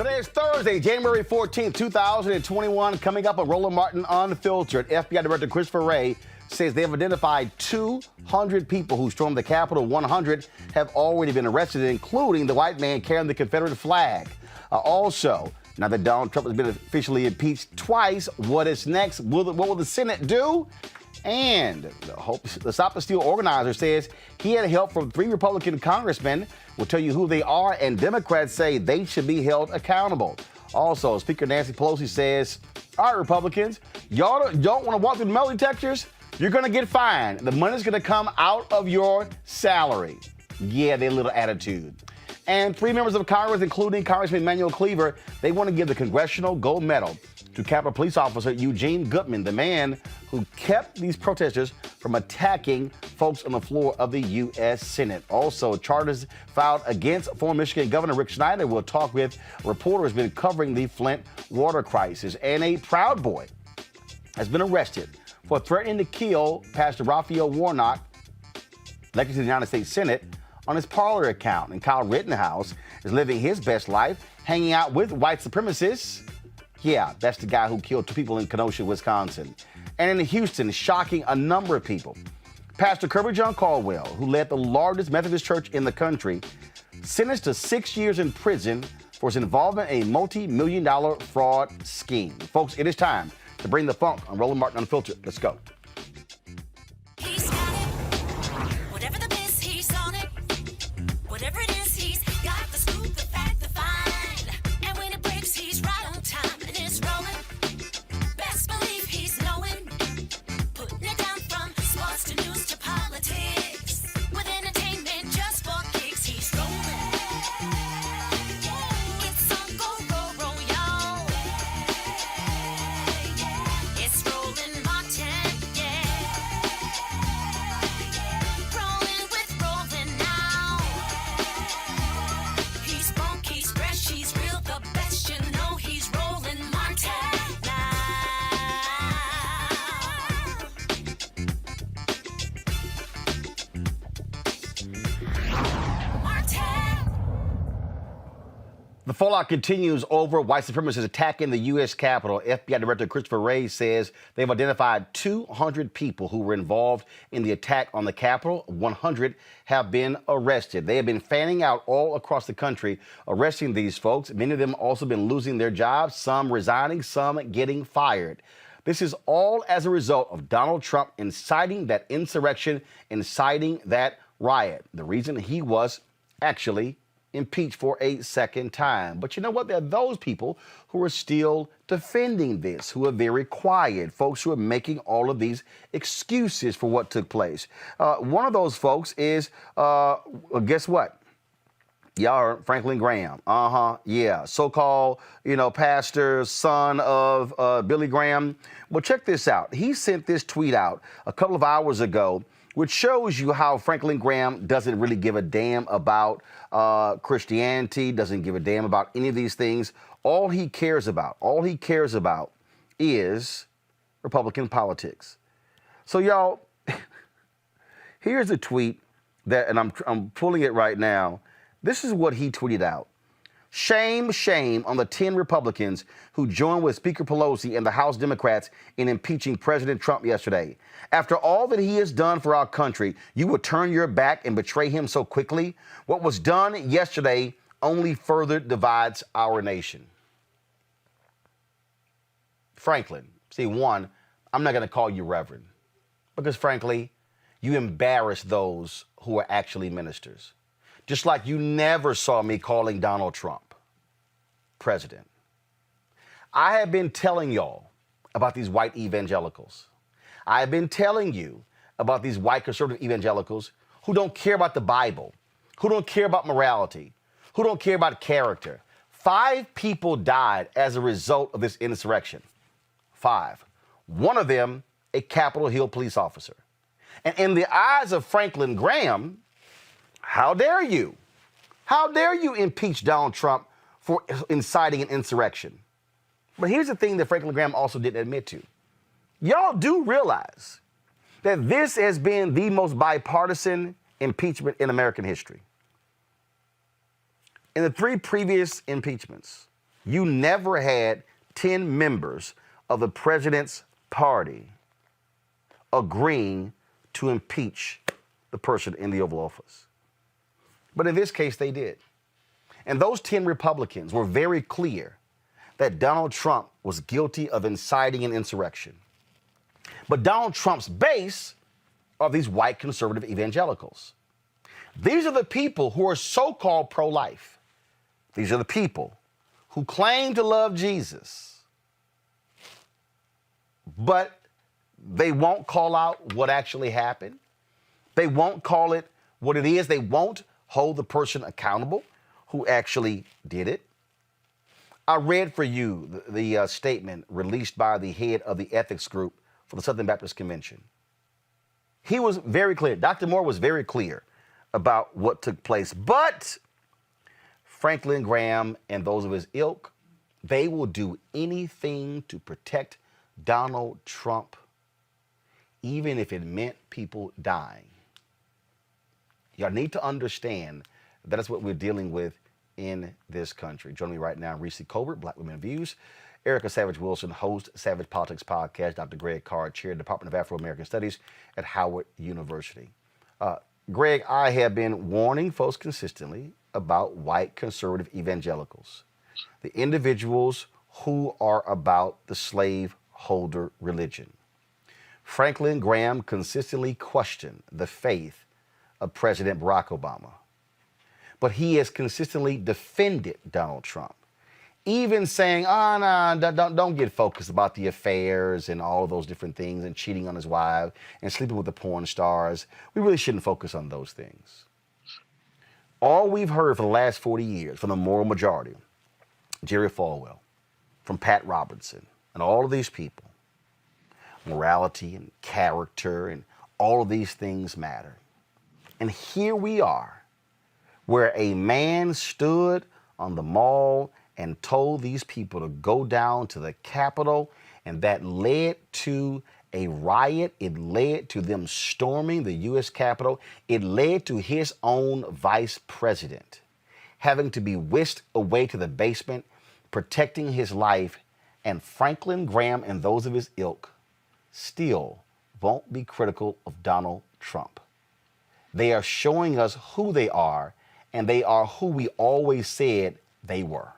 Today is Thursday, January 14th, 2021. Coming up on Roland Martin Unfiltered, FBI Director Christopher Wray says they have identified 200 people who stormed the Capitol. 100 have already been arrested, including the white man carrying the Confederate flag. Also, now that Donald Trump has been officially impeached twice, what is next? What will the Senate do? And the Stop the Steal organizer says he had help from 3 Republican congressmen. We'll tell you who they are, and Democrats say they should be held accountable. Also, Speaker Nancy Pelosi says, all right, Republicans, y'all don't want to walk through the metal detectors? You're going to get fined. The money's going to come out of your salary. Yeah, their little attitude. And 3 members of Congress, including Congressman Emanuel Cleaver, they want to give the Congressional Gold Medal to Capitol Police Officer Eugene Goodman, the man who kept these protesters from attacking folks on the floor of the U.S. Senate. Also, charges filed against former Michigan Governor Rick Snyder. We'll talk with a reporter who's been covering the Flint water crisis. And a Proud Boy has been arrested for threatening to kill Pastor Raphael Warnock, elected to the United States Senate, on his Parler account. And Kyle Rittenhouse is living his best life, hanging out with white supremacists. Yeah, that's the guy who killed 2 people in Kenosha, Wisconsin. And in Houston, shocking a number of people. Pastor Kirby John Caldwell, who led the largest Methodist church in the country, sentenced to 6 years in prison for his involvement in a multi-million-dollar fraud scheme. Folks, it is time to bring the funk on Roland Martin Unfiltered. Let's go. He's got it. Whatever the miss, he's on it. Whatever it is, he's got the scoop, the fact, the find. And when it breaks, he's right on time and it's rolling. Best believe he's knowing. Putting it down from sports to news to politics. With entertainment just for kicks, he's rolling. It's on go, y'all. It's Roland Martin, yeah. Rolling with Roland now. He's funk, he's fresh, he's real, the best, you know he's Roland Martin now. Martin. The fallout continues over white supremacists attacking the U.S. Capitol. FBI Director Christopher Wray says they've identified 200 people who were involved in the attack on the Capitol. 100 have been arrested. They have been fanning out all across the country, arresting these folks. Many of them also been losing their jobs, some resigning, some getting fired. This is all as a result of Donald Trump inciting that insurrection, inciting that riot. The reason he was actually impeached for a second time. But you know what? There are those people who are still defending this, who are very quiet, folks who are making all of these excuses for what took place. One of those folks is, guess what? Y'all are Franklin Graham. Yeah. So-called, pastor, son of Billy Graham. Well, check this out. He sent this tweet out a couple of hours ago, which shows you how Franklin Graham doesn't really give a damn about Christianity, doesn't give a damn about any of these things. All he cares about is Republican politics. So y'all, here's a tweet and I'm pulling it right now. This is what he tweeted out. Shame, shame on the 10 Republicans who joined with Speaker Pelosi and the House Democrats in impeaching President Trump yesterday. After all that he has done for our country, you will turn your back and betray him so quickly? What was done yesterday only further divides our nation. Franklin, see, one, I'm not going to call you Reverend because, frankly, you embarrass those who are actually ministers. Just like you never saw me calling Donald Trump president. I have been telling y'all about these white evangelicals. I have been telling you about these white conservative evangelicals who don't care about the Bible, who don't care about morality, who don't care about character. 5 people died as a result of this insurrection. 5. One of them, a Capitol Hill police officer. And in the eyes of Franklin Graham, how dare you? How dare you impeach Donald Trump for inciting an insurrection? But here's the thing that Franklin Graham also didn't admit to. Y'all do realize that this has been the most bipartisan impeachment in American history. In the 3 previous impeachments, You never had 10 members of the president's party agreeing to impeach the person in the Oval Office. But in this case, they did. And those 10 Republicans were very clear that Donald Trump was guilty of inciting an insurrection. But Donald Trump's base are these white conservative evangelicals. These are the people who are so-called pro-life. These are the people who claim to love Jesus, but they won't call out what actually happened. They won't call it what it is. They won't hold the person accountable who actually did it. I read for you the statement released by the head of the ethics group for the Southern Baptist Convention. He was very clear. Dr. Moore was very clear about what took place. But Franklin Graham and those of his ilk, they will do anything to protect Donald Trump, even if it meant people dying. Y'all need to understand that is what we're dealing with in this country. Joining me right now, Reese Colbert, Black Women Views, Erica Savage Wilson, host, Savage Politics Podcast, Dr. Greg Carr, Chair, Department of Afro-American Studies at Howard University. Greg, I have been warning folks consistently about white conservative evangelicals, the individuals who are about the slaveholder religion. Franklin Graham consistently questioned the faith of President Barack Obama, but he has consistently defended Donald Trump, even saying, don't get focused about the affairs and all of those different things and cheating on his wife and sleeping with the porn stars. We really shouldn't focus on those things. All we've heard for the last 40 years from the moral majority, Jerry Falwell, from Pat Robertson, and all of these people, morality and character and all of these things matter. And here we are, where a man stood on the mall and told these people to go down to the Capitol, and that led to a riot. It led to them storming the U.S. Capitol. It led to his own vice president having to be whisked away to the basement, protecting his life, and Franklin Graham and those of his ilk still won't be critical of Donald Trump. They are showing us who they are, and they are who we always said they were.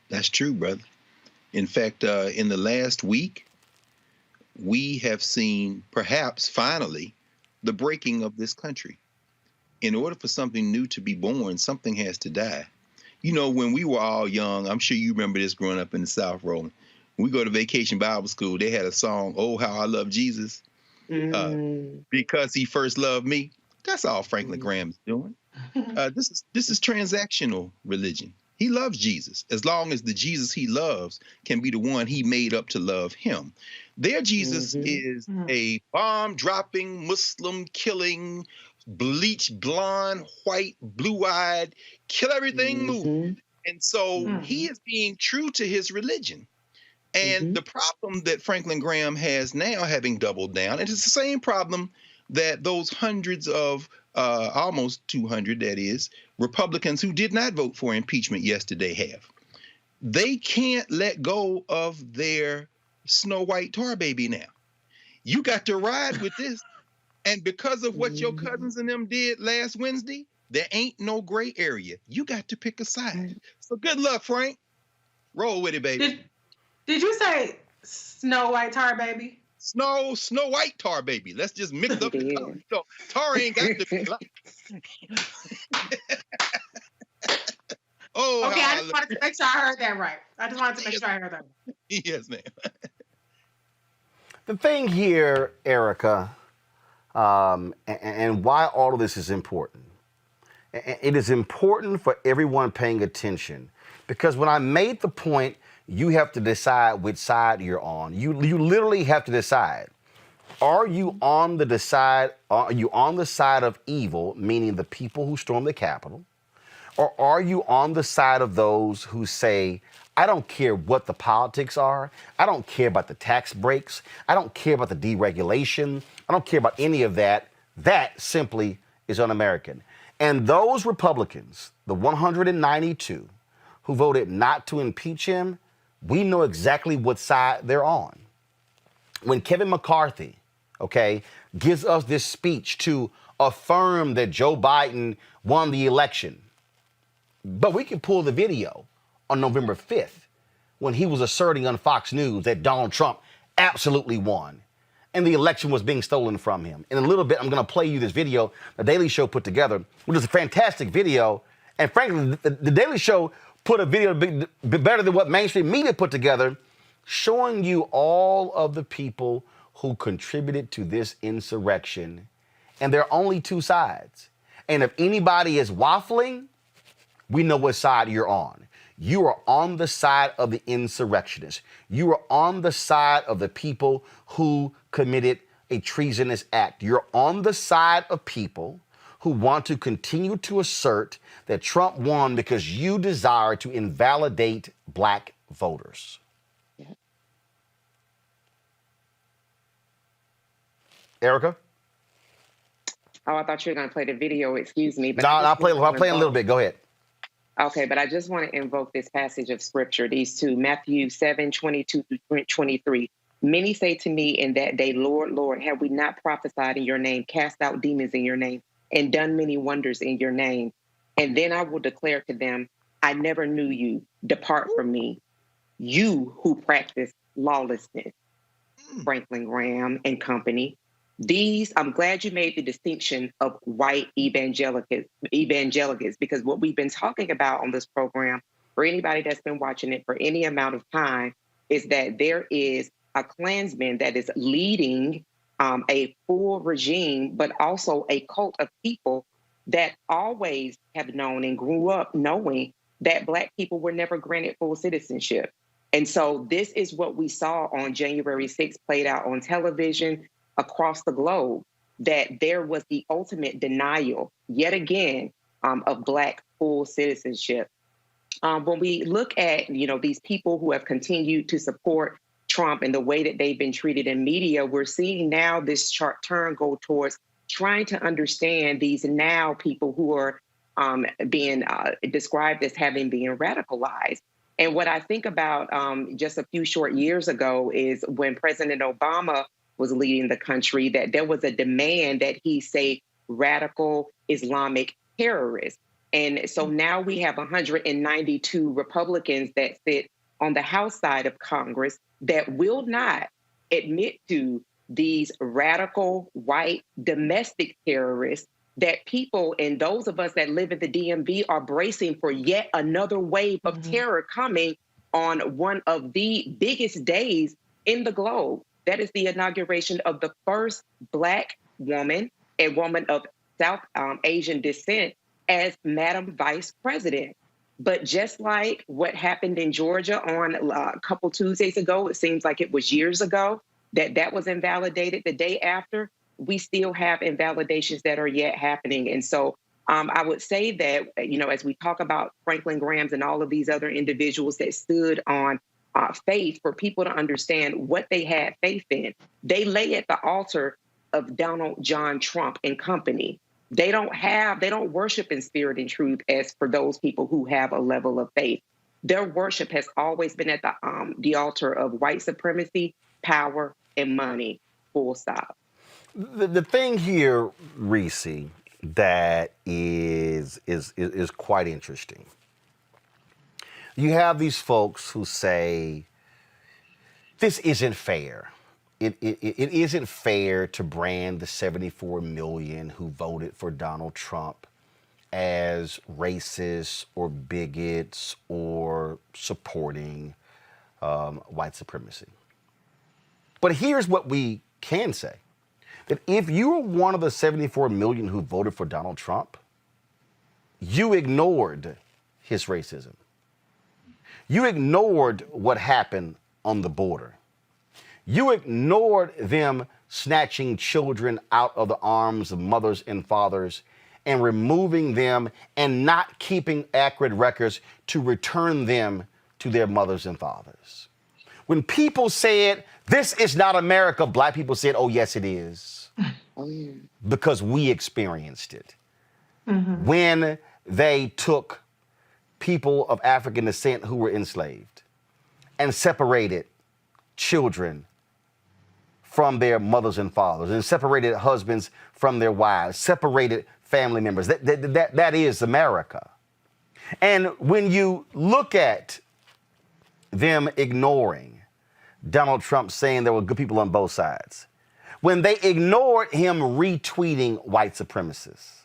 That's true, brother. In fact, in the last week, we have seen perhaps finally the breaking of this country. In order for something new to be born, something has to die. You know, when we were all young, I'm sure you remember this growing up in the South, Roland. When we go to Vacation Bible School, they had a song, "Oh, How I Love Jesus," because he first loved me. That's all Franklin Graham is doing. This is transactional religion. He loves Jesus as long as the Jesus he loves can be the one he made up to love him. Their Jesus is a bomb-dropping, Muslim-killing, bleached, blonde, white, blue-eyed, kill everything move. And so he is being true to his religion. And the problem that Franklin Graham has now, having doubled down, and it's the same problem that those hundreds of, almost 200, that is, Republicans who did not vote for impeachment yesterday have. They can't let go of their Snow White tar baby now. You got to ride with this. And because of what your cousins and them did last Wednesday, there ain't no gray area. You got to pick a side. So good luck, Frank. Roll with it, baby. Did you say Snow White tar baby? Snow White tar baby. Let's just mix up the tar. So tar ain't got to be like. Oh, okay, I just wanted to make sure I heard that right. Yes, ma'am. The thing here, Erica, and why all of this is important. It is important for everyone paying attention, because when I made the point, you have to decide which side you're on. You literally have to decide. Are you on the side of evil, meaning the people who stormed the Capitol? Or are you on the side of those who say, I don't care what the politics are. I don't care about the tax breaks. I don't care about the deregulation. I don't care about any of that. That simply is un-American. And those Republicans, the 192, who voted not to impeach him, we know exactly what side they're on. When Kevin McCarthy, okay, gives us this speech to affirm that Joe Biden won the election, but we can pull the video on November 5th when he was asserting on Fox News that Donald Trump absolutely won and the election was being stolen from him. In a little bit, I'm going to play you this video the Daily Show put together, which is a fantastic video. And frankly, the Daily Show put a video better than what mainstream media put together, showing you all of the people who contributed to this insurrection. And there are only two sides. And if anybody is waffling, we know what side you're on. You are on the side of the insurrectionists. You are on the side of the people who committed a treasonous act. You're on the side of people who want to continue to assert that Trump won because you desire to invalidate black voters. Erica? Oh, I thought you were going to play the video. Excuse me. No, I'll play a little bit. Go ahead. Okay, but I just want to invoke this passage of scripture, these two, Matthew 7:22-23. Many say to me in that day, Lord, Lord, have we not prophesied in your name, cast out demons in your name, and done many wonders in your name? And then I will declare to them, I never knew you. Depart from me, you who practice lawlessness. Franklin Graham and company. I'm glad you made the distinction of white evangelicals, because what we've been talking about on this program, for anybody that's been watching it for any amount of time, is that there is a Klansman that is leading a full regime, but also a cult of people that always have known and grew up knowing that Black people were never granted full citizenship. And so this is what we saw on January 6th played out on television across the globe, that there was the ultimate denial, yet again, of Black full citizenship. When we look at, these people who have continued to support Trump and the way that they've been treated in media, we're seeing now this turn go towards trying to understand these now people who are being described as having been radicalized. And what I think about just a few short years ago is when President Obama was leading the country, that there was a demand that he say radical Islamic terrorists. And so now we have 192 Republicans that sit on the House side of Congress that will not admit to these radical white domestic terrorists, that people and those of us that live in the DMV are bracing for yet another wave of terror coming on one of the biggest days in the globe. That is the inauguration of the first Black woman, a woman of South Asian descent, as Madam Vice President. But just like what happened in Georgia on a couple Tuesdays ago, it seems like it was years ago, that was invalidated the day after, we still have invalidations that are yet happening. And so I would say that, as we talk about Franklin Graham's and all of these other individuals that stood on faith, for people to understand what they had faith in, they lay at the altar of Donald John Trump and company. They don't worship in spirit and truth as for those people who have a level of faith. Their worship has always been at the altar of white supremacy, power, and money, full stop. The thing here, Reese, that is quite interesting. You have these folks who say, this isn't fair. It isn't fair to brand the 74 million who voted for Donald Trump as racist or bigots or supporting white supremacy. But here's what we can say. That if you were one of the 74 million who voted for Donald Trump, you ignored his racism. You ignored what happened on the border. You ignored them snatching children out of the arms of mothers and fathers and removing them and not keeping accurate records to return them to their mothers and fathers. When people said, this is not America, Black people said, oh, yes, it is. Oh, yeah. Because we experienced it. When they took people of African descent who were enslaved and separated children from their mothers and fathers, and separated husbands from their wives, separated family members. That is America. And when you look at them ignoring Donald Trump saying there were good people on both sides, when they ignored him retweeting white supremacists,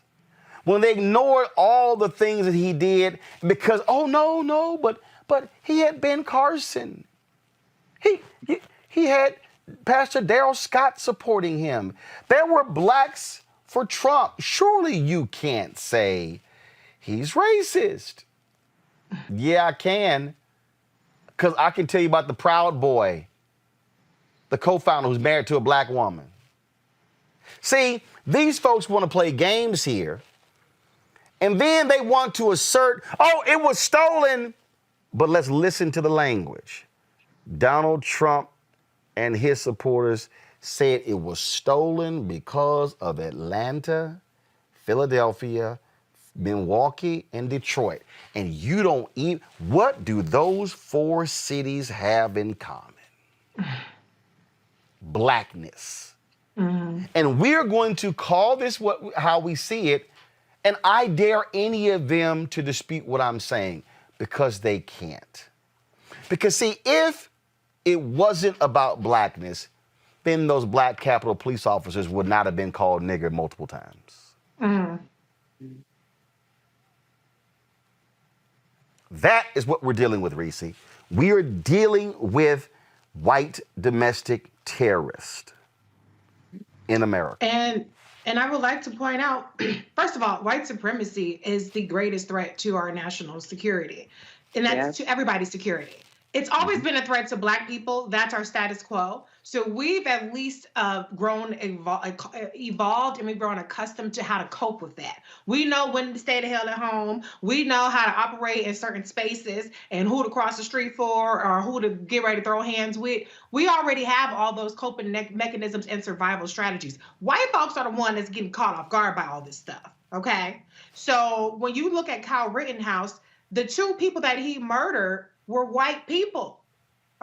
when they ignored all the things that he did because, oh, no, but he had Ben Carson. He had Pastor Darrell Scott supporting him. There were blacks for Trump. Surely you can't say he's racist. Yeah, I can. Because I can tell you about the Proud Boy, the co-founder who's married to a black woman. See, these folks want to play games here, and then they want to assert, oh, it was stolen. But let's listen to the language. Donald Trump and his supporters said it was stolen because of Atlanta, Philadelphia, Milwaukee, and Detroit. And you don't even, what do those 4 cities have in common? Blackness. Mm-hmm. And we're going to call this how we see it, and I dare any of them to dispute what I'm saying, because they can't. Because see, if it wasn't about blackness, then those black Capitol police officers would not have been called nigger multiple times. Mm. That is what we're dealing with, Reese. We are dealing with white domestic terrorists in America. And I would like to point out, first of all, white supremacy is the greatest threat to our national security. And that's to everybody's security. It's always been a threat to black people. That's our status quo. So we've at least evolved, and we've grown accustomed to how to cope with that. We know when to stay the hell at home. We know how to operate in certain spaces and who to cross the street for or who to get ready to throw hands with. We already have all those coping mechanisms and survival strategies. White folks are the one that's getting caught off guard by all this stuff, okay? So when you look at Kyle Rittenhouse, the 2 people that he murdered were white people,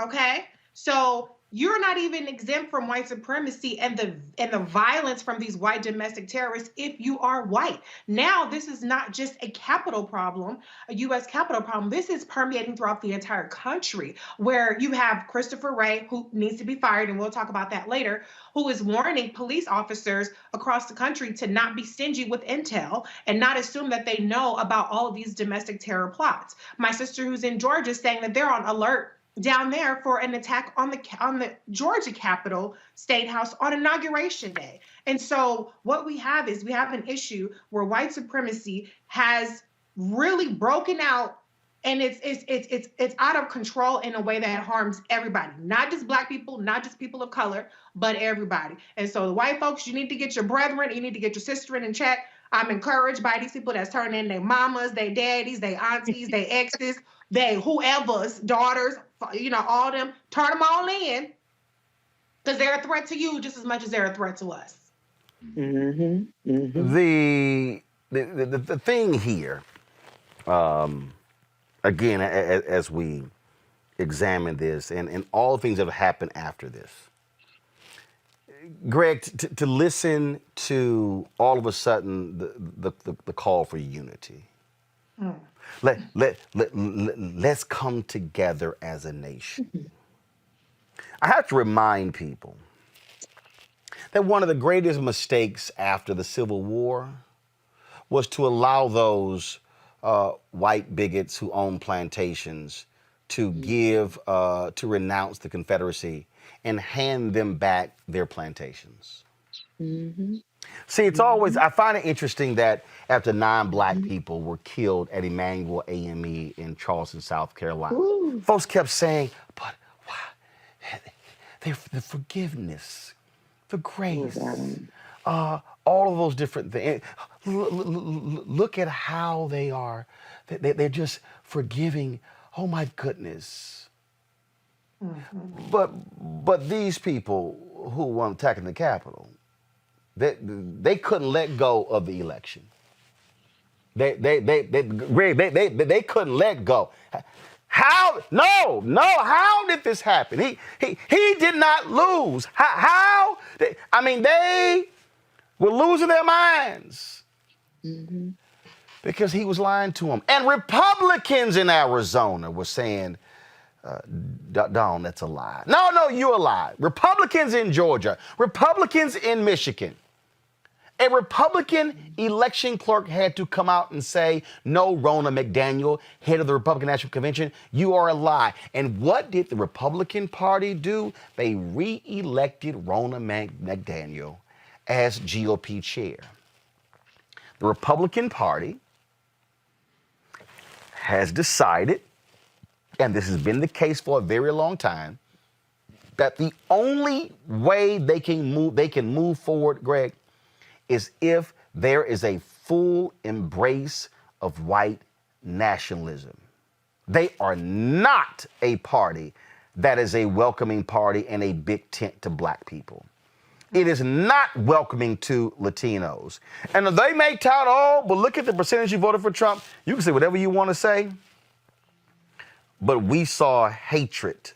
okay? So you're not even exempt from white supremacy and the violence from these white domestic terrorists if you are white. Now, this is not just a Capitol problem, a U.S. Capitol problem. This is permeating throughout the entire country, where you have Christopher Wray, who needs to be fired, and we'll talk about that later, who is warning police officers across the country to not be stingy with intel and not assume that they know about all of these domestic terror plots. My sister, who's in Georgia, is saying that they're on alert down there for an attack on the Georgia Capitol State House on Inauguration Day. And so what we have is an issue where white supremacy has really broken out, and it's out of control in a way that harms everybody, not just black people, not just people of color, but everybody. And so the white folks, you need to get your brethren, you need to get your sister in check. I'm encouraged by these people that's turning in their mamas, their daddies, their aunties, their exes, they whoever's daughters, all them, turn them all in, because they're a threat to you just as much as they're a threat to us. Mm-hmm. Mm-hmm. The thing here, again, as we examine this and all the things that have happened after this, Greg, to listen to all of a sudden the call for unity. Mm. Let's come together as a nation. I have to remind people that one of the greatest mistakes after the Civil War was to allow those white bigots who own plantations to renounce the Confederacy and hand them back their plantations. Mm-hmm. See, it's always, I find it interesting that after 9 black people were killed at Emmanuel AME in Charleston, South Carolina, folks kept saying, but why? The forgiveness, the grace, all of those different things. Look at how they are. They're just forgiving. Oh my goodness. Mm-hmm. But these people who were attacking the Capitol, they couldn't let go of the election. Greg, they couldn't let go. How? No. How did this happen? He did not lose. How? They were losing their minds because he was lying to them. And Republicans in Arizona were saying, Dawn, that's a lie. No, you're a lie. Republicans in Georgia, Republicans in Michigan. A Republican election clerk had to come out and say, no, Ronna McDaniel, head of the Republican National Convention, you are a lie. And what did the Republican Party do? They re-elected Ronna McDaniel as GOP chair. The Republican Party has decided, and this has been the case for a very long time, that the only way they can move forward, Greg, is if there is a full embrace of white nationalism. They are not a party that is a welcoming party and a big tent to black people. It is not welcoming to Latinos. And they may tout, but look at the percentage you voted for Trump. You can say whatever you want to say, but we saw hatred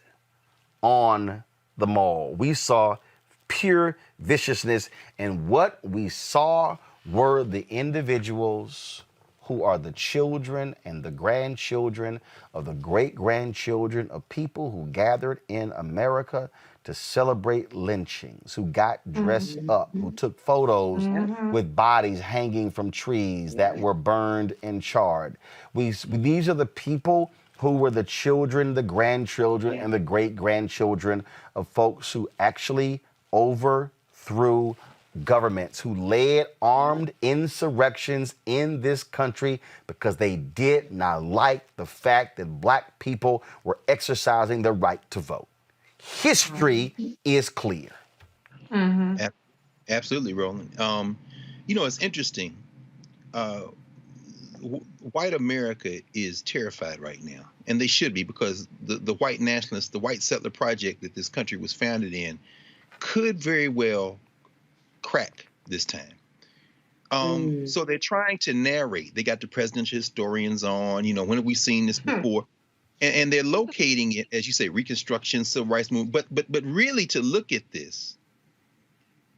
on the mall. We saw pure viciousness, and what we saw were the individuals who are the children and the grandchildren of the great-grandchildren of people who gathered in America to celebrate lynchings, who got dressed up, who took photos with bodies hanging from trees that were burned and charred. These are the people who were the children, the grandchildren, and the great-grandchildren of folks who actually overthrew governments, who led armed insurrections in this country because they did not like the fact that black people were exercising their right to vote. History is clear. Absolutely, Roland. It's interesting. White America is terrified right now, and they should be, because the white nationalists, the white settler project that this country was founded in, could very well crack this time. So they're trying to narrate. They got the presidential historians on, when have we seen this before? And they're locating it, as you say, Reconstruction, Civil Rights Movement. But really, to look at this,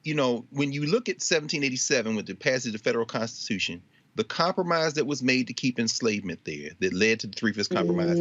when you look at 1787 with the passage of the federal Constitution, the compromise that was made to keep enslavement there, that led to the Three-Fifths Compromise,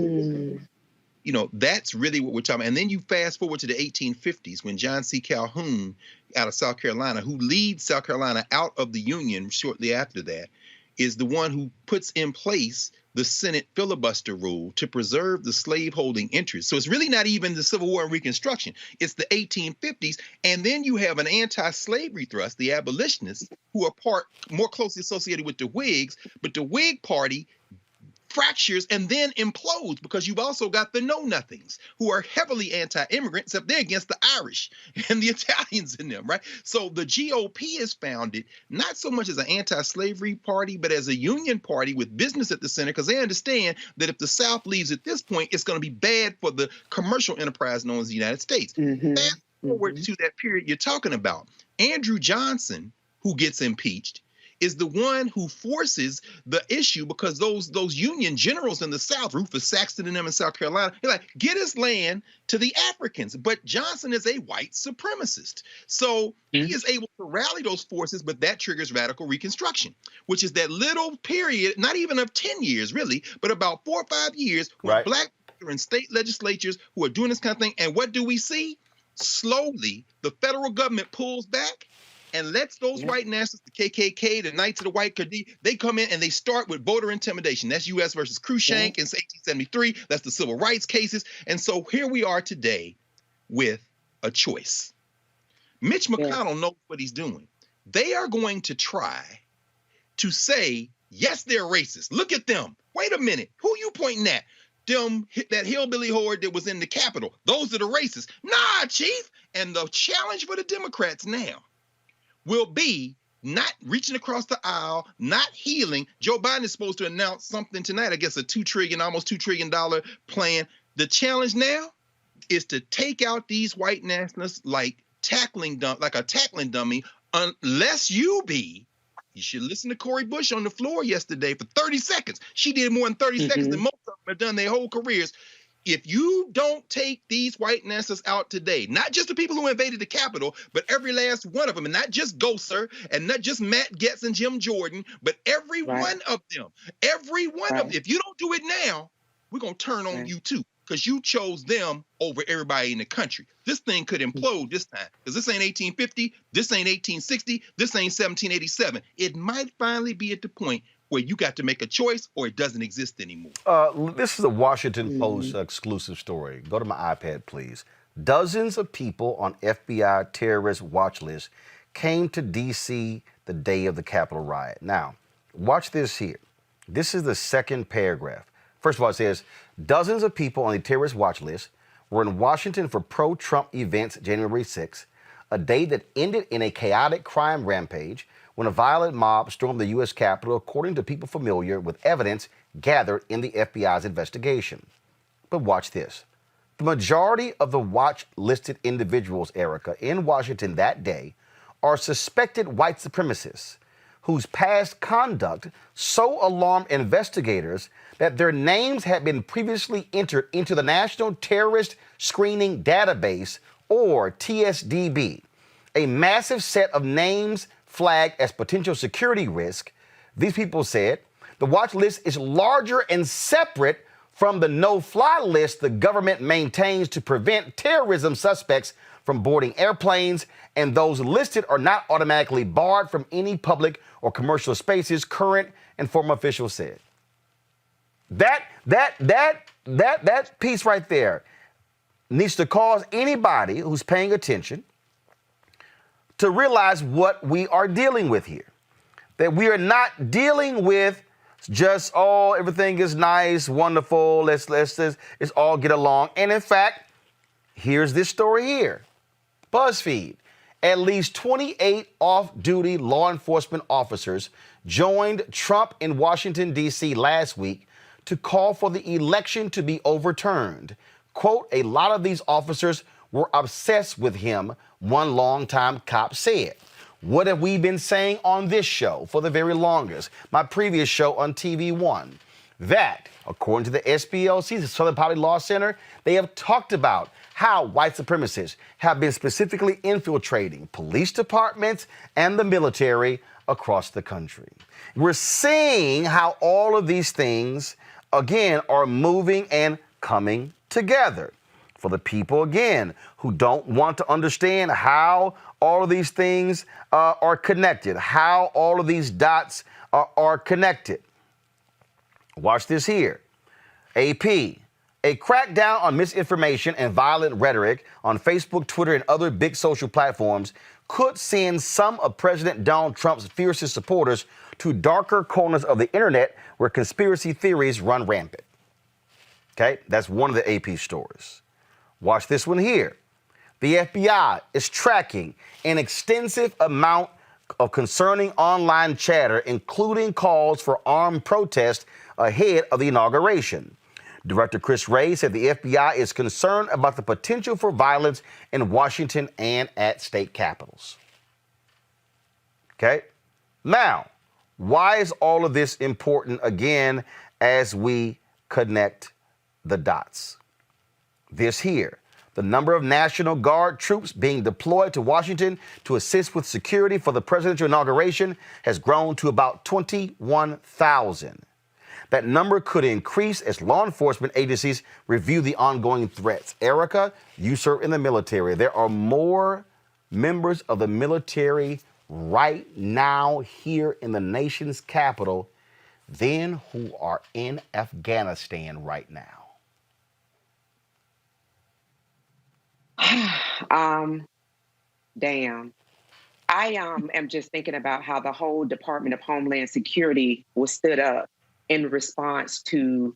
that's really what we're talking about. And then you fast forward to the 1850s when John C. Calhoun out of South Carolina, who leads South Carolina out of the Union shortly after that, is the one who puts in place the Senate filibuster rule to preserve the slaveholding interest. So it's really not even the Civil War and Reconstruction. It's the 1850s. And then you have an anti-slavery thrust, the abolitionists, who are more closely associated with the Whigs, but the Whig Party fractures and then implodes because you've also got the know-nothings who are heavily anti-immigrant, except they're against the Irish and the Italians in them, right? So the GOP is founded not so much as an anti-slavery party, but as a union party with business at the center, because they understand that if the South leaves at this point, it's going to be bad for the commercial enterprise known as the United States. Fast forward to that period you're talking about. Andrew Johnson, who gets impeached, is the one who forces the issue, because those Union generals in the South, Rufus Saxton and them in South Carolina, they're like, get us land to the Africans. But Johnson is a white supremacist. So he is able to rally those forces, but that triggers radical Reconstruction, which is that little period, not even of 10 years really, but about 4 or 5 years, when black people are in state legislatures who are doing this kind of thing. And what do we see? Slowly, the federal government pulls back and lets those white nationalists, the KKK, the Knights of the White Khadi, they come in and they start with voter intimidation. That's U.S. versus Cruikshank in 1873. That's the civil rights cases. And so here we are today with a choice. Mitch McConnell knows what he's doing. They are going to try to say, yes, they're racist. Look at them. Wait a minute. Who you pointing at? That hillbilly horde that was in the Capitol. Those are the racists. Nah, Chief. And the challenge for the Democrats now will be not reaching across the aisle, not healing. Joe Biden is supposed to announce something tonight, I guess almost $2 trillion plan. The challenge now is to take out these white nationalists like a tackling dummy, unless you be You should listen to Cori Bush on the floor yesterday for 30 seconds. She did more in 30 seconds than most of them have done their whole careers. If you don't take these white nationalists out today, not just the people who invaded the Capitol, but every last one of them, and not just Gosar, and not just Matt Getz and Jim Jordan, but every one of them, every one of them. If you don't do it now, we're going to turn on you too, because you chose them over everybody in the country. This thing could implode this time, because this ain't 1850, this ain't 1860, this ain't 1787. It might finally be at the point where you got to make a choice or it doesn't exist anymore. This is a Washington Post exclusive story. Go to my iPad, please. Dozens of people on FBI terrorist watch list came to D.C. the day of the Capitol riot. Now, watch this here. This is the second paragraph. First of all, it says, dozens of people on the terrorist watch list were in Washington for pro-Trump events January 6th, a day that ended in a chaotic crime rampage when a violent mob stormed the U.S. Capitol, according to people familiar with evidence gathered in the FBI's investigation. But watch this. The majority of the watch-listed individuals, Erica, in Washington that day are suspected white supremacists whose past conduct so alarmed investigators that their names had been previously entered into the National Terrorist Screening Database, or TSDB, a massive set of names flagged as potential security risk. These people said the watch list is larger and separate from the no-fly list the government maintains to prevent terrorism suspects from boarding airplanes, and those listed are not automatically barred from any public or commercial spaces, current and former officials said. That piece right there needs to cause anybody who's paying attention to realize what we are dealing with here. That we are not dealing with just, oh, everything is nice, wonderful, let's all get along. And in fact, here's this story here. BuzzFeed. At least 28 off-duty law enforcement officers joined Trump in Washington, D.C. last week to call for the election to be overturned. Quote, a lot of these officers were obsessed with him, one longtime cop said. What have we been saying on this show for the very longest? My previous show on TV One. That, according to the SPLC, the Southern Poverty Law Center, they have talked about how white supremacists have been specifically infiltrating police departments and the military across the country. We're seeing how all of these things, again, are moving and coming together. For the people, again, who don't want to understand how all of these things are connected, how all of these dots are connected. Watch this here. AP, a crackdown on misinformation and violent rhetoric on Facebook, Twitter, and other big social platforms could send some of President Donald Trump's fiercest supporters to darker corners of the internet where conspiracy theories run rampant. Okay, that's one of the AP stories. Watch this one here. The FBI is tracking an extensive amount of concerning online chatter, including calls for armed protest ahead of the inauguration. Director Chris Wray said the FBI is concerned about the potential for violence in Washington and at state capitals. Okay? Now, why is all of this important again as we connect the dots? This here. The number of National Guard troops being deployed to Washington to assist with security for the presidential inauguration has grown to about 21,000. That number could increase as law enforcement agencies review the ongoing threats. Erica, you serve in the military. There are more members of the military right now here in the nation's capital than who are in Afghanistan right now. Damn. I am just thinking about how the whole Department of Homeland Security was stood up in response to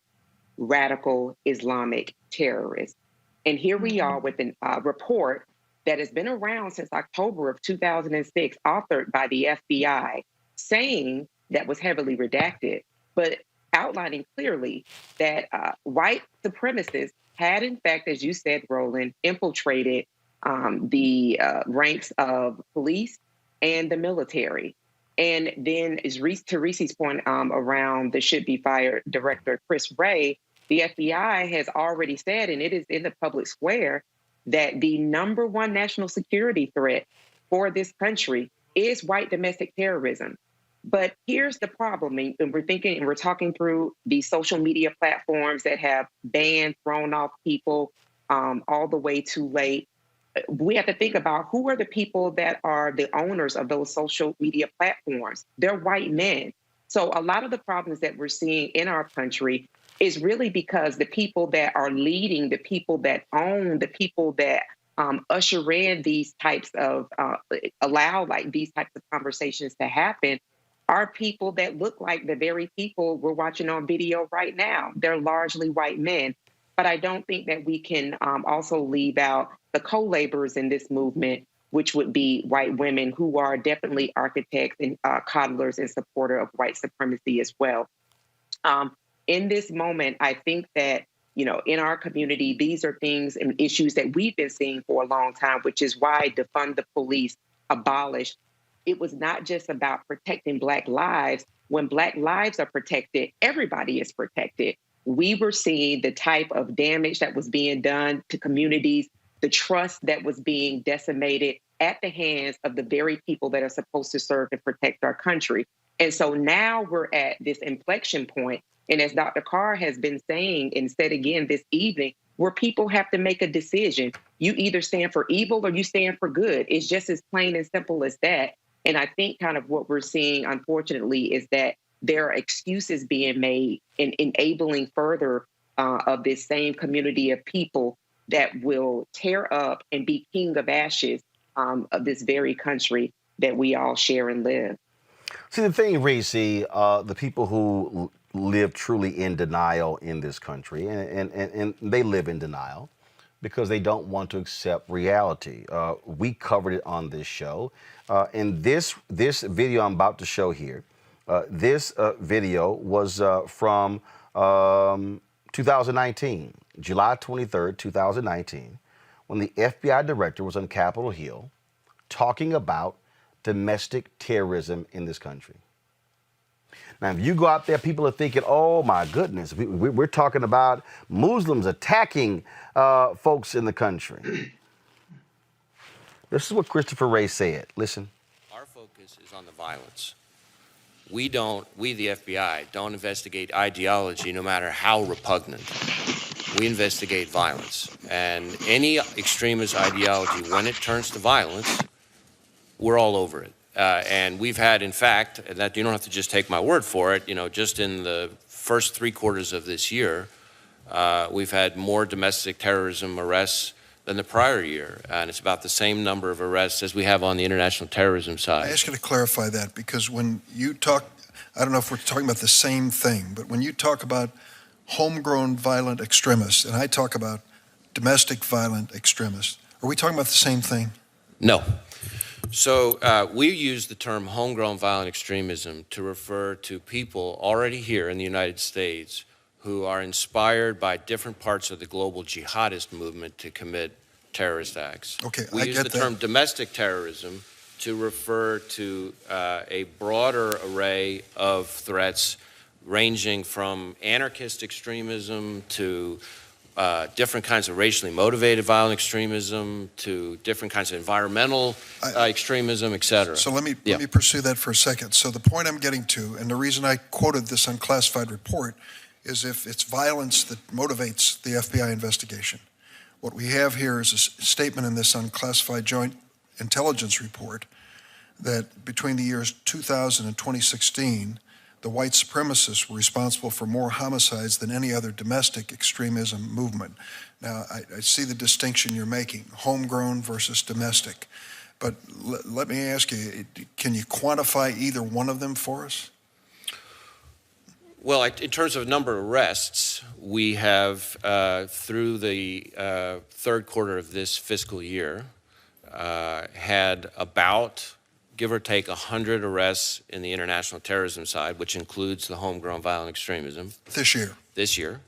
radical Islamic terrorists. And here we are with a report that has been around since October of 2006, authored by the FBI, saying that was heavily redacted, but outlining clearly that white supremacists had, in fact, as you said, Roland, infiltrated the ranks of police and the military. And then, to Reese's point around the should-be-fired Director Chris Wray, the FBI has already said, and it is in the public square, that the number one national security threat for this country is white domestic terrorism. But here's the problem, and we're talking through these social media platforms that have banned, thrown off people all the way too late. We have to think about who are the people that are the owners of those social media platforms. They're white men. So a lot of the problems that we're seeing in our country is really because the people that are leading, the people that own, the people that usher in these types of, allow like these types of conversations to happen are people that look like the very people we're watching on video right now. They're largely white men. But I don't think that we can also leave out the co-laborers in this movement, which would be white women who are definitely architects and coddlers and supporter of white supremacy as well. In this moment, I think that, in our community, these are things and issues that we've been seeing for a long time, which is why defund the police, abolish. It was not just about protecting Black lives. When Black lives are protected, everybody is protected. We were seeing the type of damage that was being done to communities, the trust that was being decimated at the hands of the very people that are supposed to serve and protect our country. And so now we're at this inflection point. And as Dr. Carr has been saying and said again this evening, where people have to make a decision. You either stand for evil or you stand for good. It's just as plain and simple as that. And I think kind of what we're seeing, unfortunately, is that there are excuses being made in enabling further of this same community of people that will tear up and be king of ashes of this very country that we all share and live. See, the thing, Reese, the people who live truly in denial in this country, and they live in denial because they don't want to accept reality. We covered it on this show. And this video I'm about to show here, this video was from 2019, July 23rd, 2019, when the FBI director was on Capitol Hill talking about domestic terrorism in this country. Now, if you go out there, people are thinking, oh, my goodness, we're talking about Muslims attacking folks in the country. This is what Christopher Wray said. Listen. Our focus is on the violence. We, the FBI, don't investigate ideology no matter how repugnant. We investigate violence. And any extremist ideology, when it turns to violence, we're all over it. And we've had, in fact, that you don't have to just take my word for it, just in the first 3 quarters of this year, we've had more domestic terrorism arrests than the prior year. And it's about the same number of arrests as we have on the international terrorism side. I ask you to clarify that, because when you talk, I don't know if we're talking about the same thing, but when you talk about homegrown violent extremists, and I talk about domestic violent extremists, are we talking about the same thing? No. So we use the term homegrown violent extremism to refer to people already here in the United States who are inspired by different parts of the global jihadist movement to commit terrorist acts. Okay, we I use get the that. term domestic terrorism to refer to a broader array of threats ranging from anarchist extremism to different kinds of racially motivated violent extremism to different kinds of environmental extremism, et cetera. So let me pursue that for a second. So the point I'm getting to, and the reason I quoted this unclassified report, is if it's violence that motivates the FBI investigation. What we have here is a statement in this unclassified joint intelligence report that between the years 2000 and 2016, the white supremacists were responsible for more homicides than any other domestic extremism movement. Now, I see the distinction you're making, homegrown versus domestic. But let me ask you, can you quantify either one of them for us? Well, in terms of number of arrests, we have, through the third quarter of this fiscal year, had about, give or take, 100 arrests in the international terrorism side, which includes the homegrown violent extremism. This year? This year.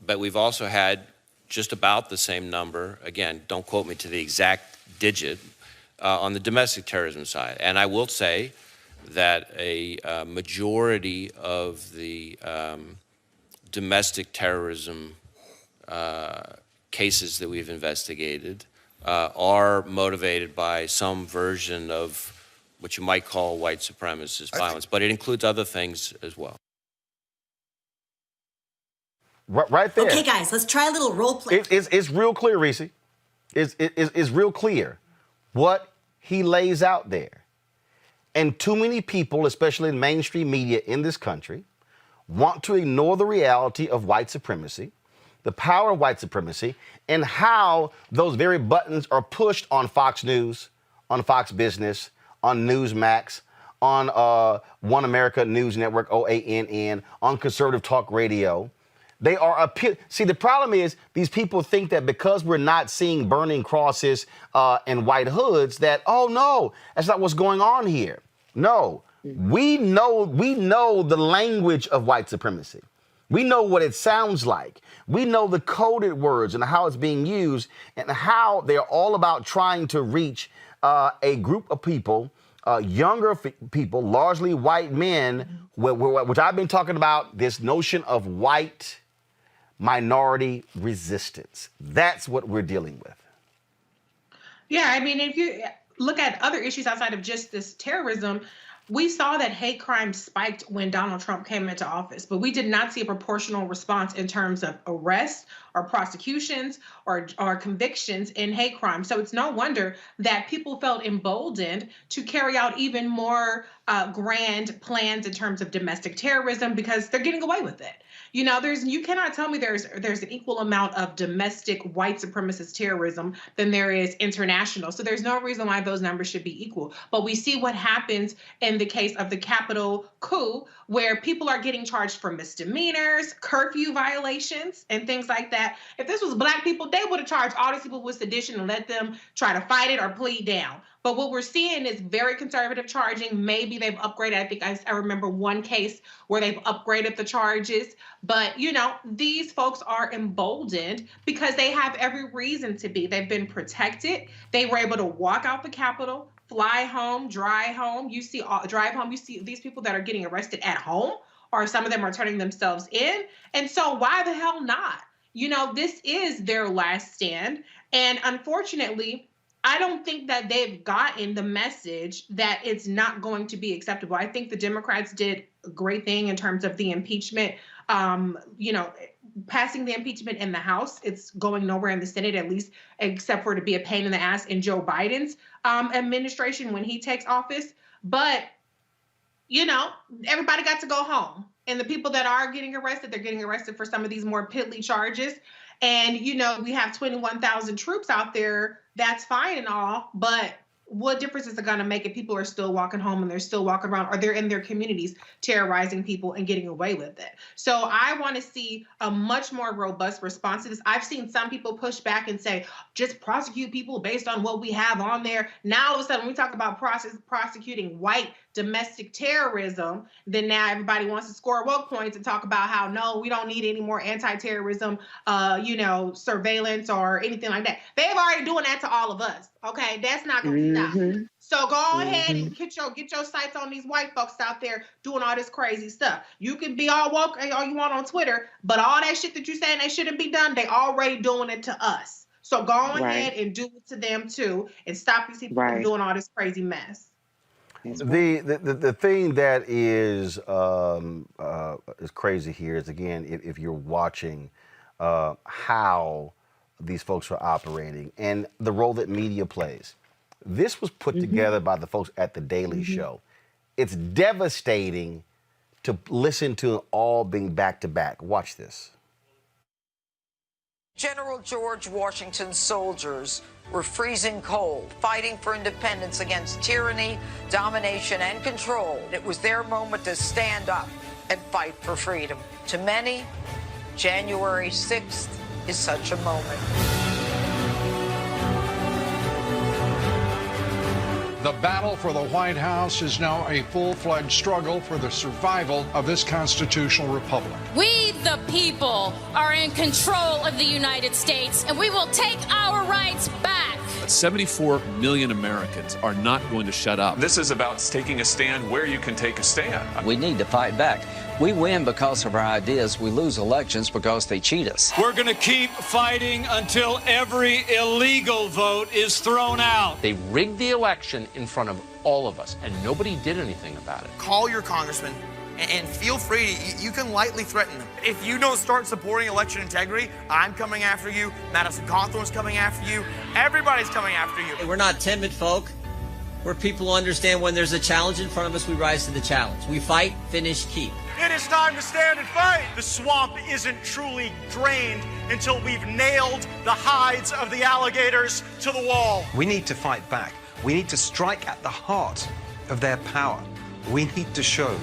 But we've also had just about the same number, again, don't quote me to the exact digit, on the domestic terrorism side. And I will say that a majority of the domestic terrorism cases that we've investigated are motivated by some version of what you might call white supremacist violence, but it includes other things as well. Right there. Okay, guys, let's try a little role play. It's real clear, Reese. It's real clear what he lays out there. And too many people, especially in mainstream media in this country, want to ignore the reality of white supremacy, the power of white supremacy, and how those very buttons are pushed on Fox News, on Fox Business, on Newsmax, on One America News Network, OANN, on conservative talk radio. They are See, the problem is these people think that because we're not seeing burning crosses and white hoods that, oh, no, that's not what's going on here. No, we know the language of white supremacy. We know what it sounds like. We know the coded words and how it's being used and how they're all about trying to reach a group of people, younger people, largely white men, which I've been talking about, this notion of white minority resistance. That's what we're dealing with. Yeah, I mean, if you look at other issues outside of just this terrorism, we saw that hate crime spiked when Donald Trump came into office, but we did not see a proportional response in terms of arrests or prosecutions or convictions in hate crime. So it's no wonder that people felt emboldened to carry out even more grand plans in terms of domestic terrorism because they're getting away with it. You know, you cannot tell me there's an equal amount of domestic white supremacist terrorism than there is international. So there's no reason why those numbers should be equal. But we see what happens in the case of the Capitol coup, where people are getting charged for misdemeanors, curfew violations, and things like that. If this was black people, they would have charged all these people with sedition and let them try to fight it or plead down. But what we're seeing is very conservative charging. Maybe they've upgraded. I think I remember one case where they've upgraded the charges. But, you know, these folks are emboldened because they have every reason to be. They've been protected. They were able to walk out the Capitol, fly home, drive home. You see these people that are getting arrested at home, or some of them are turning themselves in. And so why the hell not? You know, this is their last stand. And unfortunately, I don't think that they've gotten the message that it's not going to be acceptable. I think the Democrats did a great thing in terms of the impeachment, you know, passing the impeachment in the House. It's going nowhere in the Senate, at least, except for to be a pain in the ass in Joe Biden's administration when he takes office. But, you know, everybody got to go home. And the people that are getting arrested, they're getting arrested for some of these more piddly charges. And, you know, we have 21,000 troops out there. That's fine and all, but what difference is it going to make if people are still walking home and they're still walking around, or they're in their communities terrorizing people and getting away with it? So I want to see a much more robust response to this. I've seen some people push back and say, just prosecute people based on what we have on there. Now, all of a sudden, when we talk about prosecuting white domestic terrorism, then now everybody wants to score woke points and talk about how, no, we don't need any more anti-terrorism, you know, surveillance or anything like that. They've already doing that to all of us. Okay, that's not going to stop. So go ahead and get your sights on these white folks out there doing all this crazy stuff. You can be all woke all you want on Twitter, but all that shit that you're saying they shouldn't be done, they already doing it to us. So go ahead and do it to them too, and stop these people from doing all this crazy mess. The thing that is crazy here is, again, if you're watching how these folks are operating and the role that media plays. This was put together by the folks at The Daily Show. It's devastating to listen to all being back to back. Watch this. General George Washington's soldiers were freezing cold, fighting for independence against tyranny, domination, and control. It was their moment to stand up and fight for freedom. To many, January 6th is such a moment. The battle for the White House is now a full-fledged struggle for the survival of this constitutional republic. We, the people, are in control of the United States, and we will take our rights back. But 74 million Americans are not going to shut up. This is about taking a stand where you can take a stand. We need to fight back. We win because of our ideas. We lose elections because they cheat us. We're going to keep fighting until every illegal vote is thrown out. They rigged the election in front of all of us, and nobody did anything about it. Call your congressman and feel free. You can lightly threaten them. If you don't start supporting election integrity, I'm coming after you. Madison Cawthorn's coming after you. Everybody's coming after you. We're not timid folk. We're people who understand when there's a challenge in front of us, we rise to the challenge. We fight, finish, keep. It is time to stand and fight. The swamp isn't truly drained until we've nailed the hides of the alligators to the wall. We need to fight back. We need to strike at the heart of their power. We need to show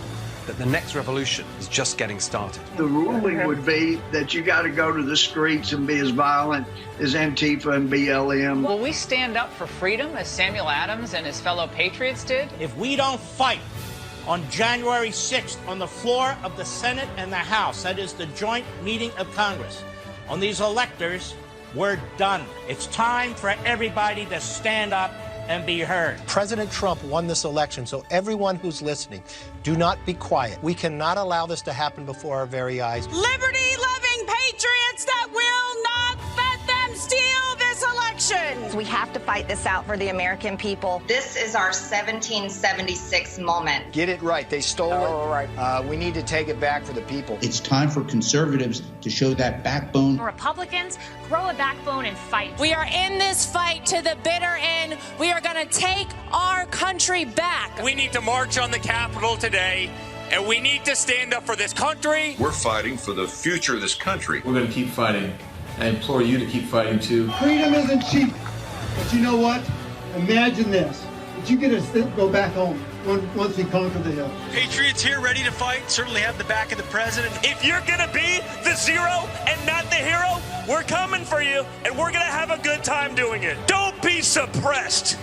that the next revolution is just getting started. The ruling would be that you got to go to the streets and be as violent as Antifa and BLM. Will we stand up for freedom as Samuel Adams and his fellow patriots did? If we don't fight on January 6th on the floor of the Senate and the House, that is the joint meeting of Congress, on these electors, we're done. It's time for everybody to stand up and be heard. President Trump won this election, so everyone who's listening, do not be quiet. We cannot allow this to happen before our very eyes. Liberty-loving patriots that will not let them steal this election. We have to fight this out for the American people. This is our 1776 moment. Get it right. They stole it. We need to take it back for the people. It's time for conservatives to show that backbone. Republicans, grow a backbone and fight. We are in this fight to the bitter end. We are going to take our country back. We need to march on the Capitol today, and we need to stand up for this country. We're fighting for the future of this country. We're going to keep fighting. I implore you to keep fighting too. Freedom isn't cheap, but you know what? Imagine this, that you get to go back home once we conquer the hill. Patriots here ready to fight, certainly have the back of the president. If you're going to be the zero and not the hero, we're coming for you, and we're going to have a good time doing it. Don't be suppressed.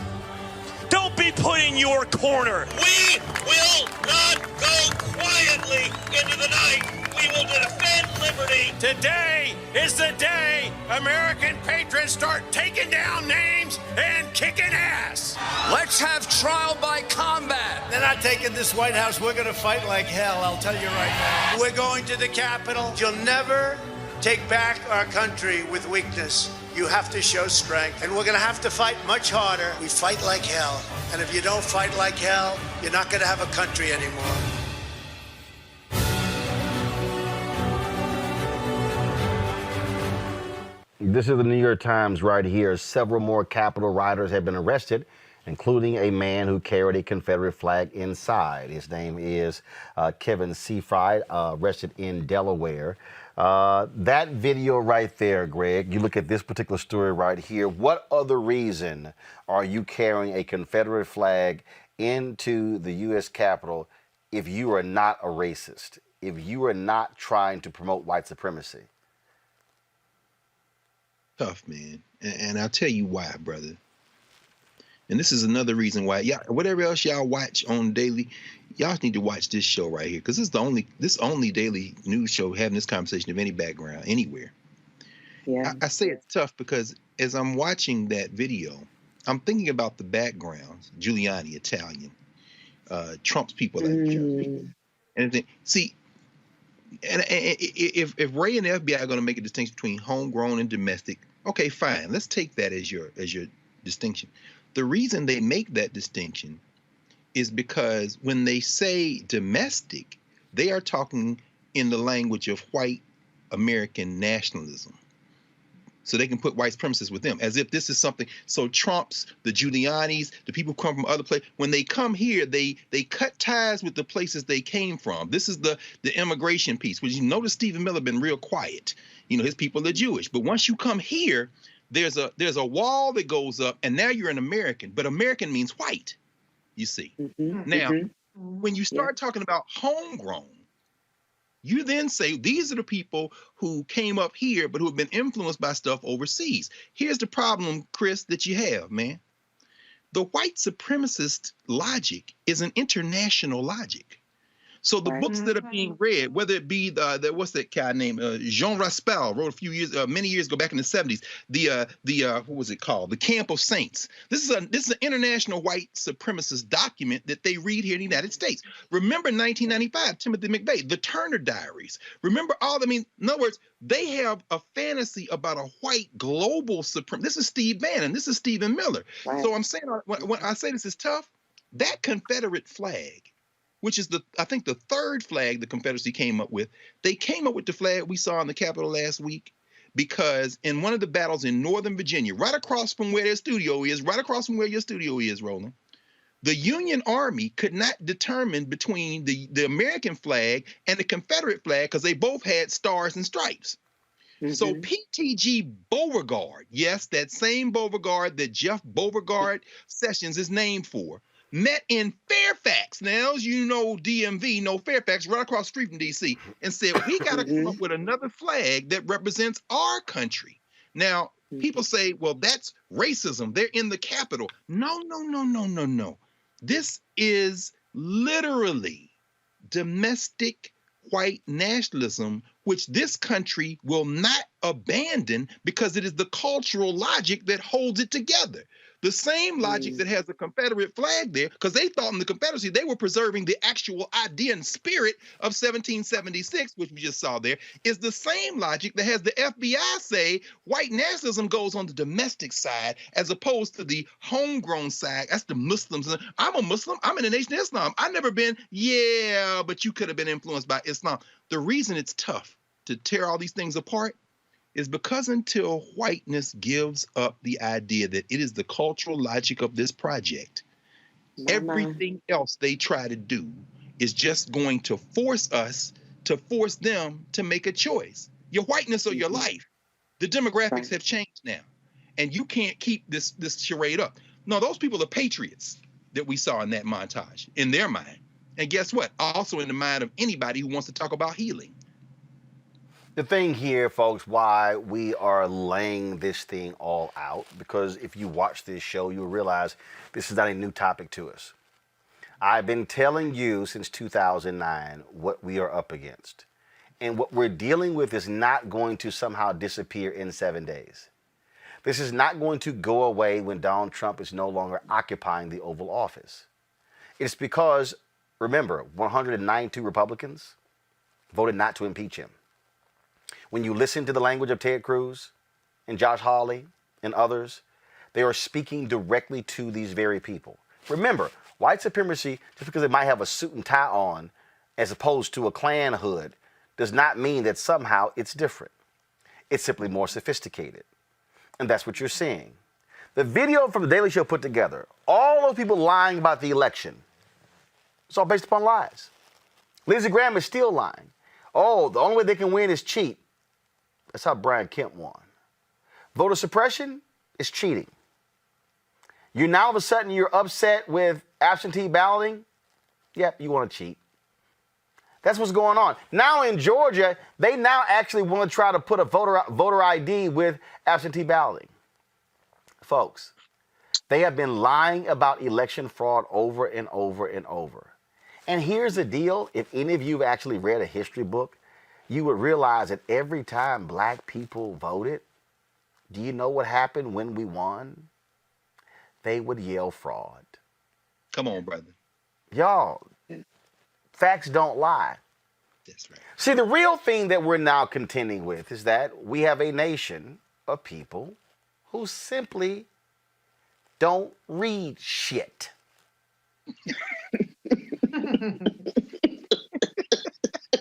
Don't be put in your corner. We will not go quietly into the night. We will defend liberty. Today is the day American patriots start taking down names and kicking ass. Let's have trial by combat. They're not taking this White House. We're going to fight like hell, I'll tell you right now. We're going to the Capitol. You'll never take back our country with weakness. You have to show strength, and we're going to have to fight much harder. We fight like hell, and if you don't fight like hell, you're not going to have a country anymore. This is the New York Times right here. Several more Capitol rioters have been arrested, including a man who carried a Confederate flag inside. His name is Kevin Seafried, arrested in Delaware. That video right there, Greg, you look at this particular story right here. What other reason are you carrying a Confederate flag into the U.S. Capitol if you are not a racist, if you are not trying to promote white supremacy? Tough, man. And I'll tell you why, brother. And this is another reason why, whatever else y'all watch on daily, y'all need to watch this show right here, because this is the only daily news show having this conversation of any background anywhere. Yeah. I say it's tough because as I'm watching that video, I'm thinking about the backgrounds. Giuliani, Italian, Trump's people like Jersey, and see. And if Ray and the FBI are going to make a distinction between homegrown and domestic, okay, fine. Let's take that as your distinction. The reason they make that distinction is because when they say domestic, they are talking in the language of white American nationalism. So they can put white supremacists with them, as if this is something. So Trump's, the Giulianis, the people who come from other places, when they come here, they cut ties with the places they came from. This is the immigration piece, which you notice Stephen Miller been real quiet. You know, his people are Jewish. But once you come here, there's a wall that goes up, and now you're an American. But American means white, you see. Now, when you start talking about homegrown, you then say these are the people who came up here but who have been influenced by stuff overseas. Here's the problem, Chris, that you have, man. The white supremacist logic is an international logic. So the books that are being read, whether it be the what's that guy named Jean Raspail wrote many years ago back in the 70s, what was it called? The Camp of Saints. This is an international white supremacist document that they read here in the United States. Remember 1995, Timothy McVeigh, the Turner Diaries. Remember in other words, they have a fantasy about a white global supremacy. This is Steve Bannon. This is Stephen Miller. Right. So I'm saying, when I say this is tough, that Confederate flag, which is I think the third flag the Confederacy came up with, they came up with the flag we saw in the Capitol last week because in one of the battles in Northern Virginia, right across from where their studio is, right across from where your studio is, Roland, the Union Army could not determine between the American flag and the Confederate flag because they both had stars and stripes. Mm-hmm. So PTG Beauregard, yes, that same Beauregard that Jeff Beauregard Sessions is named for, met in Fairfax. Now, as you know, DMV, Fairfax, right across the street from D.C., and said, we got to come up with another flag that represents our country. Now, people say, well, that's racism. They're in the Capitol. No. This is literally domestic white nationalism, which this country will not abandon because it is the cultural logic that holds it together. The same logic that has the Confederate flag there, because they thought in the Confederacy they were preserving the actual idea and spirit of 1776, which we just saw there, is the same logic that has the FBI say white nationalism goes on the domestic side as opposed to the homegrown side. That's the Muslims. I'm a Muslim. I'm in the Nation of Islam. I've never been, but you could have been influenced by Islam. The reason it's tough to tear all these things apart is because until whiteness gives up the idea that it is the cultural logic of this project, everything else they try to do is just going to force them to make a choice. Your whiteness or your life. The demographics have changed now, and you can't keep this charade up. No, those people are patriots that we saw in that montage, in their mind. And guess what? Also in the mind of anybody who wants to talk about healing. The thing here, folks, why we are laying this thing all out, because if you watch this show, you'll realize this is not a new topic to us. I've been telling you since 2009 what we are up against. And what we're dealing with is not going to somehow disappear in 7 days. This is not going to go away when Donald Trump is no longer occupying the Oval Office. It's because, remember, 192 Republicans voted not to impeach him. When you listen to the language of Ted Cruz and Josh Hawley and others, they are speaking directly to these very people. Remember, white supremacy, just because it might have a suit and tie on as opposed to a Klan hood, does not mean that somehow it's different. It's simply more sophisticated. And that's what you're seeing. The video from the Daily Show put together, all those people lying about the election, it's all based upon lies. Lindsey Graham is still lying. Oh, the only way they can win is cheat. That's how Brian Kemp won. Voter suppression is cheating. You now all of a sudden you're upset with absentee balloting. Yep, you want to cheat. That's what's going on. Now in Georgia, they now actually want to try to put a voter ID with absentee balloting. Folks, they have been lying about election fraud over and over and over. And here's the deal. If any of you have actually read a history book, you would realize that every time black people voted, do you know what happened when we won? They would yell fraud. Come on, brother. Y'all, facts don't lie. That's right. See, the real thing that we're now contending with is that we have a nation of people who simply don't read shit.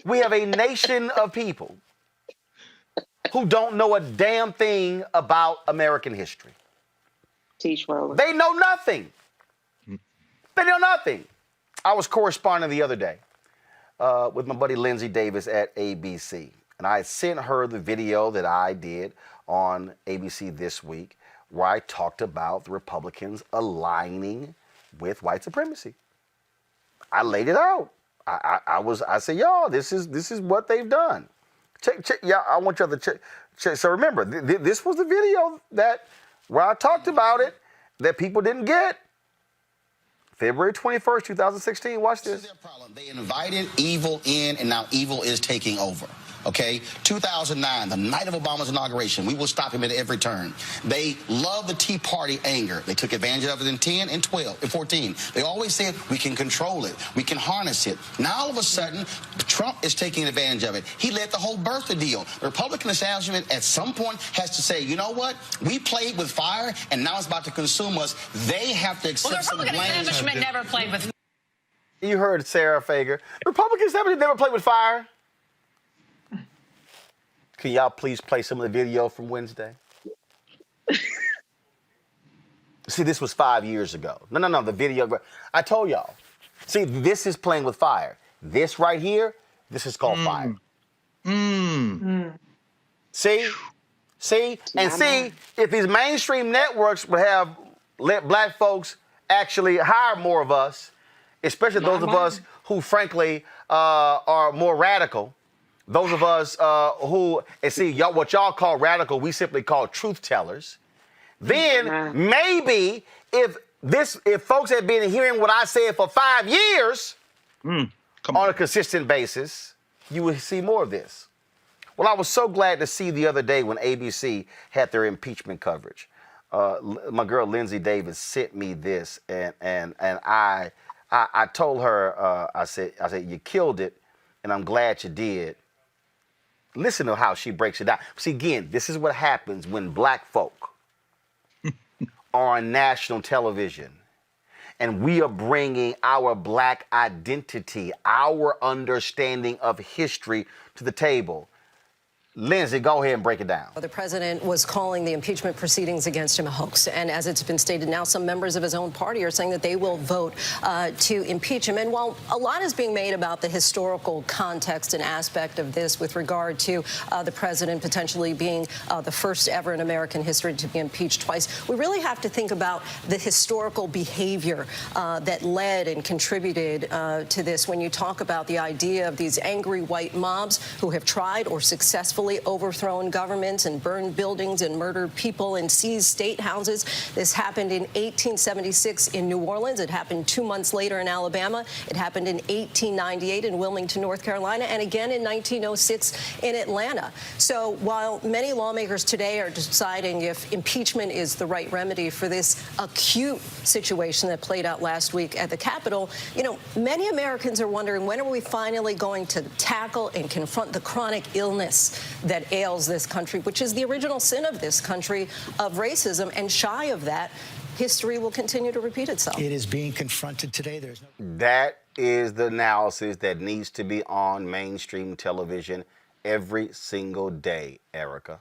We have a nation of people who don't know a damn thing about American history. Teach Roland. They know nothing. They know nothing. I was corresponding the other day with my buddy Lindsay Davis at ABC, and I sent her the video that I did on ABC This Week where I talked about the Republicans aligning with white supremacy. I laid it out. I said, y'all, this is what they've done. Check, yeah, I want y'all to check. So remember, this was the video where I talked about it that people didn't get. February 21st, 2016. Watch this. This is their problem. They invited evil in, and now evil is taking over. Okay, 2009, the night of Obama's inauguration, we will stop him at every turn. They love the Tea Party anger. They took advantage of it in 10 and 12 and 14. They always said, we can control it. We can harness it. Now, all of a sudden, Trump is taking advantage of it. He led the whole birther deal. The Republican establishment at some point has to say, you know what? We played with fire, and now it's about to consume us. They have to accept some blame. Well, the Republican establishment never played with. You heard Sarah Fager. The Republican establishment never played with fire. Can y'all please play some of the video from Wednesday? See, this was 5 years ago. No, the video. I told y'all. See, this is playing with fire. This right here, this is called fire. See? And see, if these mainstream networks would have let black folks actually hire more of us, especially those of us who, frankly, are more radical, those of us who, and see, y'all, what y'all call radical, we simply call truth tellers. Then maybe if folks had been hearing what I said for 5 years on a consistent basis, you would see more of this. Well, I was so glad to see the other day when ABC had their impeachment coverage. My girl Lindsay Davis sent me this, and I told her, I said, you killed it, and I'm glad you did. Listen to how she breaks it down. See, again, this is what happens when black folk are on national television and we are bringing our black identity, our understanding of history to the table. Lindsay, go ahead and break it down. The president was calling the impeachment proceedings against him a hoax. And as it's been stated now, some members of his own party are saying that they will vote to impeach him. And while a lot is being made about the historical context and aspect of this with regard to the president potentially being the first ever in American history to be impeached twice, we really have to think about the historical behavior that led and contributed to this when you talk about the idea of these angry white mobs who have tried or successfully overthrown governments and burned buildings and murdered people and seized state houses. This happened in 1876 in New Orleans. It happened 2 months later in Alabama. It happened in 1898 in Wilmington, North Carolina, and again in 1906 in Atlanta. So while many lawmakers today are deciding if impeachment is the right remedy for this acute situation that played out last week at the Capitol, you know, many Americans are wondering, when are we finally going to tackle and confront the chronic illness that ails this country, which is the original sin of this country, of racism, and shy of that, history will continue to repeat itself. It is being confronted today. There's no... That is the analysis that needs to be on mainstream television every single day, Erica.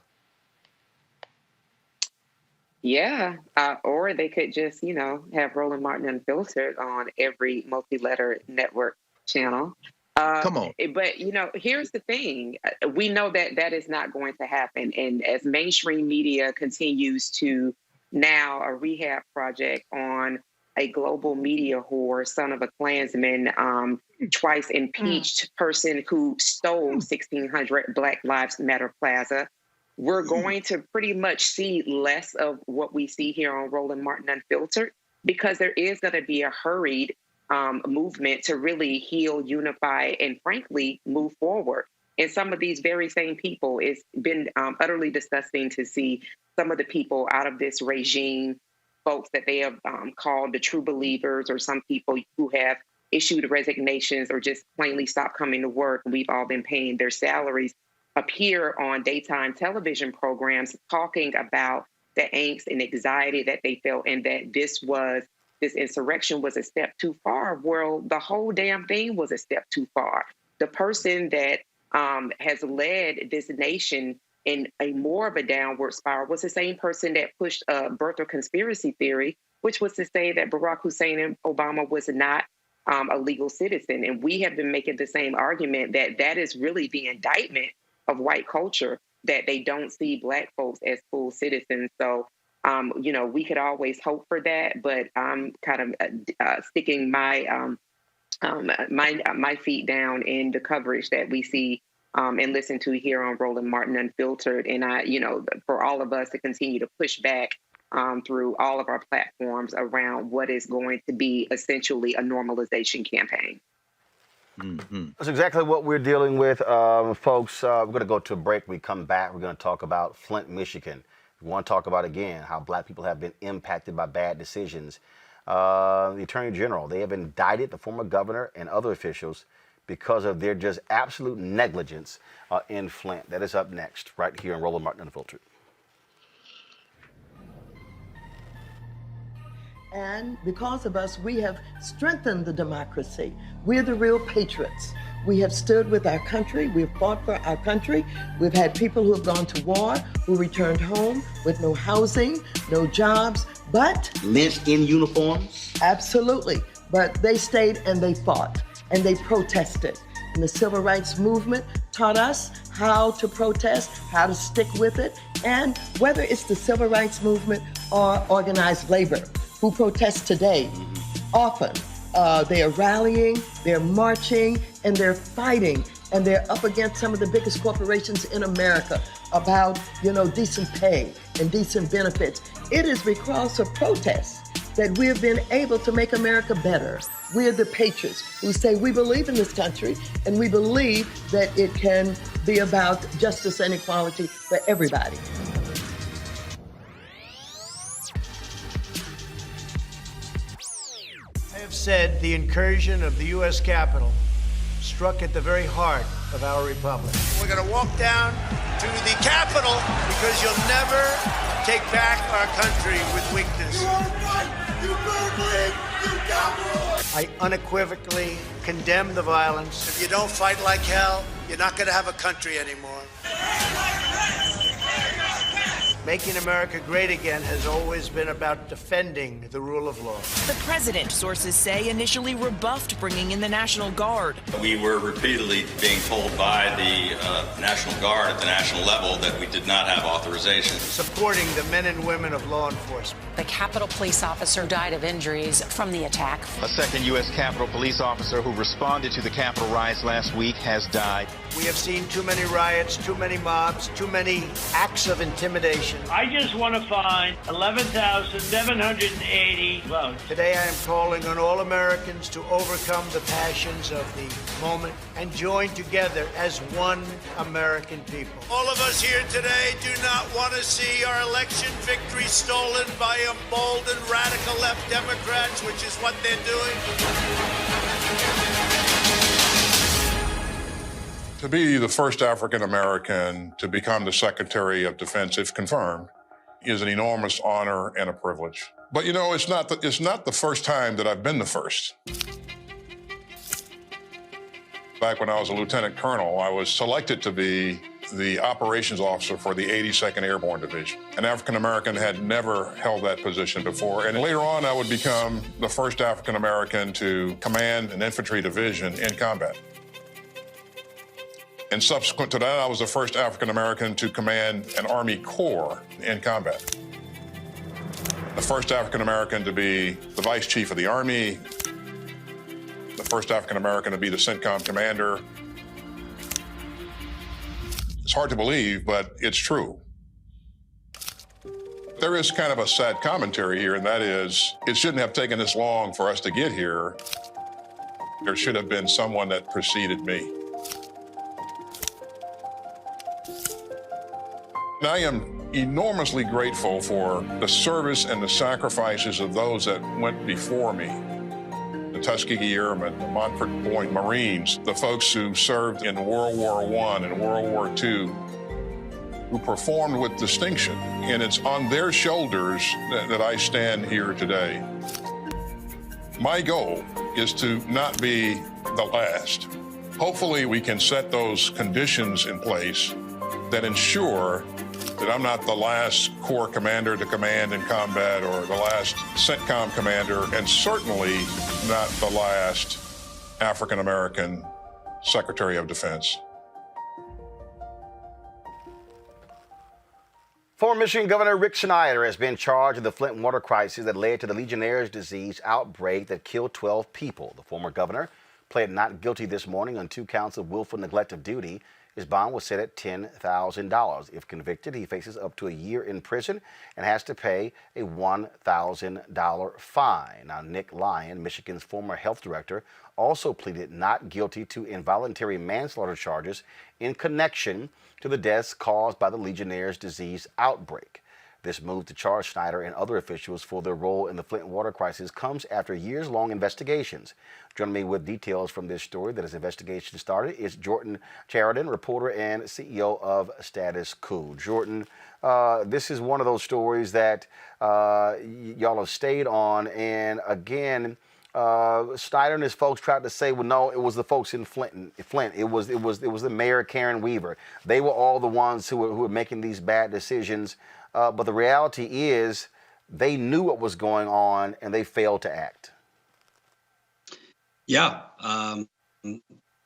Yeah, or they could just, you know, have Roland Martin Unfiltered on every multi-letter network channel. Come on. But, you know, here's the thing. We know that that is not going to happen. And as mainstream media continues to now a rehab project on a global media whore, son of a Klansman, twice impeached person who stole 1,600 Black Lives Matter Plaza, we're going to pretty much see less of what we see here on Roland Martin Unfiltered, because there is going to be a hurried movement to really heal, unify, and frankly, move forward. And some of these very same people, it's been utterly disgusting to see some of the people out of this regime, folks that they have called the true believers, or some people who have issued resignations or just plainly stopped coming to work. We've all been paying their salaries, appear on daytime television programs talking about the angst and anxiety that they felt, and that this insurrection was a step too far. Well, the whole damn thing was a step too far. The person that has led this nation in a more of a downward spiral was the same person that pushed a birther conspiracy theory, which was to say that Barack Hussein Obama was not a legal citizen. And we have been making the same argument that that is really the indictment of white culture, that they don't see Black folks as full citizens. So, you know, we could always hope for that, but I'm kind of sticking my my feet down in the coverage that we see and listen to here on Roland Martin Unfiltered. And you know, for all of us to continue to push back through all of our platforms around what is going to be essentially a normalization campaign. That's exactly what we're dealing with, folks. We're going to go to a break. When we come back, we're going to talk about Flint, Michigan. We want to talk about, again, how black people have been impacted by bad decisions. The Attorney General, they have indicted the former governor and other officials because of their just absolute negligence in Flint. That is up next, right here on Roland Martin Unfiltered. And because of us, we have strengthened the democracy. We're the real patriots. We have stood with our country. We've fought for our country. We've had people who have gone to war, who returned home with no housing, no jobs, but... lynched in uniforms? Absolutely. But they stayed and they fought and they protested. And the civil rights movement taught us how to protest, how to stick with it, and whether it's the civil rights movement or organized labor who protest today, often they are rallying, they're marching, and they're fighting, and they're up against some of the biggest corporations in America about, decent pay and decent benefits. It is because of protests that we have been able to make America better. We're the patriots who say we believe in this country, and we believe that it can be about justice and equality for everybody. I have said the incursion of the U.S. Capitol struck at the very heart of our republic. We're going to walk down to the Capitol because you'll never take back our country with weakness. You are right, you burgling, you Capitol! I unequivocally condemn the violence. If you don't fight like hell, you're not going to have a country anymore. Making America great again has always been about defending the rule of law. The president, sources say, initially rebuffed bringing in the National Guard. We were repeatedly being told by the National Guard at the national level that we did not have authorization. Supporting the men and women of law enforcement. The Capitol police officer died of injuries from the attack. A second U.S. Capitol police officer who responded to the Capitol riots last week has died. We have seen too many riots, too many mobs, too many acts of intimidation. I just want to find 11,780 votes. Today I am calling on all Americans to overcome the passions of the moment and join together as one American people. All of us here today do not want to see our election victory stolen by emboldened radical left Democrats, which is what they're doing. To be the first African American to become the Secretary of Defense, if confirmed, is an enormous honor and a privilege. But it's not the first time that I've been the first. Back when I was a lieutenant colonel, I was selected to be the operations officer for the 82nd Airborne Division. An African American had never held that position before. And later on, I would become the first African American to command an infantry division in combat. And subsequent to that, I was the first African American to command an Army Corps in combat. The first African American to be the Vice Chief of the Army, the first African American to be the CENTCOM Commander. It's hard to believe, but it's true. There is kind of a sad commentary here, and that is, it shouldn't have taken this long for us to get here. There should have been someone that preceded me. And I am enormously grateful for the service and the sacrifices of those that went before me. The Tuskegee Airmen, the Montford Marines, the folks who served in World War I and World War II, who performed with distinction. And it's on their shoulders that I stand here today. My goal is to not be the last. Hopefully we can set those conditions in place that ensure that I'm not the last Corps commander to command in combat or the last CENTCOM commander, and certainly not the last African American Secretary of Defense. Former Michigan Governor Rick Snyder has been charged with the Flint water crisis that led to the Legionnaire's disease outbreak that killed 12 people. The former governor pled not guilty this morning on 2 counts of willful neglect of duty. His bond was set at $10,000. If convicted, he faces up to a year in prison and has to pay a $1,000 fine. Now, Nick Lyon, Michigan's former health director, also pleaded not guilty to involuntary manslaughter charges in connection to the deaths caused by the Legionnaire's disease outbreak. This move to charge Snyder and other officials for their role in the Flint water crisis comes after years-long investigations. Joining me with details from this story that his investigation started is Jordan Sheridan, reporter and CEO of Status Quo. Jordan, this is one of those stories that y'all have stayed on, and again, Snyder and his folks tried to say, well, no, it was the folks in Flint. It was the mayor, Karen Weaver. They were all the ones who were making these bad decisions. But the reality is they knew what was going on and they failed to act. Yeah.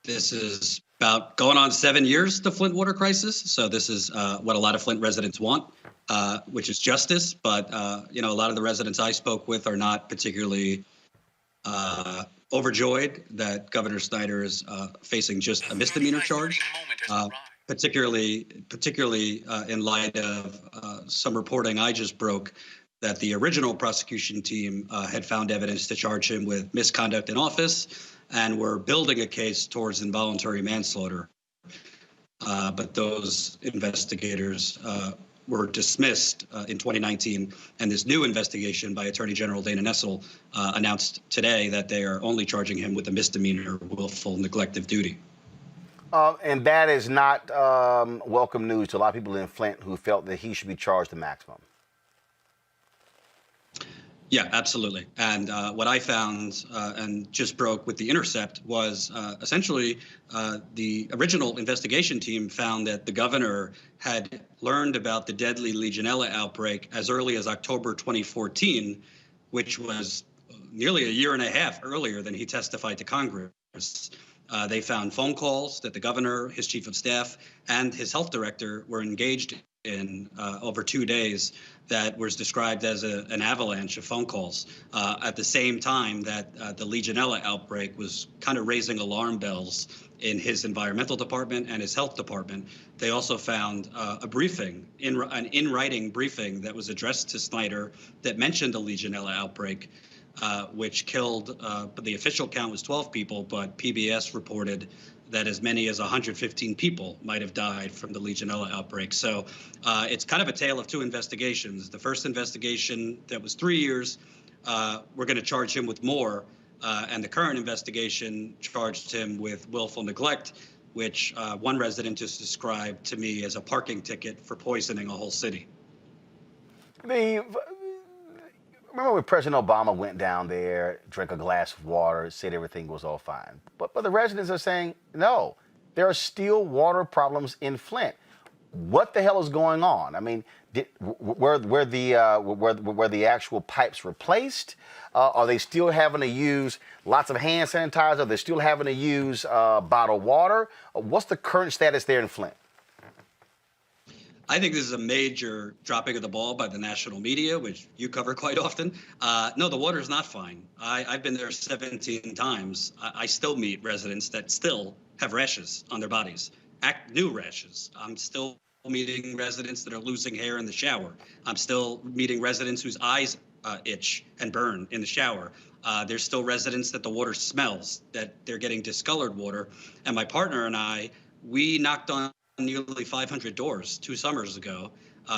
This is about going on 7 years, the Flint water crisis. So this is what a lot of Flint residents want, which is justice. But, a lot of the residents I spoke with are not particularly overjoyed that Governor Snyder is facing just a misdemeanor charge. Particularly in light of some reporting I just broke that the original prosecution team had found evidence to charge him with misconduct in office and were building a case towards involuntary manslaughter. But those investigators were dismissed in 2019, and this new investigation by Attorney General Dana Nessel announced today that they are only charging him with a misdemeanor willful neglect of duty. And that is not welcome news to a lot of people in Flint who felt that he should be charged the maximum. Yeah, absolutely. And what I found and just broke with The Intercept was essentially the original investigation team found that the governor had learned about the deadly Legionella outbreak as early as October 2014, which was nearly a year and a half earlier than he testified to Congress. They found phone calls that the governor, his chief of staff, and his health director were engaged in over 2 days that was described as an avalanche of phone calls at the same time that the Legionella outbreak was kind of raising alarm bells in his environmental department and his health department. They also found a briefing, an in-writing briefing that was addressed to Snyder that mentioned the Legionella outbreak, which killed, the official count was 12 people, but PBS reported that as many as 115 people might have died from the Legionella outbreak. So it's kind of a tale of two investigations. The first investigation that was 3 years, we're going to charge him with more. And the current investigation charged him with willful neglect, which one resident just described to me as a parking ticket for poisoning a whole city. Remember when President Obama went down there, drank a glass of water, said everything was all fine. But the residents are saying, no, there are still water problems in Flint. What the hell is going on? I mean, were the actual pipes replaced? Are they still having to use lots of hand sanitizer? Are they still having to use bottled water? What's the current status there in Flint? I think this is a major dropping of the ball by the national media, which you cover quite often. No, the water is not fine. I've been there 17 times. I still meet residents that still have rashes on their bodies, new rashes. I'm still meeting residents that are losing hair in the shower. I'm still meeting residents whose eyes itch and burn in the shower. There's still residents that the water smells, that they're getting discolored water. And my partner and I, we knocked on nearly 500 doors 2 summers ago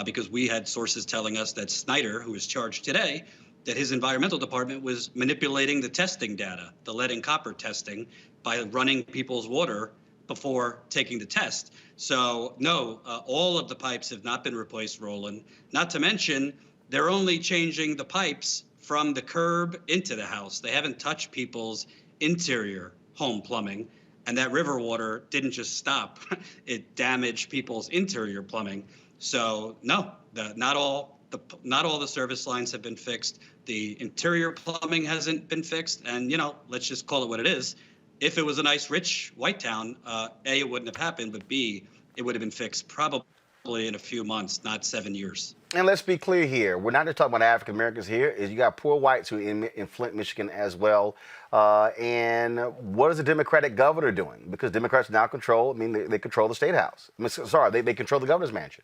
because we had sources telling us that Snyder, who is charged today, that his environmental department was manipulating the testing data, the lead and copper testing, by running people's water before taking the test. So no, all of the pipes have not been replaced, Roland. Not to mention, they're only changing the pipes from the curb into the house. They haven't touched people's interior home plumbing. And that river water didn't just stop. It damaged people's interior plumbing. So no, not all the service lines have been fixed. The interior plumbing hasn't been fixed. And, let's just call it what it is. If it was a nice, rich, white town, A, it wouldn't have happened. But B, it would have been fixed probably in a few months, not 7 years. And let's be clear here. We're not just talking about African Americans here. Is you got poor whites who in Flint, Michigan as well. And what is the Democratic governor doing? Because Democrats now control, they control the State House. They control the governor's mansion.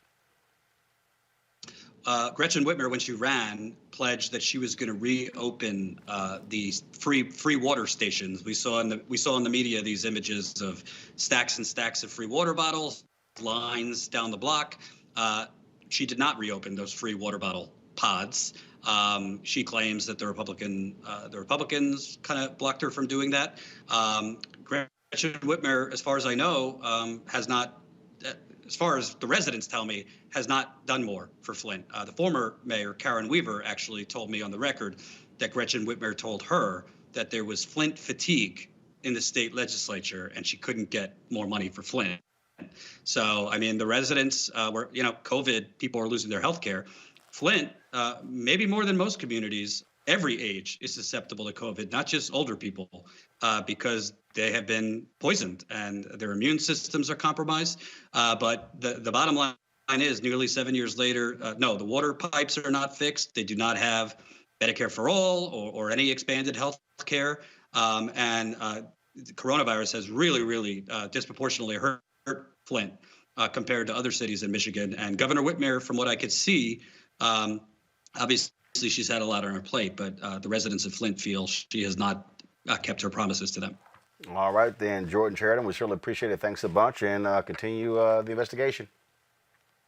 Gretchen Whitmer, when she ran, pledged that she was going to reopen these free water stations. We saw in the media these images of stacks and stacks of free water bottles, lines down the block. She did not reopen those free water bottle pods. She claims that the Republicans kind of blocked her from doing that. Gretchen Whitmer, as far as I know, has not, as far as the residents tell me, has not done more for Flint. The former mayor, Karen Weaver, actually told me on the record that Gretchen Whitmer told her that there was Flint fatigue in the state legislature and she couldn't get more money for Flint. So, I mean, the residents were, COVID, people are losing their health care. Flint, maybe more than most communities, every age is susceptible to COVID, not just older people, because they have been poisoned and their immune systems are compromised. But the bottom line is nearly 7 years later, no, the water pipes are not fixed. They do not have Medicare for all or any expanded health care. And the coronavirus has really disproportionately hurt Flint compared to other cities in Michigan. And Governor Whitmer, from what I could see, obviously she's had a lot on her plate, but the residents of Flint feel she has not kept her promises to them. All right, then, Jordan Sheridan, we certainly appreciate it. Thanks a bunch, and continue the investigation.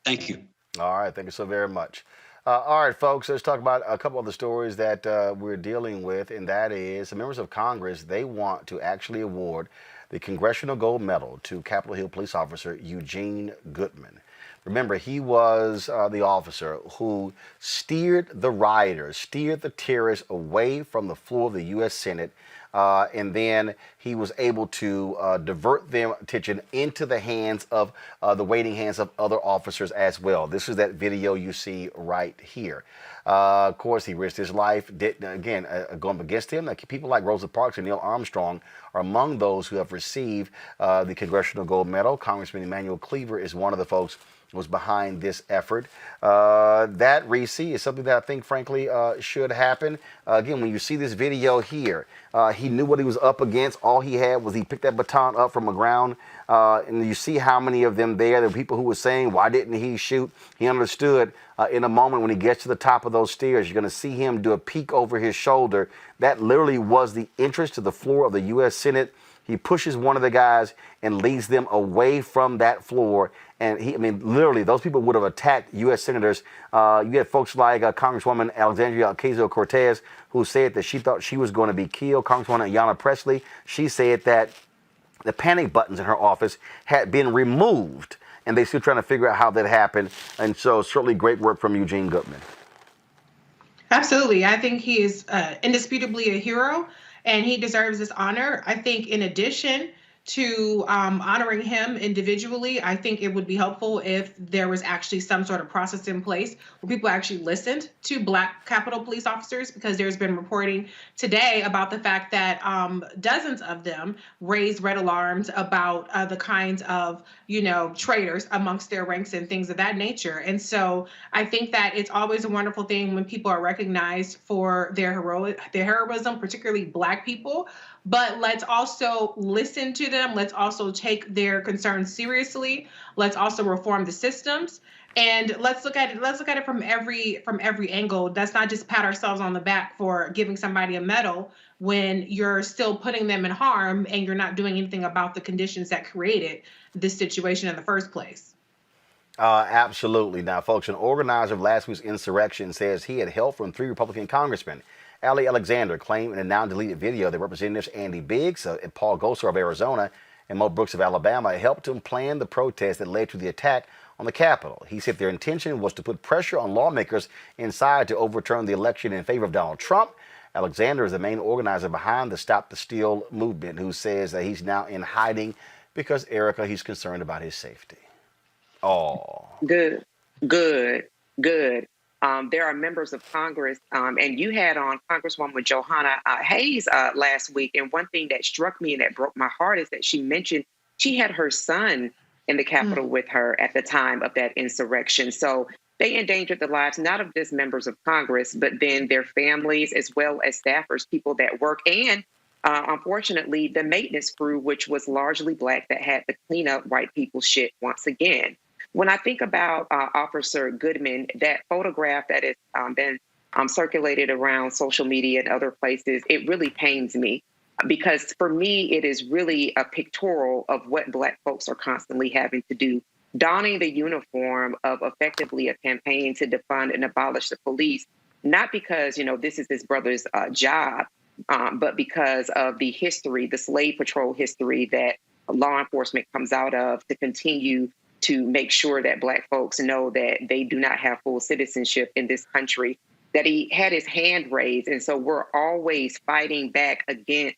Thank you. All right, thank you so very much. All right, folks, let's talk about a couple of the stories that we're dealing with, and that is the members of Congress, they want to actually award the Congressional Gold Medal to Capitol Hill Police Officer Eugene Goodman. Remember, he was the officer who steered the rioters, steered the terrorists away from the floor of the U.S. Senate, and then he was able to divert their attention into the hands of the waiting hands of other officers as well. This is that video you see right here. Of course, he risked his life, going up against him. People like Rosa Parks and Neil Armstrong are among those who have received the Congressional Gold Medal. Congressman Emanuel Cleaver is one of the folks who was behind this effort. That, Reese, is something that I think, frankly, should happen. Again, when you see this video here, he knew what he was up against. All he had was he picked that baton up from the ground, and you see how many of them there. There were people who were saying, why didn't he shoot? He understood in a moment when he gets to the top of those stairs, you're going to see him do a peek over his shoulder. That literally was the entrance to the floor of the U.S. Senate. He pushes one of the guys and leads them away from that floor. And literally, those people would have attacked U.S. senators. You had folks like Congresswoman Alexandria Ocasio-Cortez, who said that she thought she was going to be killed. Congresswoman Ayanna Pressley, she said that the panic buttons in her office had been removed, and they're still trying to figure out how that happened. And so certainly great work from Eugene Goodman. Absolutely. I think he is indisputably a hero, and he deserves this honor. I think in addition to honoring him individually, I think it would be helpful if there was actually some sort of process in place where people actually listened to Black Capitol Police officers, because there's been reporting today about the fact that dozens of them raised red alarms about the kinds of, traitors amongst their ranks and things of that nature. And so I think that it's always a wonderful thing when people are recognized for their heroism, particularly Black people. But let's also listen to them. Let's also take their concerns seriously. Let's also reform the systems, and let's look at it from every angle. Let's not just pat ourselves on the back for giving somebody a medal when you're still putting them in harm and you're not doing anything about the conditions that created this situation in the first place. Absolutely. Now, folks, an organizer of last week's insurrection says he had help from 3 Republican congressmen. Ali Alexander claimed in a now-deleted video that Representatives Andy Biggs and Paul Gosar of Arizona and Mo Brooks of Alabama helped him plan the protest that led to the attack on the Capitol. He said their intention was to put pressure on lawmakers inside to overturn the election in favor of Donald Trump. Alexander is the main organizer behind the Stop the Steal movement, who says that he's now in hiding because, Erica, he's concerned about his safety. Oh. Good. There are members of Congress, and you had on Congresswoman Johanna Hayes last week. And one thing that struck me and that broke my heart is that she mentioned she had her son in the Capitol with her at the time of that insurrection. So they endangered the lives not of just members of Congress, but then their families as well as staffers, people that work, and unfortunately, the maintenance crew, which was largely Black, that had to clean up white people's shit once again. When I think about Officer Goodman, that photograph that has been circulated around social media and other places, it really pains me. Because for me, it is really a pictorial of what Black folks are constantly having to do, donning the uniform of effectively a campaign to defund and abolish the police, not because, this is his brother's job, but because of the history, the slave patrol history that law enforcement comes out of to continue to make sure that Black folks know that they do not have full citizenship in this country, that he had his hand raised. And so we're always fighting back against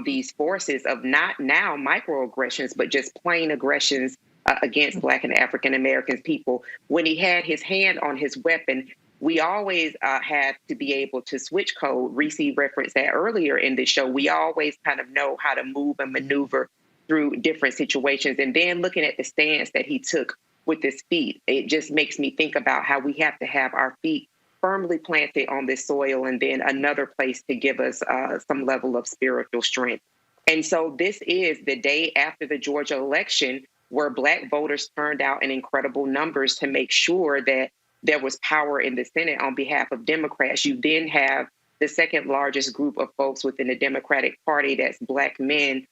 these forces of not now microaggressions, but just plain aggressions against Black and African American people. When he had his hand on his weapon, we always have to be able to switch code. Reese referenced that earlier in the show. We always kind of know how to move and maneuver through different situations. And then looking at the stance that he took with his feet, it just makes me think about how we have to have our feet firmly planted on this soil, and then another place to give us some level of spiritual strength. And so this is the day after the Georgia election, where Black voters turned out in incredible numbers to make sure that there was power in the Senate on behalf of Democrats. You then have the second largest group of folks within the Democratic Party, that's Black men,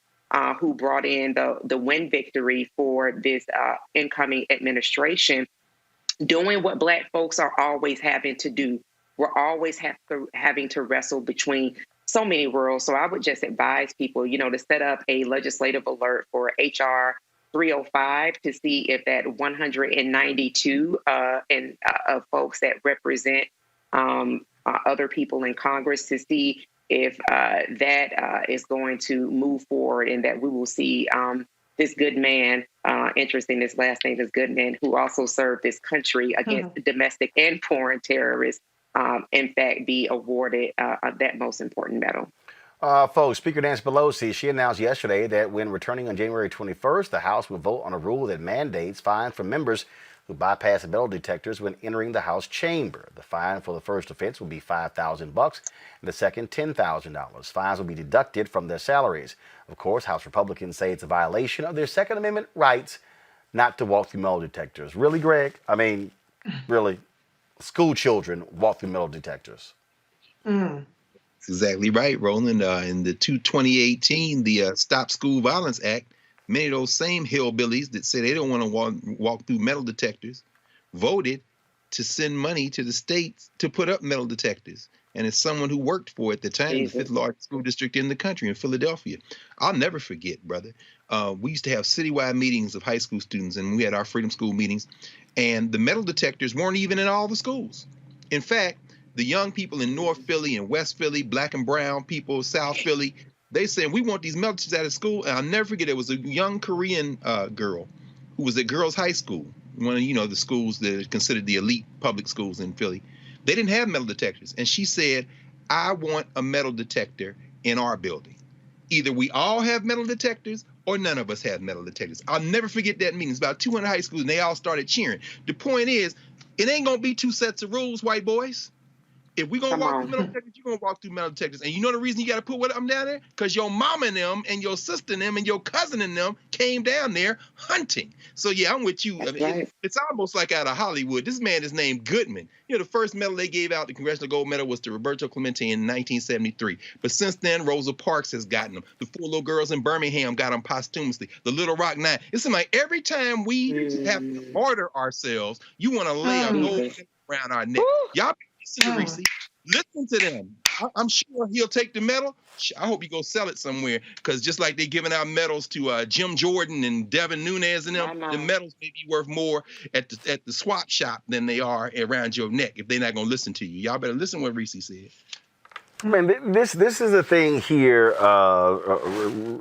who brought in the win victory for this incoming administration, doing what Black folks are always having to do. We're always having to wrestle between so many worlds. So I would just advise people, to set up a legislative alert for HR 305 to see if that 192 of folks that represent other people in Congress, to see if that is going to move forward, and that we will see this good man, interesting, his last name is Goodman, who also served this country against domestic and foreign terrorists, in fact, be awarded that most important medal. Folks, Speaker Nancy Pelosi, she announced yesterday that when returning on January 21st, the House will vote on a rule that mandates fines for members who bypass metal detectors when entering the House chamber. The fine for the first offense will be $5,000 and the second $10,000. Fines will be deducted from their salaries. Of course, House Republicans say it's a violation of their Second Amendment rights not to walk through metal detectors. Really, Greg? I mean, really? School children walk through metal detectors. That's exactly right, Roland. In the 2018, the Stop School Violence Act, many of those same hillbillies that say they don't want to walk through metal detectors voted to send money to the states to put up metal detectors. And as someone who worked for it at the time, the fifth largest school district in the country, in Philadelphia, I'll never forget, brother. We used to have citywide meetings of high school students, and we had our Freedom School meetings, and the metal detectors weren't even in all the schools. In fact, the young people in North Philly and West Philly, Black and brown people, South Philly, they said, we want these metal detectors out of school. And I'll never forget, it was a young Korean girl who was at Girls High School, one of the schools that are considered the elite public schools in Philly. They didn't have metal detectors. And she said, I want a metal detector in our building. Either we all have metal detectors or none of us have metal detectors. I'll never forget that meeting. It's about 200 high schools, and they all started cheering. The point is, it ain't going to be two sets of rules, white boys. If we're going to walk through metal detectors, you're going to walk through metal detectors. And you know the reason you got to put them down there? Because your mom and them and your sister and them and your cousin and them came down there hunting. So, yeah, I'm with you. I mean, it's almost like out of Hollywood. This man is named Goodman. The first medal they gave out, the Congressional Gold Medal, was to Roberto Clemente in 1973. But since then, Rosa Parks has gotten them. The 4 little girls in Birmingham got them posthumously. The Little Rock Nine. It seems like every time we have to martyr ourselves, you want to lay a gold around our neck. Y'all listen to Reese. Listen to them. I'm sure he'll take the medal. I hope he go sell it somewhere, because just like they're giving out medals to Jim Jordan and Devin Nunes and them, the medals may be worth more at the swap shop than they are around your neck if they're not going to listen to you. Y'all better listen to what Reese said. Man, this is a thing here,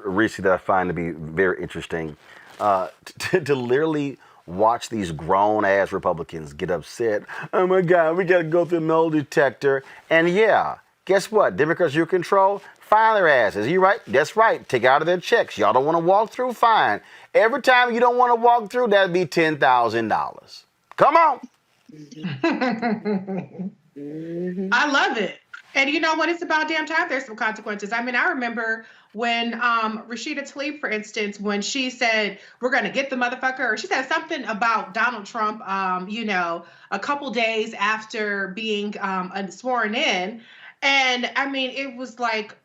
Reese, that I find to be very interesting. To literally watch these grown-ass Republicans get upset. Oh, my God, we got to go through a metal detector. And, yeah, guess what? Democrats, you control, fine their asses. You right? That's right. Take out of their checks. Y'all don't want to walk through, fine. Every time you don't want to walk through, that'd be $10,000. Come on. I love it. And you know what? It's about damn time there's some consequences. I mean, I remember when Rashida Tlaib, for instance, when she said, we're going to get the motherfucker, or she said something about Donald Trump, you know, a couple days after being sworn in. And I mean, it was like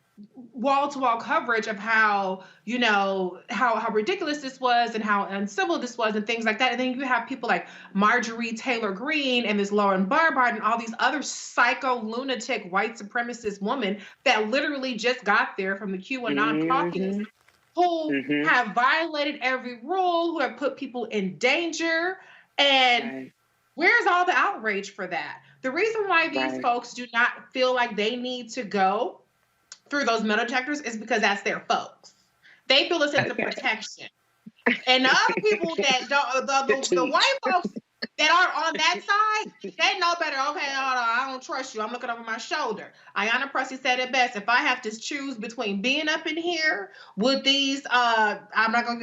wall-to-wall coverage of how, you know, how ridiculous this was and how uncivil this was and things like that. And then you have people like Marjorie Taylor Greene and this Lauren Boebert and all these other psycho lunatic white supremacist women that literally just got there from the QAnon caucus, who have violated every rule, who have put people in danger. And where's all the outrage for that? The reason why these folks do not feel like they need to go through those metal detectors is because that's their folks. They feel a sense of protection. And the other people that don't, the white folks that are on that side, they know better. Okay, I don't trust you. I'm looking over my shoulder. Ayanna Pressley said it best. If I have to choose between being up in here with these, I don't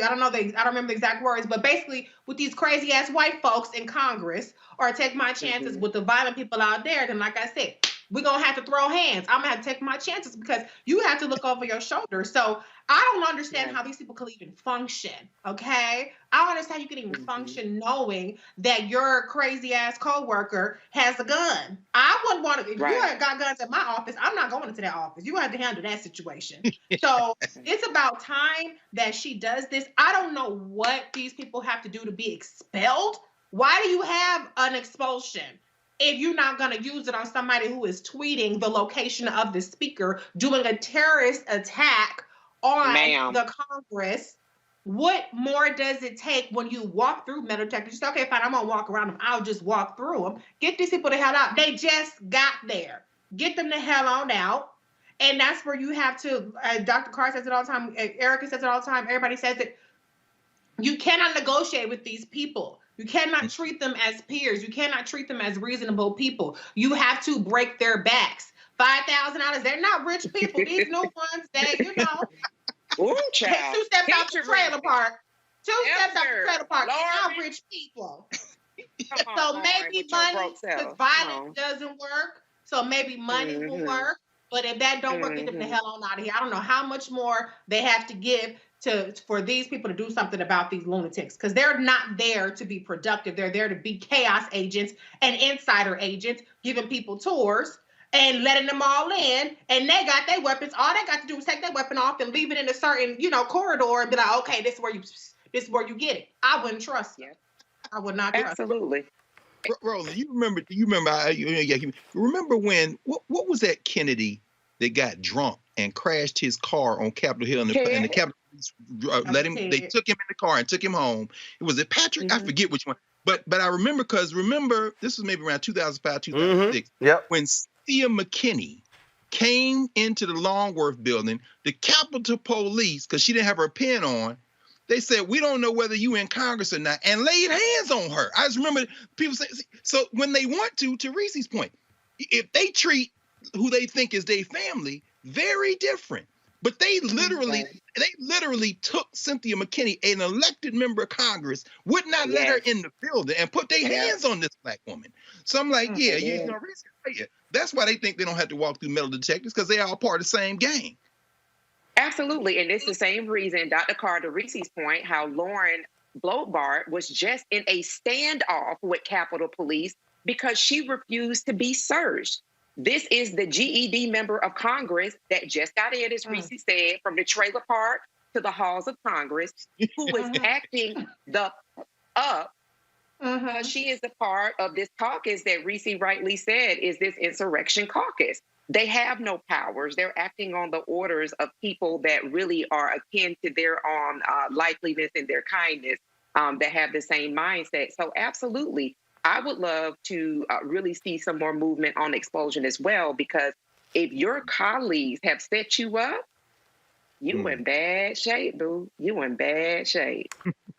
remember the exact words, but basically with these crazy ass white folks in Congress, or take my chances with the violent people out there, then like I said, we're going to have to throw hands. I'm going to have to take my chances because you have to look over your shoulder. So I don't understand how these people can even function, okay? I don't understand how you can even function knowing that your crazy-ass coworker has a gun. I wouldn't want to, if you ain't got guns at my office, I'm not going into that office. You're going to have to handle that situation. So it's about time that she does this. I don't know what these people have to do to be expelled. Why do you have an expulsion if you're not going to use it on somebody who is tweeting the location of the speaker, doing a terrorist attack on the Congress? What more does it take when you walk through metal detectors? You say, okay, fine, I'm going to walk around them. I'll just walk through them. Get these people the hell out. They just got there. Get them the hell on out. And that's where you have to, Dr. Carr says it all the time, Erica says it all the time, everybody says it. You cannot negotiate with these people. You cannot treat them as peers. You cannot treat them as reasonable people. You have to break their backs. $5,000. They're not rich people. These new ones that, you know, ooh, child. 2 steps out the trailer park. 2 steps out the trailer park. They're not rich people. So maybe money, because violence doesn't work. So maybe money will work. But if that don't work, get them the hell on out of here. I don't know how much more they have to give for these people to do something about these lunatics, because they're not there to be productive. They're there to be chaos agents and insider agents, giving people tours and letting them all in. And they got their weapons. All they got to do is take their weapon off and leave it in a certain, you know, corridor and be like, okay, this is where you get it. I wouldn't trust you. I would not trust you. Absolutely. Roland, you remember when, what was that Kennedy that got drunk and crashed his car on Capitol Hill, and the Capitol Police they took him in the car and took him home. Was it Patrick? I forget which one. But I remember, this was maybe around 2005, 2006. When Cynthia McKinney came into the Longworth building, the Capitol Police, because she didn't have her pen on, they said, we don't know whether you in Congress or not, and laid hands on her. I just remember people saying, so when they want to Reese's point, if they treat who they think is their family very different. But they literally took Cynthia McKinney, an elected member of Congress, would not let her in the building and put their hands on this black woman. So I'm like, that's why they think they don't have to walk through metal detectors, because they are all part of the same gang. Absolutely. And it's the same reason, Dr. Carr, to Reese's point, how Lauren Boebert was just in a standoff with Capitol Police because she refused to be searched. This is the GED member of Congress that just got in, as Reese said, from the trailer park to the halls of Congress, who is acting the up. She is a part of this caucus that Reese rightly said is this insurrection caucus. They have no powers. They're acting on the orders of people that really are akin to their own likeliness and their kindness, that have the same mindset. So absolutely, I would love to really see some more movement on expulsion as well, because if your colleagues have set you up, you in bad shape, boo. You in bad shape.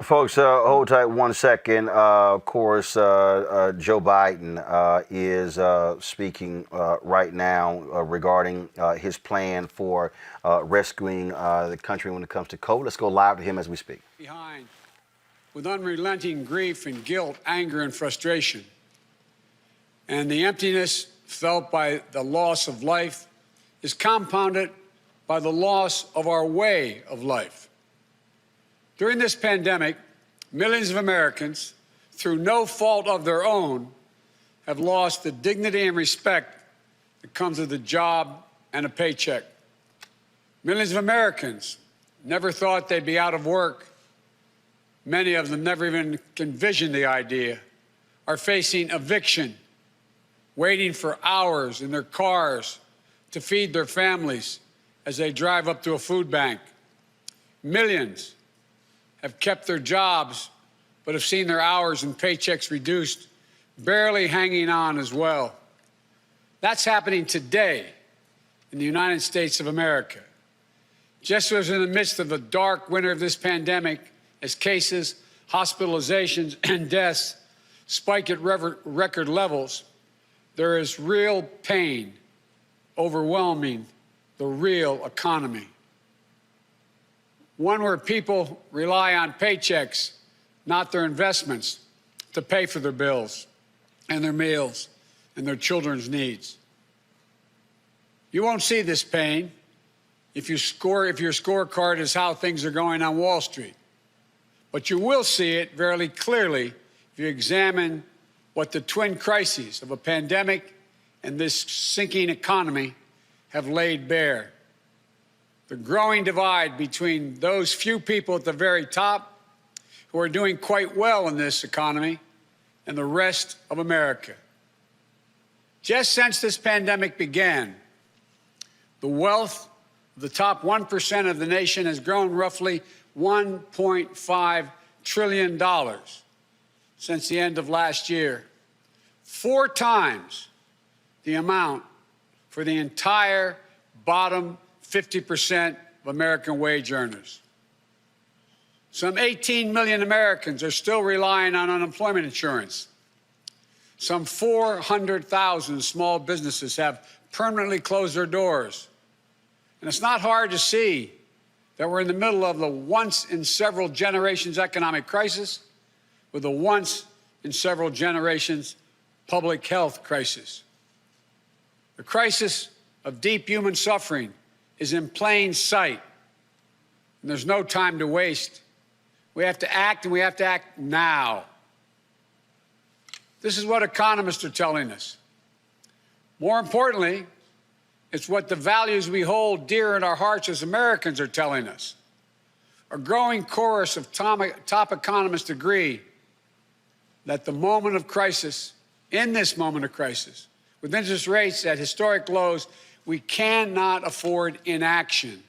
Folks, hold tight 1 second. Of course, Joe Biden is speaking right now regarding his plan for rescuing the country when it comes to COVID. Let's go live to him as we speak. Behind, with unrelenting grief and guilt, anger and frustration, and the emptiness felt by the loss of life is compounded by the loss of our way of life. During this pandemic, millions of Americans, through no fault of their own, have lost the dignity and respect that comes with a job and a paycheck. Millions of Americans never thought they'd be out of work. Many of them never even envisioned the idea, are facing eviction, waiting for hours in their cars to feed their families as they drive up to a food bank. Millions have kept their jobs but have seen their hours and paychecks reduced, barely hanging on as well. That's happening today in the United States of America. Just as in the midst of the dark winter of this pandemic, as cases, hospitalizations, and deaths spike at record levels, there is real pain overwhelming the real economy. One where people rely on paychecks, not their investments, to pay for their bills and their meals and their children's needs. You won't see this pain if your scorecard is how things are going on Wall Street. But you will see it very clearly if you examine what the twin crises of a pandemic and this sinking economy have laid bare. The growing divide between those few people at the very top who are doing quite well in this economy and the rest of America. Just since this pandemic began, the wealth of the top 1% of the nation has grown roughly $1.5 trillion since the end of last year, 4 times the amount for the entire bottom 50% of American wage earners. Some 18 million Americans are still relying on unemployment insurance. Some 400,000 small businesses have permanently closed their doors. And it's not hard to see that we're in the middle of the once-in-several-generations economic crisis with a once-in-several-generations public health crisis. The crisis of deep human suffering is in plain sight, and there's no time to waste. We have to act, and we have to act now. This is what economists are telling us. More importantly, it's what the values we hold dear in our hearts as Americans are telling us. A growing chorus of top economists agree that the moment of crisis, in this moment of crisis, with interest rates at historic lows, we cannot afford inaction.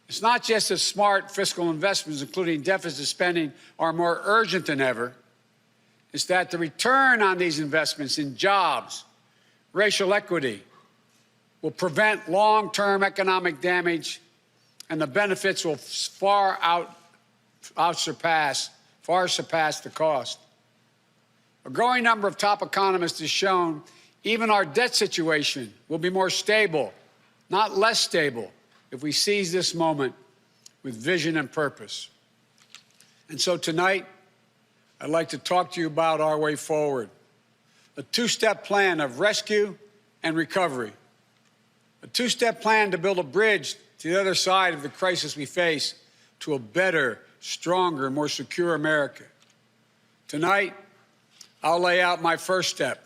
It's not just that smart fiscal investments, including deficit spending, are more urgent than ever. It's that the return on these investments in jobs, racial equity, will prevent long-term economic damage, and the benefits will far surpass the cost. A growing number of top economists has shown even our debt situation will be more stable, not less stable, if we seize this moment with vision and purpose. And so tonight, I'd like to talk to you about our way forward. A 2-step plan of rescue and recovery. A 2-step plan to build a bridge to the other side of the crisis we face to a better, stronger, more secure America. Tonight, I'll lay out my first step,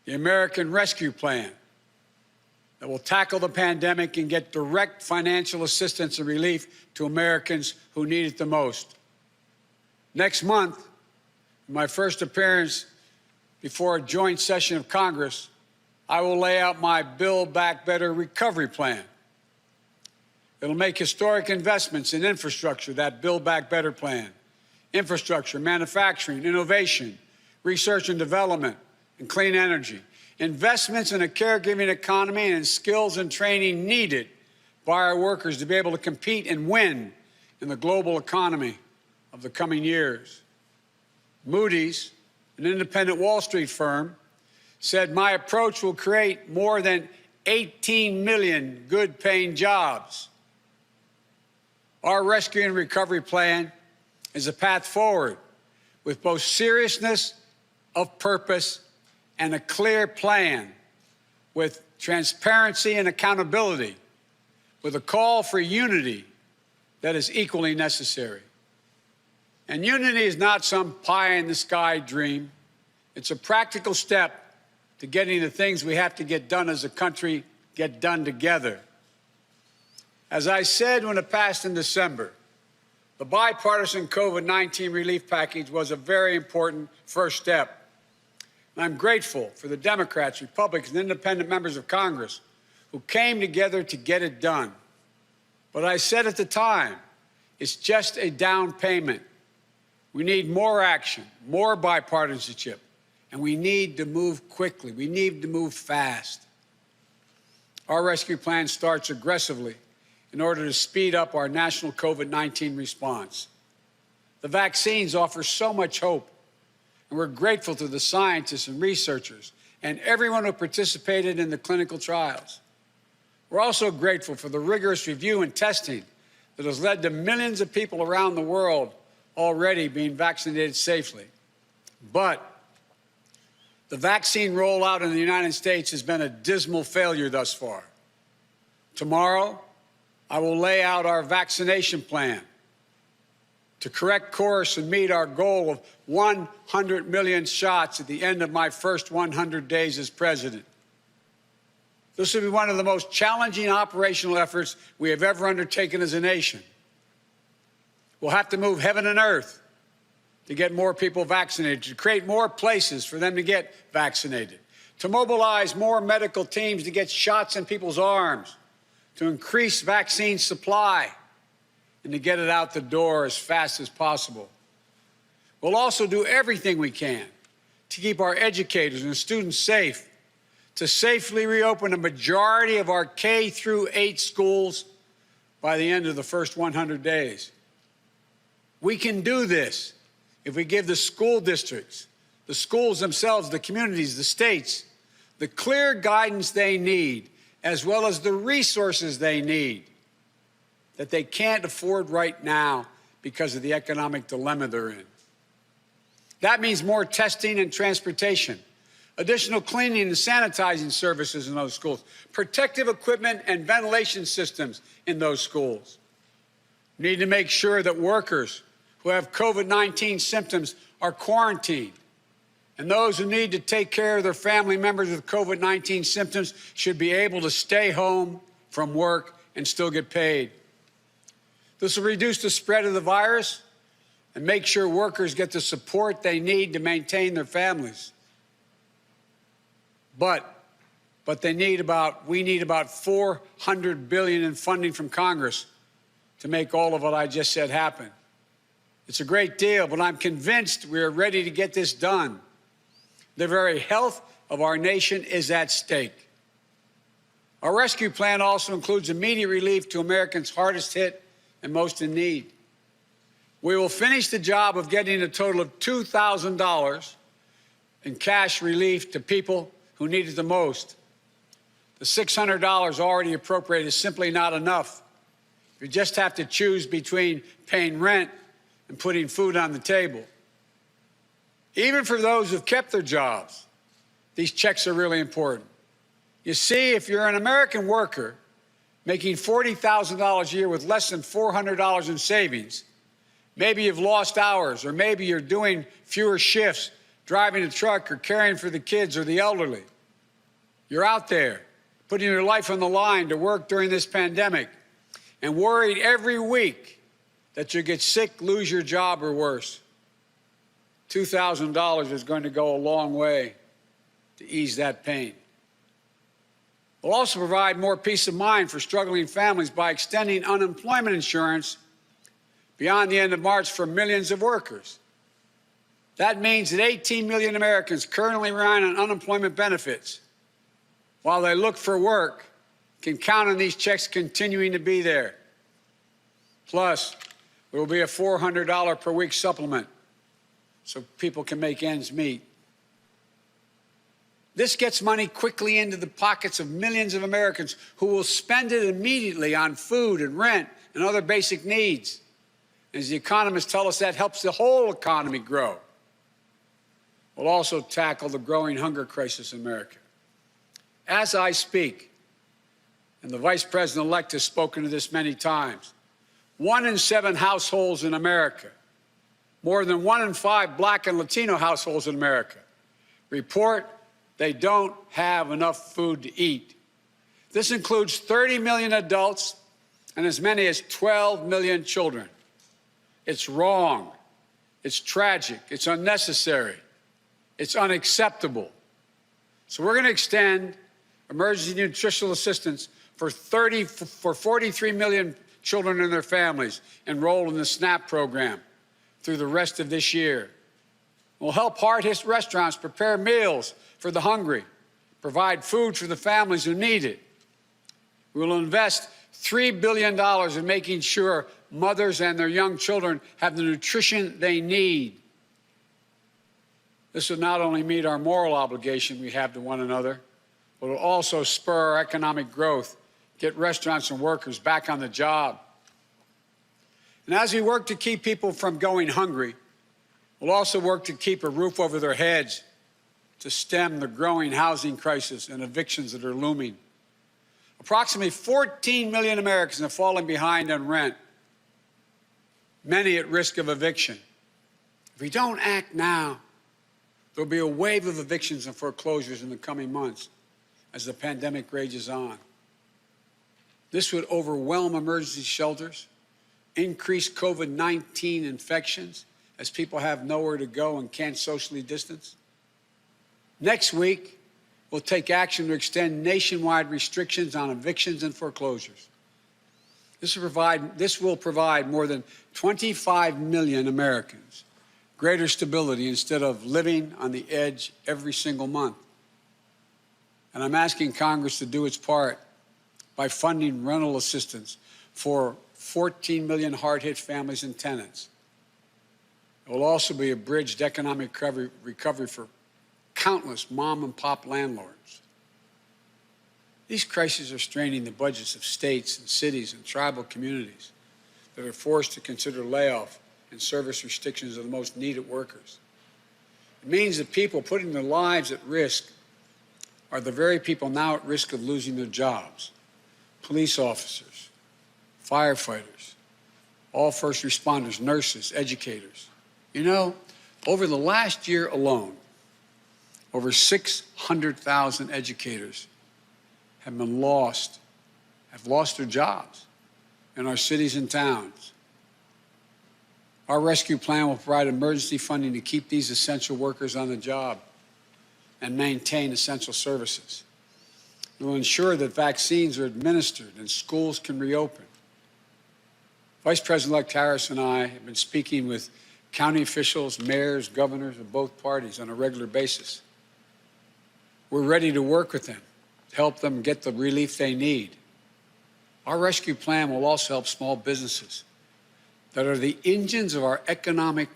the American Rescue Plan, that will tackle the pandemic and get direct financial assistance and relief to Americans who need it the most. Next month, in my first appearance before a joint session of Congress, I will lay out my Build Back Better recovery plan. It'll make historic investments in infrastructure, that Build Back Better plan. Infrastructure, manufacturing, innovation, research and development, and clean energy. Investments in a caregiving economy and in skills and training needed by our workers to be able to compete and win in the global economy of the coming years. Moody's, an independent Wall Street firm, said my approach will create more than 18 million good-paying jobs. Our rescue and recovery plan is a path forward with both seriousness of purpose and a clear plan, with transparency and accountability, with a call for unity that is equally necessary. And unity is not some pie-in-the-sky dream. It's a practical step to getting the things we have to get done as a country get done together. As I said when it passed in December, the bipartisan COVID-19 relief package was a very important first step. And I'm grateful for the Democrats, Republicans, and independent members of Congress who came together to get it done. But I said at the time, it's just a down payment. We need more action, more bipartisanship, and we need to move quickly. We need to move fast. Our rescue plan starts aggressively in order to speed up our national COVID-19 response. The vaccines offer so much hope, and we're grateful to the scientists and researchers and everyone who participated in the clinical trials. We're also grateful for the rigorous review and testing that has led to millions of people around the world already being vaccinated safely. But the vaccine rollout in the United States has been a dismal failure thus far. Tomorrow, I will lay out our vaccination plan to correct course and meet our goal of 100 million shots at the end of my first 100 days as president. This will be one of the most challenging operational efforts we have ever undertaken as a nation. We'll have to move heaven and earth to get more people vaccinated, to create more places for them to get vaccinated, to mobilize more medical teams to get shots in people's arms, to increase vaccine supply, and to get it out the door as fast as possible. We'll also do everything we can to keep our educators and students safe, to safely reopen a majority of our K-8 schools by the end of the first 100 days. We can do this if we give the school districts, the schools themselves, the communities, the states, the clear guidance they need, as well as the resources they need that they can't afford right now because of the economic dilemma they're in. That means more testing and transportation, additional cleaning and sanitizing services in those schools, protective equipment and ventilation systems in those schools. We need to make sure that workers who have COVID-19 symptoms are quarantined, and those who need to take care of their family members with COVID-19 symptoms should be able to stay home from work and still get paid. This will reduce the spread of the virus and make sure workers get the support they need to maintain their families. But we need about $400 billion in funding from Congress to make all of what I just said happen. It's a great deal, but I'm convinced we are ready to get this done. The very health of our nation is at stake. Our rescue plan also includes immediate relief to Americans hardest hit and most in need. We will finish the job of getting a total of $2,000 in cash relief to people who need it the most. The $600 already appropriated is simply not enough. You just have to choose between paying rent and putting food on the table. Even for those who've kept their jobs, these checks are really important. You see, if you're an American worker making $40,000 a year with less than $400 in savings, maybe you've lost hours, or maybe you're doing fewer shifts, driving a truck or caring for the kids or the elderly. You're out there putting your life on the line to work during this pandemic and worried every week that you get sick, lose your job, or worse. $2,000 is going to go a long way to ease that pain. We'll also provide more peace of mind for struggling families by extending unemployment insurance beyond the end of March for millions of workers. That means that 18 million Americans currently relying on unemployment benefits while they look for work can count on these checks continuing to be there. Plus, There will be a $400 per week supplement so people can make ends meet. This gets money quickly into the pockets of millions of Americans who will spend it immediately on food and rent and other basic needs. As the economists tell us, that helps the whole economy grow. We'll also tackle the growing hunger crisis in America. As I speak, and the Vice President-elect has spoken to this many times, 1 in 7 households in America, more than 1 in 5 Black and Latino households in America, report they don't have enough food to eat. This includes 30 million adults and as many as 12 million children. It's wrong. It's tragic. It's unnecessary. It's unacceptable. So we're going to extend emergency nutritional assistance for 43 million children and their families enrolled in the SNAP program through the rest of this year. We'll help hard-hit restaurants prepare meals for the hungry, provide food for the families who need it. We will invest $3 billion in making sure mothers and their young children have the nutrition they need. This will not only meet our moral obligation we have to one another, but will also spur our economic growth, get restaurants and workers back on the job. And as we work to keep people from going hungry, we'll also work to keep a roof over their heads, to stem the growing housing crisis and evictions that are looming. Approximately 14 million Americans are falling behind on rent, many at risk of eviction. If we don't act now, there'll be a wave of evictions and foreclosures in the coming months as the pandemic rages on. This would overwhelm emergency shelters, increase COVID-19 infections as people have nowhere to go and can't socially distance. Next week, we'll take action to extend nationwide restrictions on evictions and foreclosures. This will provide more than 25 million Americans greater stability instead of living on the edge every single month. And I'm asking Congress to do its part by funding rental assistance for 14 million hard-hit families and tenants. It will also be a bridge to economic recovery for countless mom-and-pop landlords. These crises are straining the budgets of states and cities and tribal communities that are forced to consider layoff and service restrictions of the most needed workers. It means that people putting their lives at risk are the very people now at risk of losing their jobs. Police officers, firefighters, all first responders, nurses, educators. You know, over the last year alone, over 600,000 educators have lost their jobs in our cities and towns. Our rescue plan will provide emergency funding to keep these essential workers on the job and maintain essential services. It will ensure that vaccines are administered and schools can reopen. Vice President-elect Harris and I have been speaking with county officials, mayors, governors of both parties on a regular basis. We're ready to work with them to help them get the relief they need. Our rescue plan will also help small businesses that are the engines of our economic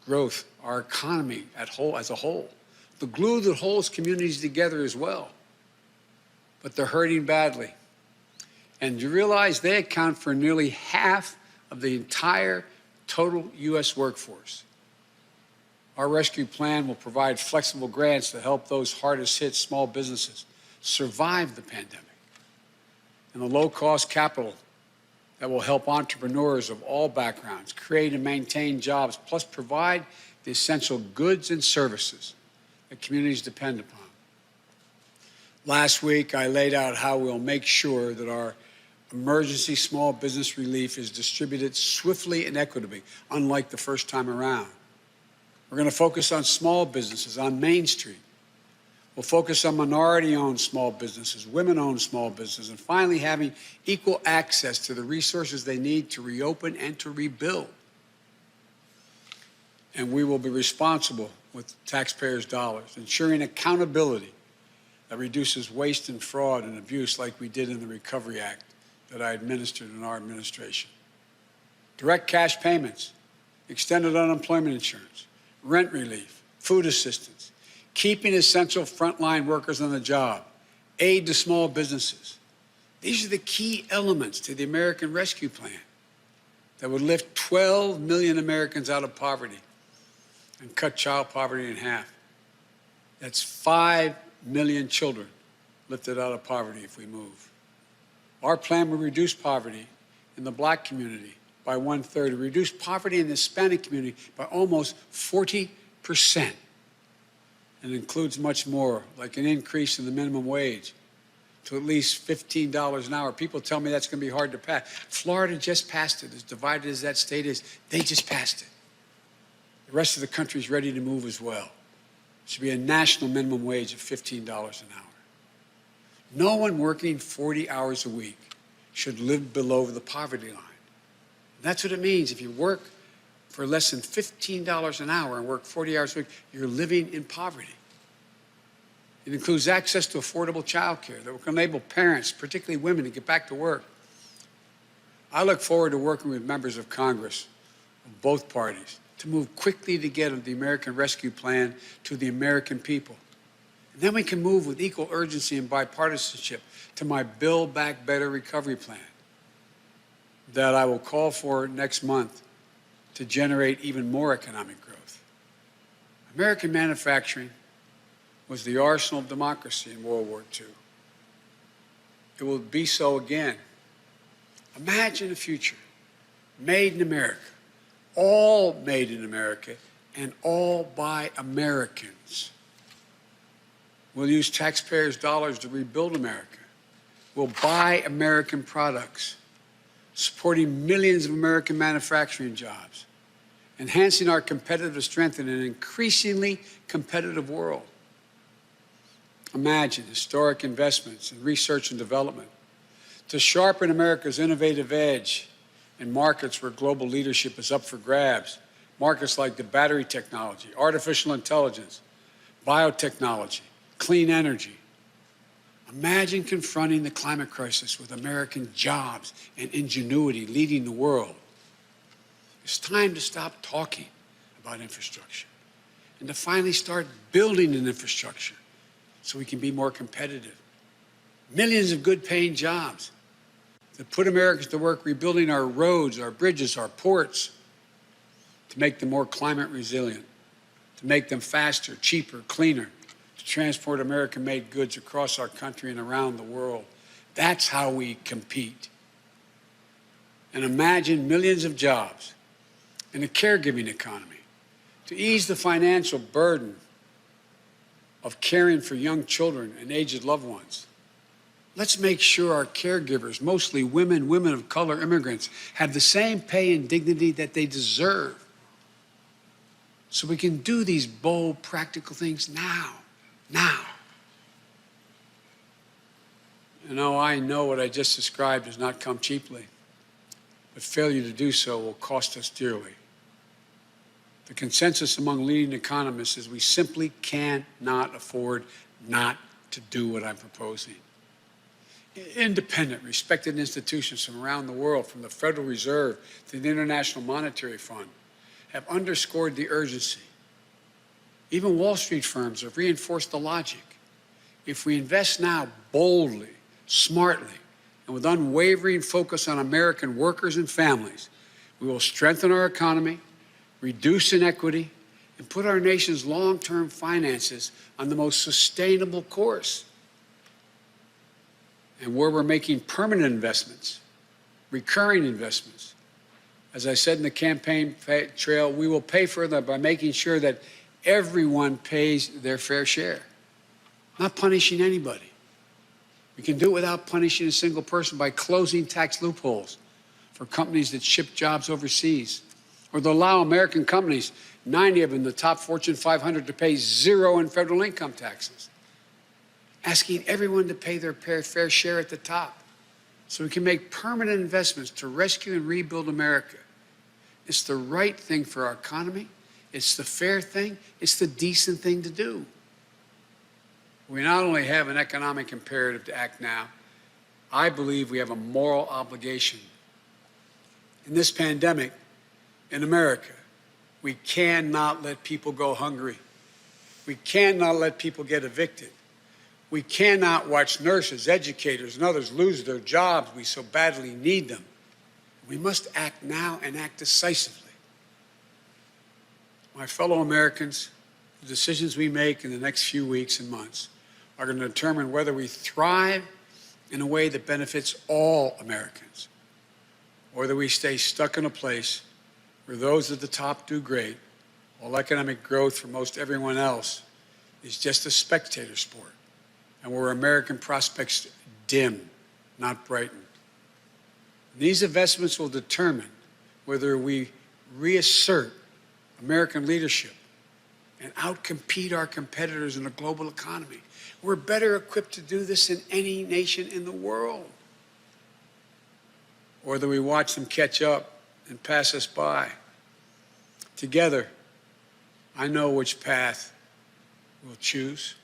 growth, our economy as a whole, the glue that holds communities together as well. But they're hurting badly. And you realize they account for nearly half of the entire total U.S. workforce. Our rescue plan will provide flexible grants to help those hardest hit small businesses survive the pandemic, and the low-cost capital that will help entrepreneurs of all backgrounds create and maintain jobs, plus provide the essential goods and services that communities depend upon. Last week, I laid out how we'll make sure that our emergency small business relief is distributed swiftly and equitably, unlike the first time around. We're going to focus on small businesses on Main Street. We'll focus on minority-owned small businesses, women-owned small businesses, and finally having equal access to the resources they need to reopen and to rebuild. And we will be responsible with taxpayers' dollars, ensuring accountability that reduces waste and fraud and abuse like we did in the Recovery Act that I administered in our administration. direct cash payments, extended unemployment insurance, rent relief, food assistance, keeping essential frontline workers on the job, aid to small businesses. These are the key elements to the American Rescue Plan that would lift 12 million Americans out of poverty and cut child poverty in half. That's 5 million children lifted out of poverty if we move. Our plan will reduce poverty in the Black community by 1/3, reduce poverty in the Hispanic community by almost 40%. And includes much more, like an increase in the minimum wage to at least $15 an hour. People tell me that's going to be hard to pass. Florida just passed it. As divided as that state is, they just passed it. The rest of the country is ready to move as well. It should be a national minimum wage of $15 an hour. No one working 40 hours a week should live below the poverty line. And that's what it means. If you work for less than $15 an hour and work 40 hours a week, you're living in poverty. It includes access to affordable child care that will enable parents, particularly women, to get back to work. I look forward to working with members of Congress of both parties to move quickly to get the American Rescue Plan to the American people. And then we can move with equal urgency and bipartisanship to my Build Back Better recovery plan that I will call for next month to generate even more economic growth. American manufacturing was the arsenal of democracy in World War II. It will be so again. Imagine a future made in America, all made in America, and all by Americans. We'll use taxpayers' dollars to rebuild America. We'll buy American products, supporting millions of American manufacturing jobs, enhancing our competitive strength in an increasingly competitive world. Imagine historic investments in research and development to sharpen America's innovative edge in markets where global leadership is up for grabs, markets like the battery technology, artificial intelligence, biotechnology, clean energy. Imagine confronting the climate crisis with American jobs and ingenuity leading the world. It's time to stop talking about infrastructure and to finally start building an infrastructure so we can be more competitive. Millions of good-paying jobs that put Americans to work rebuilding our roads, our bridges, our ports, to make them more climate resilient, to make them faster, cheaper, cleaner, to transport American-made goods across our country and around the world. That's how we compete. And imagine millions of jobs in a caregiving economy to ease the financial burden of caring for young children and aged loved ones. Let's make sure our caregivers, mostly women, women of color, immigrants, have the same pay and dignity that they deserve. So we can do these bold, practical things now. You know, I know what I just described does not come cheaply, but failure to do so will cost us dearly. The consensus among leading economists is we simply cannot afford not to do what I'm proposing. Independent, respected institutions from around the world, from the Federal Reserve to the International Monetary Fund, have underscored the urgency. Even Wall Street firms have reinforced the logic. If we invest now boldly, smartly, and with unwavering focus on American workers and families, we will strengthen our economy, reduce inequity, and put our nation's long-term finances on the most sustainable course. And where we're making permanent investments, recurring investments, as I said in the campaign trail, we will pay for them by making sure that everyone pays their fair share, not punishing anybody. We can do it without punishing a single person by closing tax loopholes for companies that ship jobs overseas, or to allow American companies, 90 of them, the top Fortune 500, to pay zero in federal income taxes, asking everyone to pay their fair share at the top so we can make permanent investments to rescue and rebuild America. It's the right thing for our economy. It's the fair thing. It's the decent thing to do. We not only have an economic imperative to act now, I believe we have a moral obligation In this pandemic, in America, we cannot let people go hungry. We cannot let people get evicted. We cannot watch nurses, educators, and others lose their jobs. We so badly need them. We must act now and act decisively. My fellow Americans, the decisions we make in the next few weeks and months are going to determine whether we thrive in a way that benefits all Americans, or whether we stay stuck in a place where those at the top do great, while economic growth for most everyone else is just a spectator sport, and where American prospects dim, not brighten. These investments will determine whether we reassert American leadership and outcompete our competitors in a global economy. We're better equipped to do this than any nation in the world. Or that we watch them catch up and pass us by. Together, I know which path we'll choose.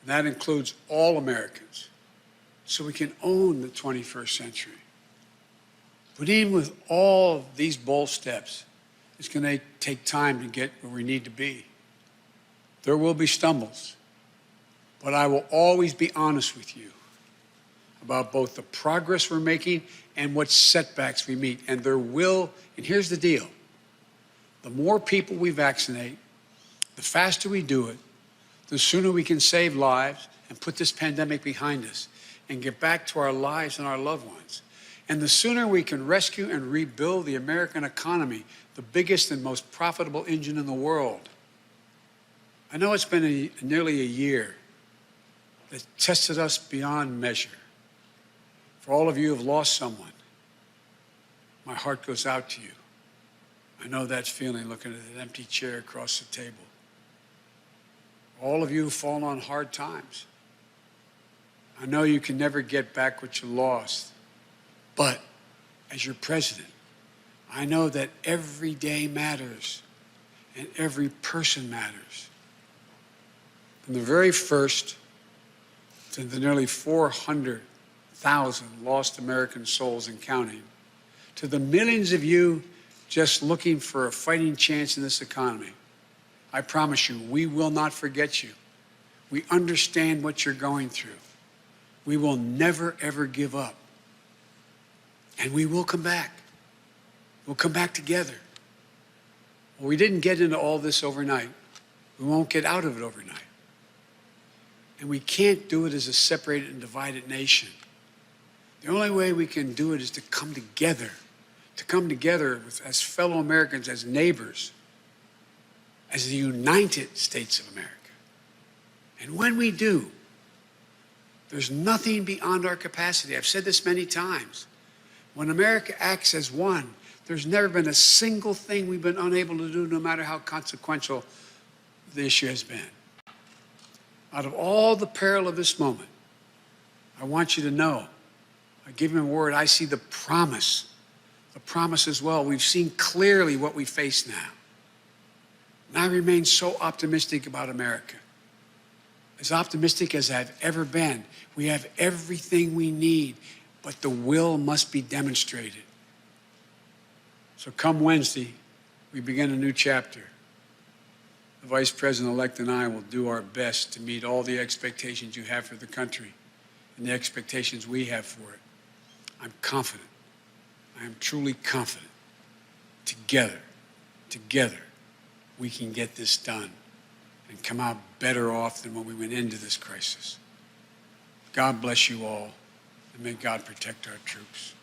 And that includes all Americans, so we can own the 21st century. But even with all of these bold steps, it's going to take time to get where we need to be. There will be stumbles, but I will always be honest with you about both the progress we're making and what setbacks we meet. And there will, and here's the deal, the more people we vaccinate, the faster we do it, the sooner we can save lives and put this pandemic behind us and get back to our lives and our loved ones. And the sooner we can rescue and rebuild the American economy, the biggest and most profitable engine in the world. I know it's been nearly a year that tested us beyond measure. For all of you who have lost someone, my heart goes out to you. I know that feeling looking at an empty chair across the table. All of you who've fallen on hard times, I know you can never get back what you lost. But as your president, I know that every day matters and every person matters. From the very first to the nearly 400,000 lost American souls and counting, to the millions of you just looking for a fighting chance in this economy, I promise you, we will not forget you. We understand what you're going through. We will never, ever give up. And we will come back. We'll come back together. Well, we didn't get into all this overnight. We won't get out of it overnight. And we can't do it as a separated and divided nation. The only way we can do it is to come together as fellow Americans, as neighbors, as the United States of America. And when we do, there's nothing beyond our capacity. I've said this many times. When America acts as one, there's never been a single thing we've been unable to do, no matter how consequential the issue has been. Out of all the peril of this moment, I want you to know, I give him a word, I see the promise as well. We've seen clearly what we face now. And I remain so optimistic about America. As optimistic as I've ever been. We have everything we need, but the will must be demonstrated. So come Wednesday, we begin a new chapter. The Vice President-elect and I will do our best to meet all the expectations you have for the country and the expectations we have for it. I'm confident. I am truly confident. Together, we can get this done and come out better off than when we went into this crisis. God bless you all, and may God protect our troops.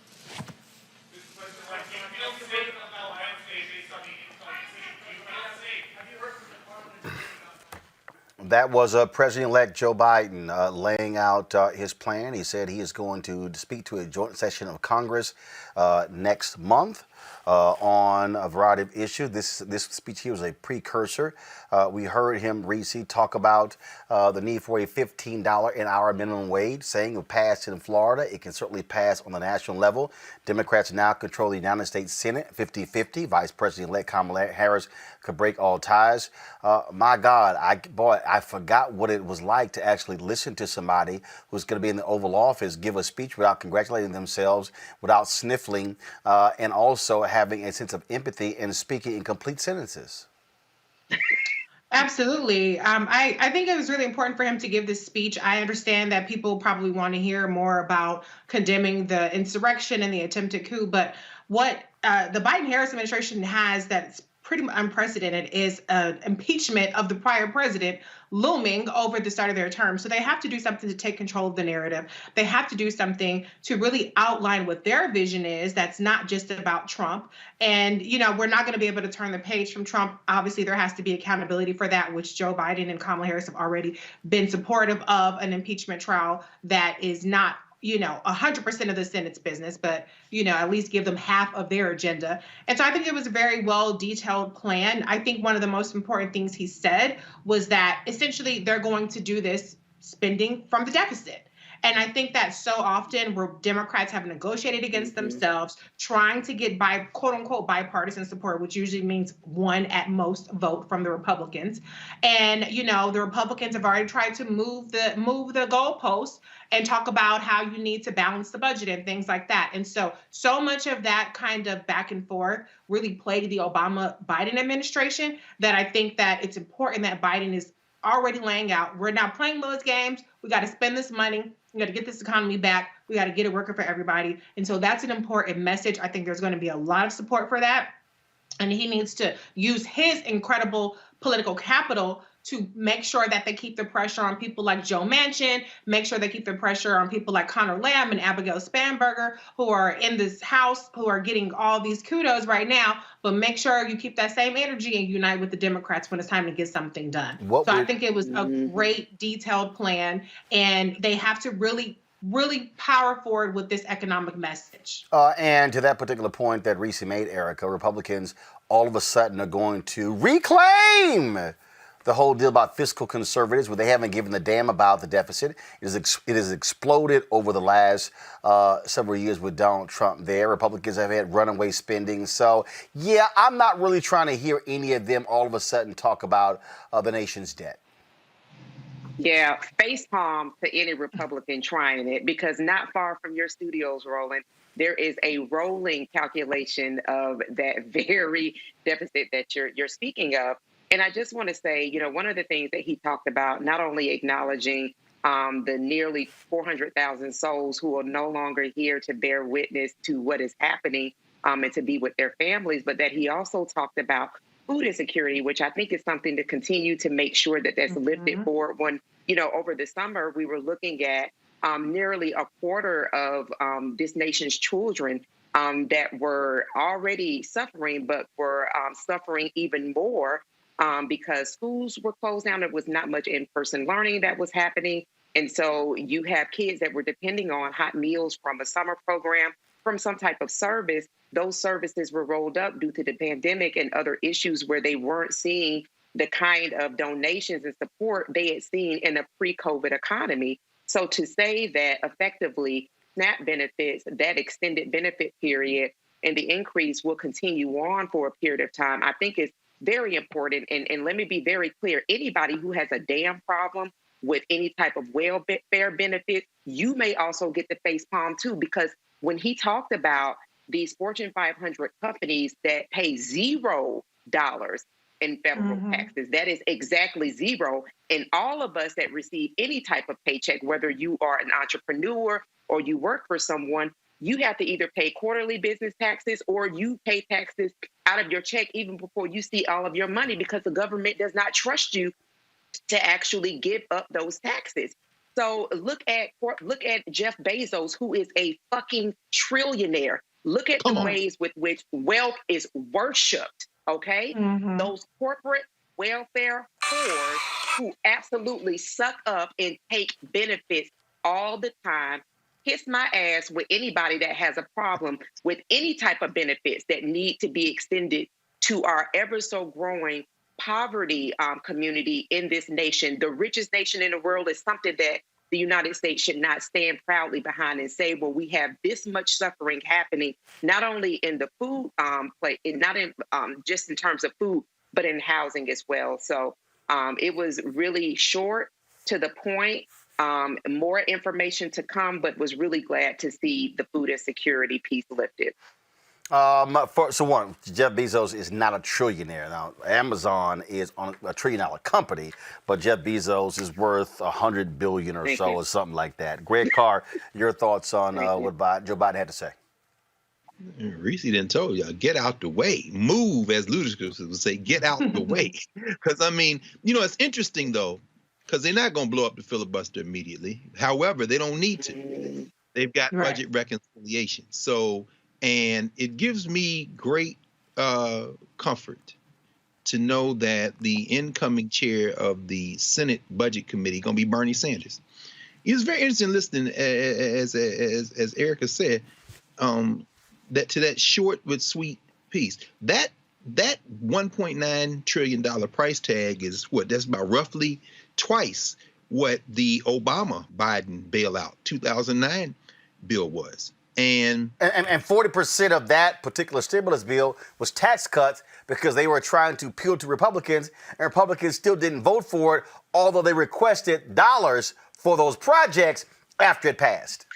That was President-elect Joe Biden laying out his plan. He said he is going to speak to a joint session of Congress next month. on a variety of issues. This speech here was a precursor. We heard him recently talk about the need for a $15 an hour minimum wage, saying it will pass in Florida. It can certainly pass on the national level. Democrats now control the United States Senate 50-50. Vice President-elect Kamala Harris could break all ties. My God, I forgot what it was like to actually listen to somebody who's going to be in the Oval Office give a speech without congratulating themselves, without sniffling, and also having a sense of empathy and speaking in complete sentences. Absolutely. I think it was really important for him to give this speech. I understand that people probably want to hear more about condemning the insurrection and the attempted coup, but what the Biden-Harris administration has that's pretty unprecedented is an impeachment of the prior president looming over the start of their term. So they have to do something to take control of the narrative. They have to do something to really outline what their vision is that's not just about Trump. And, you know, we're not going to be able to turn the page from Trump. Obviously, there has to be accountability for that, which Joe Biden and Kamala Harris have already been supportive of, an impeachment trial that is not 100% of the Senate's business, but, at least give them half of their agenda. And so I think it was a very well detailed plan. I think one of the most important things he said was that essentially they're going to do this spending from the deficit. And I think that so often where Democrats have negotiated against themselves, trying to get quote unquote bipartisan support, which usually means one at most vote from the Republicans. And, the Republicans have already tried to move the goalposts and talk about how you need to balance the budget and things like that. And so much of that kind of back and forth really plagued the Obama-Biden administration that I think that it's important that Biden is already laying out. We're not playing those games. We got to spend this money. We got to get this economy back. We got to get it working for everybody. And so that's an important message. I think there's going to be a lot of support for that. And he needs to use his incredible political capital to make sure that they keep the pressure on people like Joe Manchin, make sure they keep the pressure on people like Connor Lamb and Abigail Spanberger, who are in this House, who are getting all these kudos right now, but make sure you keep that same energy and unite with the Democrats when it's time to get something done. I think it was a great detailed plan, and they have to really power forward with this economic message. And to that particular point that Reese made, Erica, Republicans all of a sudden are going to reclaim the whole deal about fiscal conservatives, where they haven't given a damn about the deficit. It has exploded over the last several years with Donald Trump there. Republicans have had runaway spending. So, yeah, I'm not really trying to hear any of them all of a sudden talk about the nation's debt. Yeah, facepalm to any Republican trying it, because not far from your studios, Roland, there is a rolling calculation of that very deficit that you're speaking of. And I just want to say, one of the things that he talked about, not only acknowledging the nearly 400,000 souls who are no longer here to bear witness to what is happening and to be with their families, but that he also talked about food insecurity, which I think is something to continue to make sure that that's lifted forward. When, over the summer, we were looking at nearly a quarter of this nation's children that were already suffering, but were suffering even more because schools were closed down. There was not much in-person learning that was happening. And so you have kids that were depending on hot meals from a summer program, from some type of service. Those services were rolled up due to the pandemic and other issues where they weren't seeing the kind of donations and support they had seen in a pre-COVID economy. So to say that effectively SNAP benefits, that extended benefit period, and the increase will continue on for a period of time, I think is very important. And let me be very clear. Anybody who has a damn problem with any type of welfare benefit, you may also get the facepalm too, because when he talked about these Fortune 500 companies that pay $0 in federal taxes, that is exactly zero. And all of us that receive any type of paycheck, whether you are an entrepreneur or you work for someone, you have to either pay quarterly business taxes or you pay taxes out of your check even before you see all of your money, because the government does not trust you to actually give up those taxes. So look at Jeff Bezos, who is a fucking trillionaire. Look at the ways with which wealth is worshipped, okay? Those corporate welfare whores who absolutely suck up and take benefits all the time. kiss my ass with anybody that has a problem with any type of benefits that need to be extended to our ever so growing poverty community in this nation. The richest nation in the world is something that the United States should not stand proudly behind and say, well, we have this much suffering happening, not only in the food not in just in terms of food, but in housing as well. So it was really short, to the point, more information to come, but was really glad to see the food insecurity piece lifted. So one, Jeff Bezos is not a trillionaire. Now, Amazon is on a $1 trillion company, but Jeff Bezos is worth $100 billion or so, or something like that. Greg Carr, your thoughts on what Joe Biden had to say? Reese done told you, get out the way. Move, as Ludacris would say, get out the way. Because, I mean, you know, it's interesting, though, because they're not going to blow up the filibuster immediately. However, they don't need to. They've got budget reconciliation. So, and it gives me great comfort to know that the incoming chair of the Senate Budget Committee going to be Bernie Sanders. It was very interesting listening, as Erica said, that to that short but sweet piece. That $1.9 trillion price tag is what? That's about roughly twice what the Obama-Biden bailout 2009 bill was. And 40% of that particular stimulus bill was tax cuts because they were trying to appeal to Republicans, and Republicans still didn't vote for it, although they requested dollars for those projects after it passed.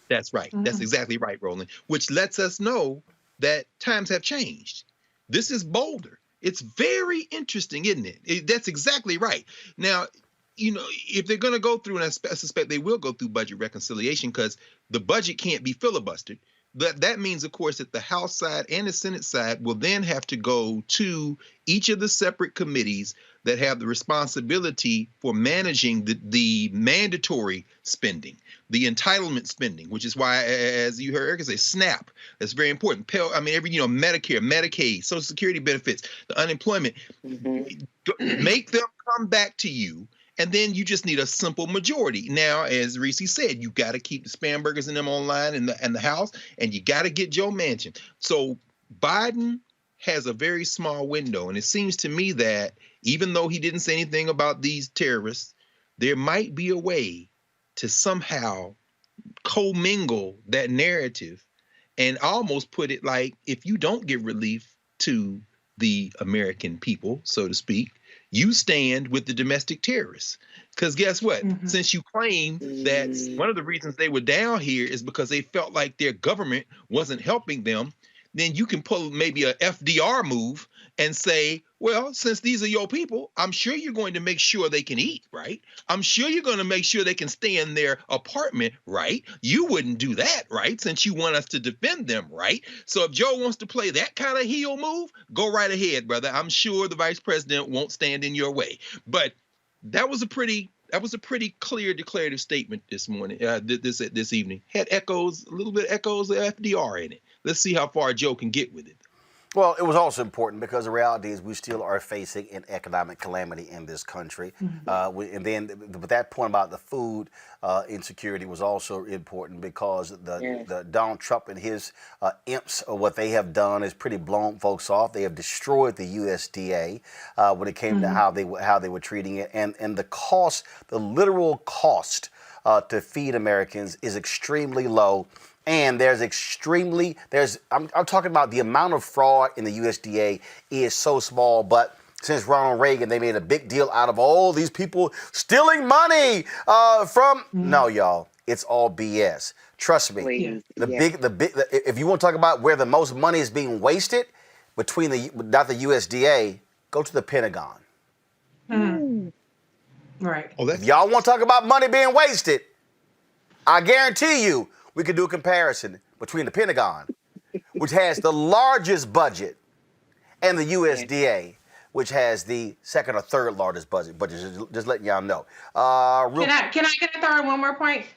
That's right. That's exactly right, Roland, which lets us know that times have changed. This is bolder. It's very interesting, isn't it? That's exactly right. Now, you know, if they're going to go through, and I suspect they will go through budget reconciliation, because the budget can't be filibustered. That means, of course, that the House side and the Senate side will then have to go to each of the separate committees that have the responsibility for managing the mandatory spending, the entitlement spending, which is why, as you heard Erica say, SNAP, that's very important. Medicare, Medicaid, Social Security benefits, the unemployment, make them come back to you. And then you just need a simple majority. Now, as Reese said, you got to keep the Spanbergers and them online in the House, and you got to get Joe Manchin. So Biden has a very small window, and it seems to me that even though he didn't say anything about these terrorists, there might be a way to somehow commingle that narrative and almost put it like, if you don't give relief to the American people, so to speak, you stand with the domestic terrorists. Because guess what? Since you claim that one of the reasons they were down here is because they felt like their government wasn't helping them, then you can pull maybe a FDR move and say, well, since these are your people, I'm sure you're going to make sure they can eat, right? I'm sure you're going to make sure they can stay in their apartment, right? You wouldn't do that, right? Since you want us to defend them, right? So if Joe wants to play that kind of heel move, go right ahead, brother. I'm sure the vice president won't stand in your way. But that was a pretty clear declarative statement this morning, this evening. Had a little bit echoes of FDR in it. Let's see how far Joe can get with it. Well, it was also important because the reality is we still are facing an economic calamity in this country. And then that point about the food insecurity was also important because the Donald Trump and his imps, what they have done is pretty blown folks off. They have destroyed the USDA when it came to how they were treating it. And the cost, the literal cost to feed Americans is extremely low. And I'm talking about the amount of fraud in the USDA is so small, but since Ronald Reagan, they made a big deal out of all these people stealing money from. No, y'all, it's all BS. Trust me. If you want to talk about where the most money is being wasted between not the USDA, go to the Pentagon. Right. If y'all want to talk about money being wasted, I guarantee you, we could do a comparison between the Pentagon, which has the largest budget, and the USDA, which has the second or third largest budget. But just letting y'all know. Can I throw in one more point?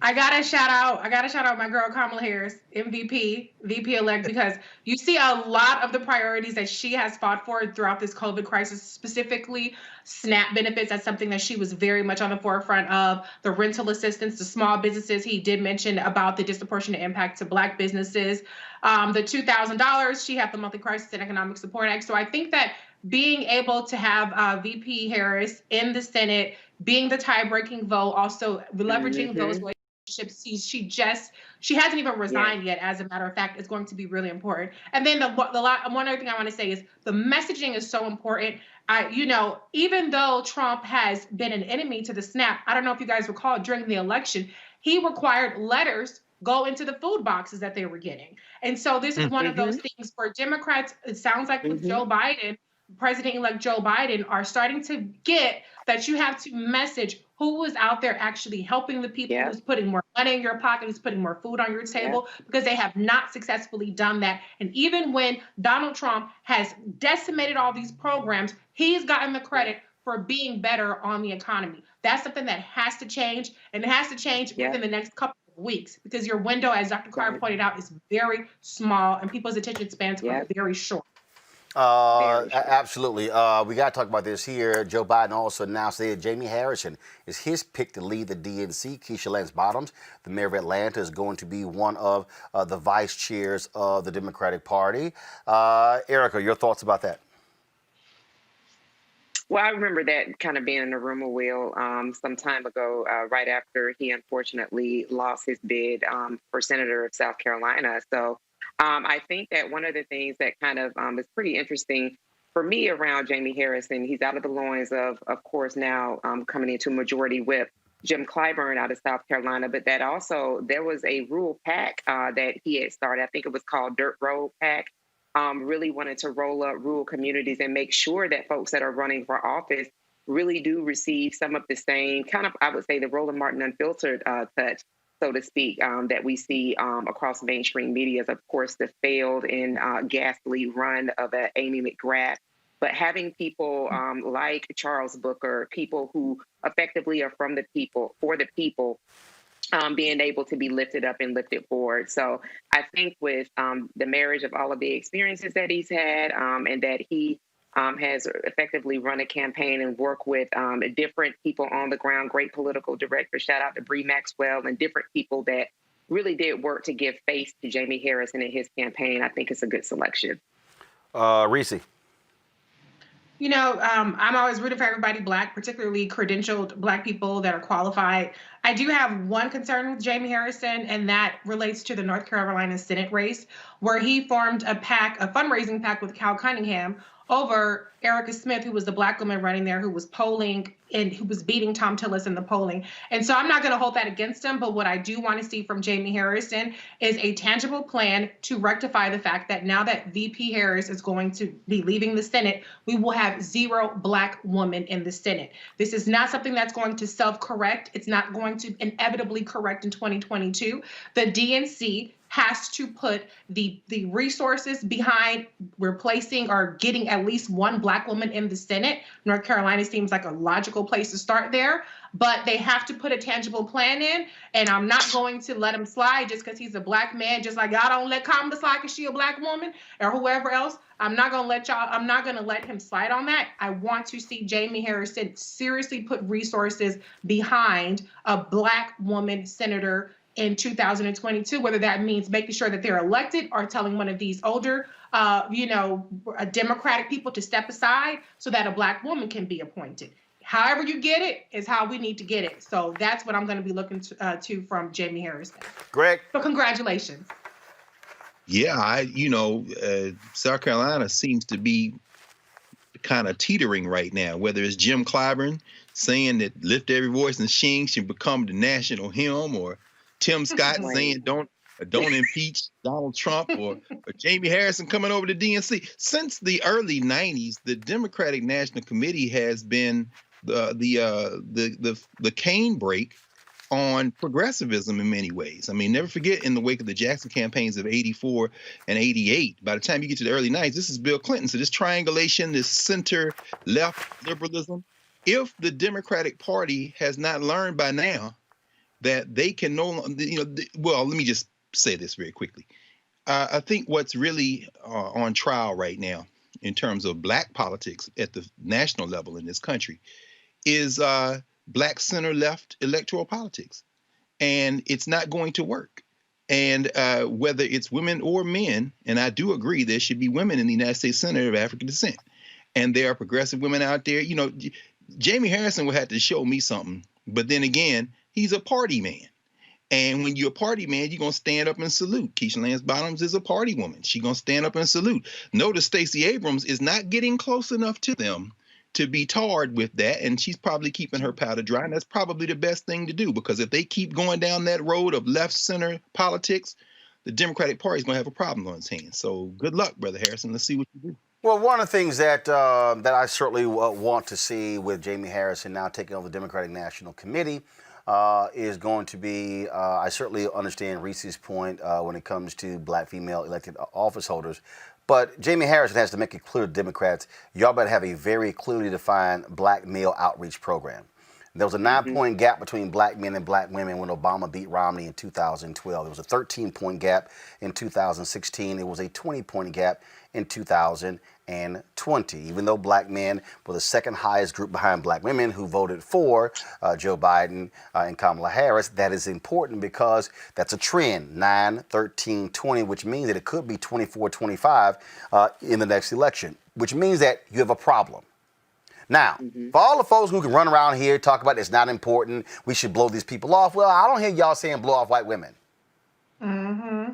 I gotta shout out my girl Kamala Harris, VP-elect, because you see a lot of the priorities that she has fought for throughout this COVID crisis, specifically SNAP benefits. That's something that she was very much on the forefront of. The rental assistance to small businesses. He did mention about the disproportionate impact to Black businesses. The $2,000. She had the monthly crisis and economic support act. So I think that being able to have VP Harris in the Senate, being the tie-breaking vote, also leveraging those relationships. She hasn't even resigned yet. As a matter of fact, it's going to be really important. And then one other thing I want to say is the messaging is so important. Even though Trump has been an enemy to the SNAP, I don't know if you guys recall during the election, he required letters go into the food boxes that they were getting. And so this is one of those things for Democrats. It sounds like with Joe Biden, President-elect Joe Biden, are starting to get that you have to message who is out there actually helping the people, who's putting more money in your pocket, who's putting more food on your table, because they have not successfully done that. And even when Donald Trump has decimated all these programs, he's gotten the credit for being better on the economy. That's something that has to change, and it has to change within the next couple of weeks, because your window, as Dr. Carr pointed out, is very small, and people's attention spans are very short. Absolutely. We got to talk about this here. Joe Biden also announced that Jamie Harrison is his pick to lead the DNC. Keisha Lance Bottoms, the mayor of Atlanta, is going to be one of the vice chairs of the Democratic Party. Erica, your thoughts about that? Well, I remember that kind of being in the rumor wheel some time ago, right after he unfortunately lost his bid for Senator of South Carolina. So I think that one of the things that kind of is pretty interesting for me around Jamie Harrison, he's out of the loins of course, now coming into Majority Whip Jim Clyburn out of South Carolina, but that also there was a rural PAC that he had started. I think it was called Dirt Road PAC. Really wanted to roll up rural communities and make sure that folks that are running for office really do receive some of the same kind of, I would say, the Roland Martin unfiltered touch, so to speak, that we see across mainstream media. Of course, the failed and ghastly run of Amy McGrath. But having people like Charles Booker, people who effectively are from the people, for the people, being able to be lifted up and lifted forward. So I think with the marriage of all of the experiences that he's had and that he has effectively run a campaign and work with different people on the ground, great political directors, shout out to Bree Maxwell, and different people that really did work to give face to Jamie Harrison and his campaign. I think it's a good selection. Reese. I'm always rooting for everybody Black, particularly credentialed Black people that are qualified. I do have one concern with Jamie Harrison, and that relates to the North Carolina Senate race, where he formed a fundraising pact with Cal Cunningham over Erica Smith, who was the Black woman running there, who was polling and who was beating Tom Tillis in the polling. And so I'm not going to hold that against him, but what I do want to see from Jamie Harrison is a tangible plan to rectify the fact that now that VP Harris is going to be leaving the Senate, we will have 0 Black women in the Senate. This is not something that's going to self-correct. It's not going to inevitably correct in 2022. The DNC has to put the resources behind replacing or getting at least 1 Black woman in the Senate. North Carolina seems like a logical place to start there, but they have to put a tangible plan in, and I'm not going to let him slide just because he's a Black man, just like y'all don't let Kamala slide because she a Black woman or whoever else. I'm not going to let him slide on that. I want to see Jamie Harrison seriously put resources behind a Black woman senator in 2022, whether that means making sure that they're elected or telling one of these older, Democratic people to step aside so that a Black woman can be appointed. However you get it is how we need to get it. So that's what I'm going to be looking to from Jamie Harrison. Greg. So congratulations. Yeah, South Carolina seems to be kind of teetering right now, whether it's Jim Clyburn saying that lift every voice and sing should become the national hymn, or Tim Scott saying don't impeach Donald Trump, or Jamie Harrison coming over to DNC. Since the early 90s, the Democratic National Committee has been the cane break on progressivism in many ways. I mean, never forget, in the wake of the Jackson campaigns of 84 and 88, by the time you get to the early 90s, this is Bill Clinton. So this triangulation, this center-left liberalism, if the Democratic Party has not learned by now, that they can no longer, well, let me just say this very quickly. I think what's really on trial right now in terms of black politics at the national level in this country is black center-left electoral politics. And it's not going to work. And whether it's women or men, and I do agree there should be women in the United States Senate of African descent. And there are progressive women out there. Jamie Harrison will have to show me something. But then again, he's a party man. And when you're a party man, you're going to stand up and salute. Keisha Lance Bottoms is a party woman. She's going to stand up and salute. Notice Stacey Abrams is not getting close enough to them to be tarred with that. And she's probably keeping her powder dry. And that's probably the best thing to do, because if they keep going down that road of left center politics, the Democratic Party is going to have a problem on its hands. So good luck, Brother Harrison. Let's see what you do. Well, one of the things that I certainly want to see with Jamie Harrison now taking over the Democratic National Committee is going to be, I certainly understand Reese's point when it comes to black female elected office holders, but Jamie Harrison has to make it clear to Democrats, y'all better have a very clearly defined black male outreach program. There was a 9-point gap between black men and black women when Obama beat Romney in 2012. There was a 13-point gap in 2016. It was a 20-point gap in 2020. Even though black men were the second highest group behind black women who voted for Joe Biden and Kamala Harris, that is important because that's a trend, 9, 13, 20, which means that it could be 24, 25 in the next election, which means that you have a problem. Now, for all the folks who can run around here, talk about it's not important, we should blow these people off, well, I don't hear y'all saying blow off white women.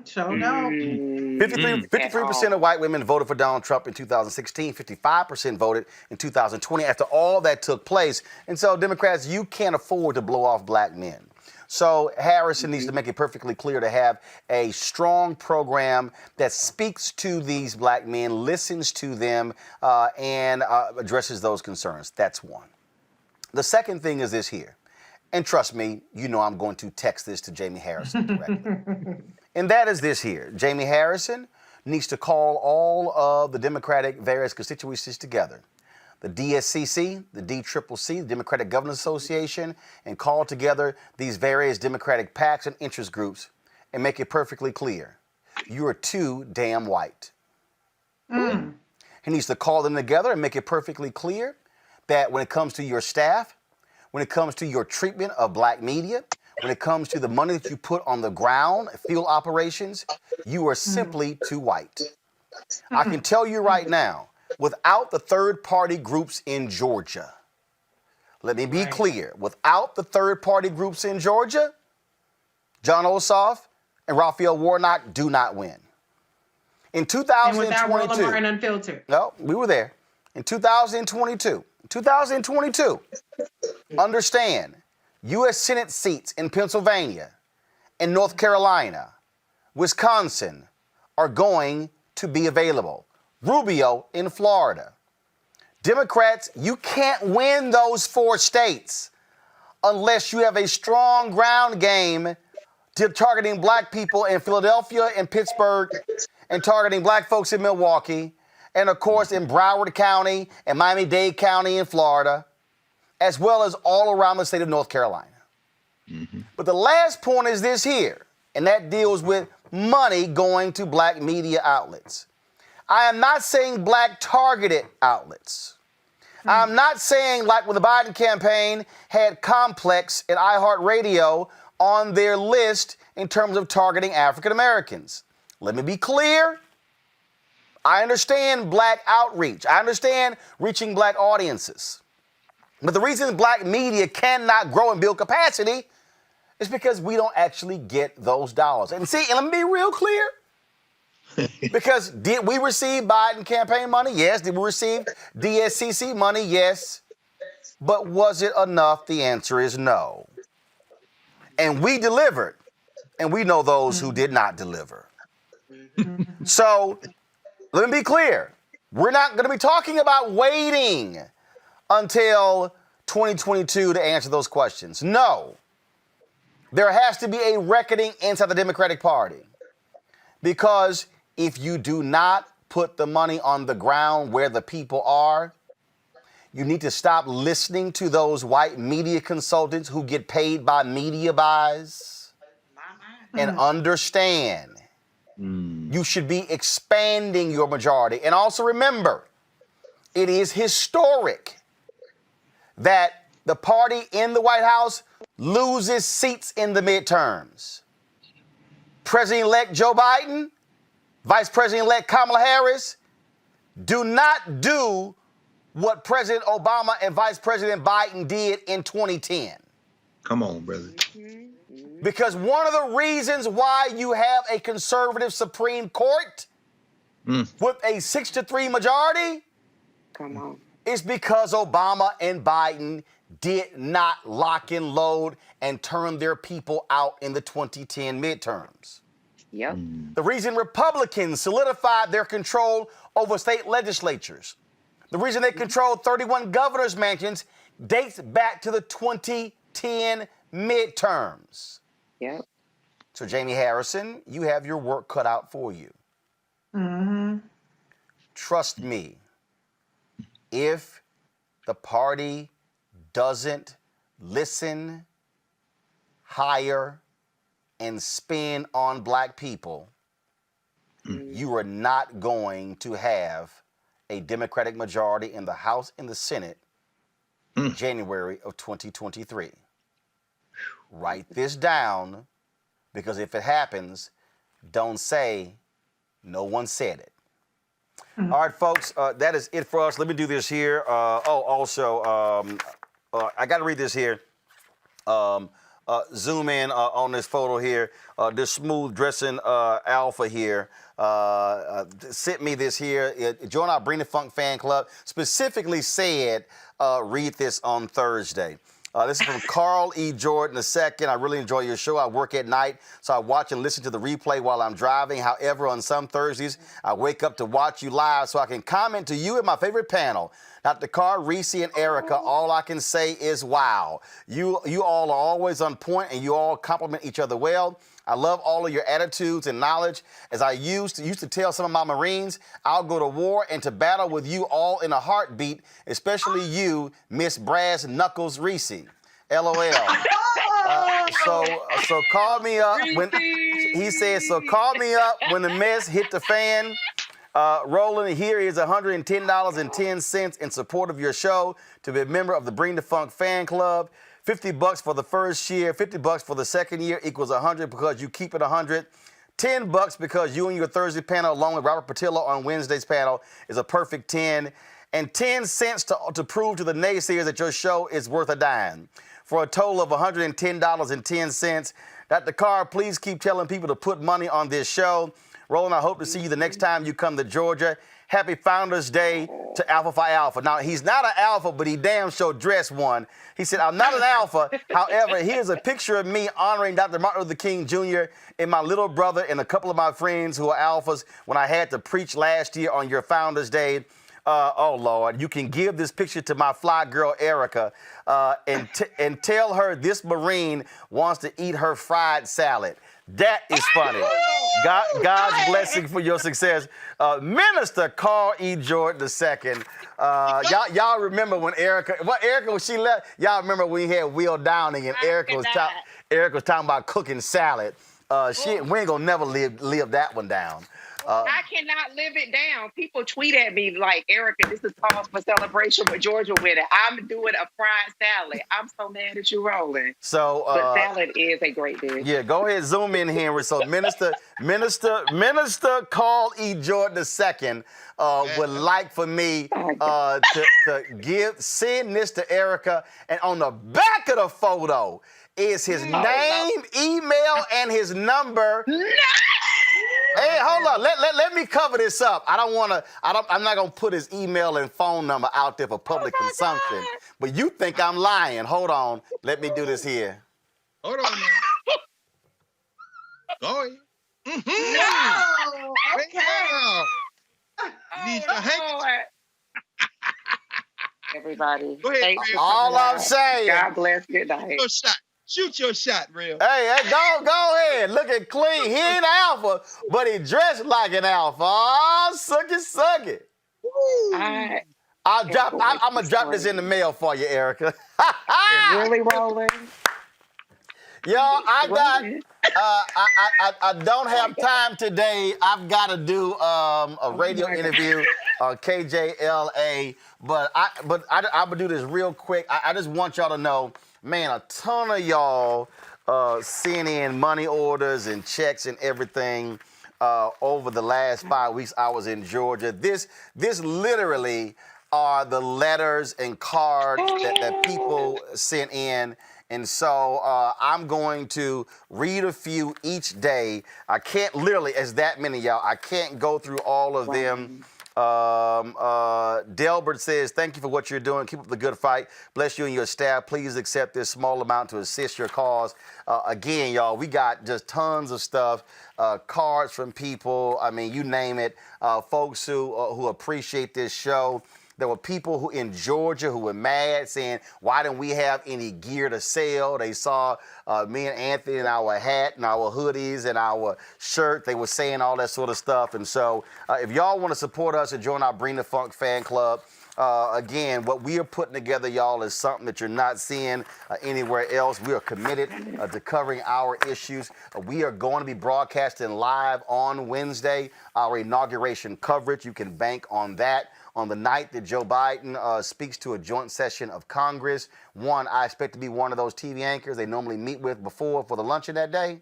So no. 53% of white women voted for Donald Trump in 2016. 55% voted in 2020 after all that took place. And so, Democrats, you can't afford to blow off black men. So Harrison needs to make it perfectly clear to have a strong program that speaks to these black men, listens to them, and addresses those concerns. That's one. The second thing is this here. And trust me, you know I'm going to text this to Jamie Harrison directly. And that is this here. Jamie Harrison needs to call all of the Democratic various constituencies together. The DSCC, the DCCC, the Democratic Governors Association, and call together these various Democratic PACs and interest groups and make it perfectly clear. You are too damn white. He needs to call them together and make it perfectly clear that when it comes to your staff, when it comes to your treatment of black media, when it comes to the money that you put on the ground, field operations, you are simply too white. I can tell you right now, without the third-party groups in Georgia, let me be clear, without the third-party groups in Georgia, John Ossoff and Raphael Warnock do not win. In 2022, and without Roland Martin Unfiltered. No, we were there. In 2022, understand, U.S. Senate seats in Pennsylvania and North Carolina, Wisconsin are going to be available. Rubio in Florida. Democrats, you can't win those 4 states unless you have a strong ground game targeting black people in Philadelphia and Pittsburgh and targeting black folks in Milwaukee and, of course, in Broward County and Miami-Dade County in Florida, as well as all around the state of North Carolina. But the last point is this here, and that deals with money going to black media outlets. I am not saying black targeted outlets. I'm not saying like when the Biden campaign had Complex and iHeartRadio on their list in terms of targeting African Americans. Let me be clear. I understand black outreach. I understand reaching black audiences. But the reason black media cannot grow and build capacity is because we don't actually get those dollars. And see, and let me be real clear. Because did we receive Biden campaign money? Yes. Did we receive DSCC money? Yes. But was it enough? The answer is no. And we delivered. And we know those who did not deliver. So let me be clear. We're not going to be talking about waiting until 2022 to answer those questions. No. There has to be a reckoning inside the Democratic Party. Because if you do not put the money on the ground where the people are, You need to stop listening to those white media consultants who get paid by media buys and understand you should be expanding your majority. And also remember, it is historic that the party in the White House loses seats in the midterms. President-elect Joe Biden, Vice President-elect Kamala Harris, do not do what President Obama and Vice President Biden did in 2010. Come on, brother. Because one of the reasons why you have a conservative Supreme Court with a 6-3 majority is because Obama and Biden did not lock and load and turn their people out in the 2010 midterms. Yep. The reason Republicans solidified their control over state legislatures, the reason they controlled 31 governor's mansions dates back to the 2010 midterms. Yep. So, Jamie Harrison, you have your work cut out for you. Trust me, if the party doesn't listen, hire, and spend on black people, you are not going to have a Democratic majority in the House and the Senate in January of 2023. Write this down, because if it happens, don't say no one said it. All right, folks, that is it for us. Let me do this here. I got to read this here. Zoom in on this photo here. This smooth dressing alpha here sent me this here. Join our Bring the Funk fan club. Specifically said, read this on Thursday. This is from Carl E. Jordan II. I really enjoy your show. I work at night, so I watch and listen to the replay while I'm driving. However, on some Thursdays, I wake up to watch you live so I can comment to you and my favorite panel, Dr. Carr, Reese, and Erica. All I can say is wow. You all are always on point, and you all compliment each other well. I love all of your attitudes and knowledge. As I used to tell some of my Marines, I'll go to war and to battle with you all in a heartbeat, especially you, Miss Brass Knuckles Reese. LOL. So call me up when he says, so call me up when the mess hit the fan. Roland, here is $110.10 in support of your show to be a member of the Bring the Funk fan club. $50 for the first year, $50 for the second year equals $100 because you keep it $100. $10 because you and your Thursday panel, along with Robert Patillo on Wednesday's panel, is a perfect 10. And 10 cents to prove to the naysayers that your show is worth a dime. For a total of $110.10. Dr. Carr, please keep telling people to put money on this show. Roland, I hope to see you the next time you come to Georgia. Happy Founders Day to Alpha Phi Alpha. Now, he's not an alpha, but he damn sure dressed one. He said, I'm not an alpha. However, here's a picture of me honoring Dr. Martin Luther King Jr. and my little brother and a couple of my friends who are alphas when I had to preach last year on your Founders Day. Oh, Lord, you can give this picture to my fly girl, Erica, and tell her this Marine wants to eat her fried salad. That is funny. God's blessing for your success. Minister Carl E. Jordan II. Y'all remember when Erica, when she left, y'all remember when we had Will Downing and Erica was talking about cooking salad. We ain't gonna never live that one down. I cannot live it down. People tweet at me like, Erica, this is cause for celebration with Georgia with it. I'm doing a fried salad. I'm so mad at you, Roland. So, but salad is a great dish. Yeah, go ahead, zoom in, Henry. So Minister Carl E. Jordan II would like for me to send this to Erica, and on the back of the photo is his name, email, and his number. No! Hey, hold on. Let me cover this up. I'm not gonna put his email and phone number out there for public consumption. God. But you think I'm lying. Hold on. Let me do this here. Hold on now. Go ahead. No! Okay. Need your hand. Everybody. Go ahead. All I'm saying. God bless. Good night. Shoot your shot, real. Hey, go ahead. Look at clean. He ain't alpha, but he dressed like an alpha. Oh, suck it. I'm gonna drop this in the mail for you, Erica. Really, Roland? Yo, I don't have time today. I've got to do a radio interview on KJLA, but I'm gonna do this real quick. I just want y'all to know, man, a ton of y'all sent in money orders and checks and everything over the last 5 weeks I was in Georgia. This literally are the letters and cards that people sent in. And so I'm going to read a few each day. I can't literally, as that many, y'all, I can't go through all of them. Delbert says, thank you for what you're doing. Keep up the good fight. Bless you and your staff. Please accept this small amount to assist your cause. Again, y'all, we got just tons of stuff. Cards from people. I mean, you name it. Folks who appreciate this show. There were people who in Georgia who were mad, saying, why didn't we have any gear to sell? They saw me and Anthony in our hat and our hoodies and our shirt. They were saying all that sort of stuff. And so if y'all want to support us and join our Bring the Funk fan club, again, what we are putting together, y'all, is something that you're not seeing anywhere else. We are committed to covering our issues. We are going to be broadcasting live on Wednesday, our inauguration coverage. You can bank on that. On the night that Joe Biden speaks to a joint session of Congress, I expect to be one of those TV anchors they normally meet with before for the luncheon that day.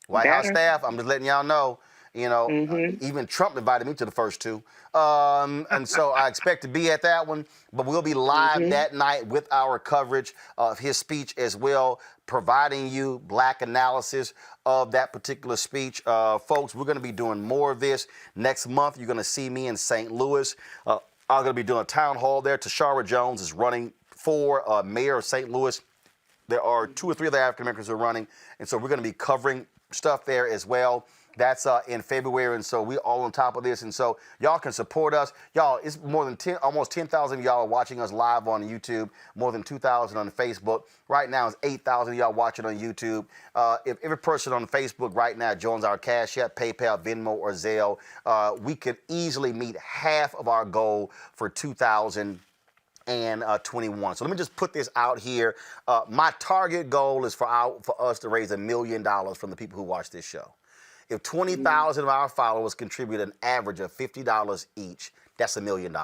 White House staff, I'm just letting y'all know, even Trump invited me to the first two. And so I expect to be at that one, but we'll be live that night with our coverage of his speech as well, providing you black analysis of that particular speech. Folks, we're going to be doing more of this. Next month, you're going to see me in St. Louis. I'm going to be doing a town hall there. Tashara Jones is running for mayor of St. Louis. There are 2 or 3 other African Americans who are running, and so we're going to be covering stuff there as well. That's in February, and so we're all on top of this. And so y'all can support us. Y'all, it's more than almost 10,000 of y'all are watching us live on YouTube, more than 2,000 on Facebook. Right now, it's 8,000 of y'all watching on YouTube. If every person on Facebook right now joins our Cash App, PayPal, Venmo, or Zelle, we could easily meet half of our goal for 2021. So let me just put this out here. My target goal is for us to raise $1 million from the people who watch this show. If 20,000 of our followers contribute an average of $50 each, that's $1 million.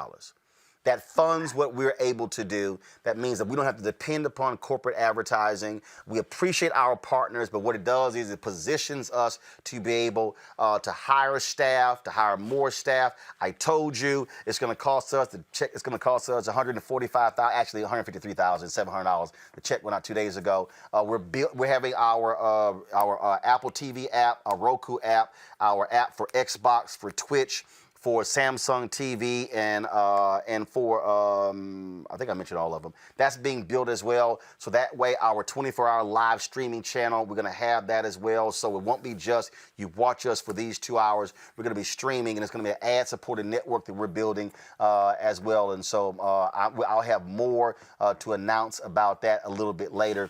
That funds what we're able to do. That means that we don't have to depend upon corporate advertising. We appreciate our partners, but what it does is it positions us to be able to hire staff, to hire more staff. I told you it's going to cost us, it's going to cost us $145,000, actually $153,700. The check went out 2 days ago. We're having our Apple TV app, our Roku app, our app for Xbox, for Twitch, for Samsung TV, and for, I think I mentioned all of them. That's being built as well. So that way, our 24-hour live streaming channel, we're going to have that as well. So it won't be just you watch us for these 2 hours. We're going to be streaming, and it's going to be an ad-supported network that we're building as well. And so I'll have more to announce about that a little bit later.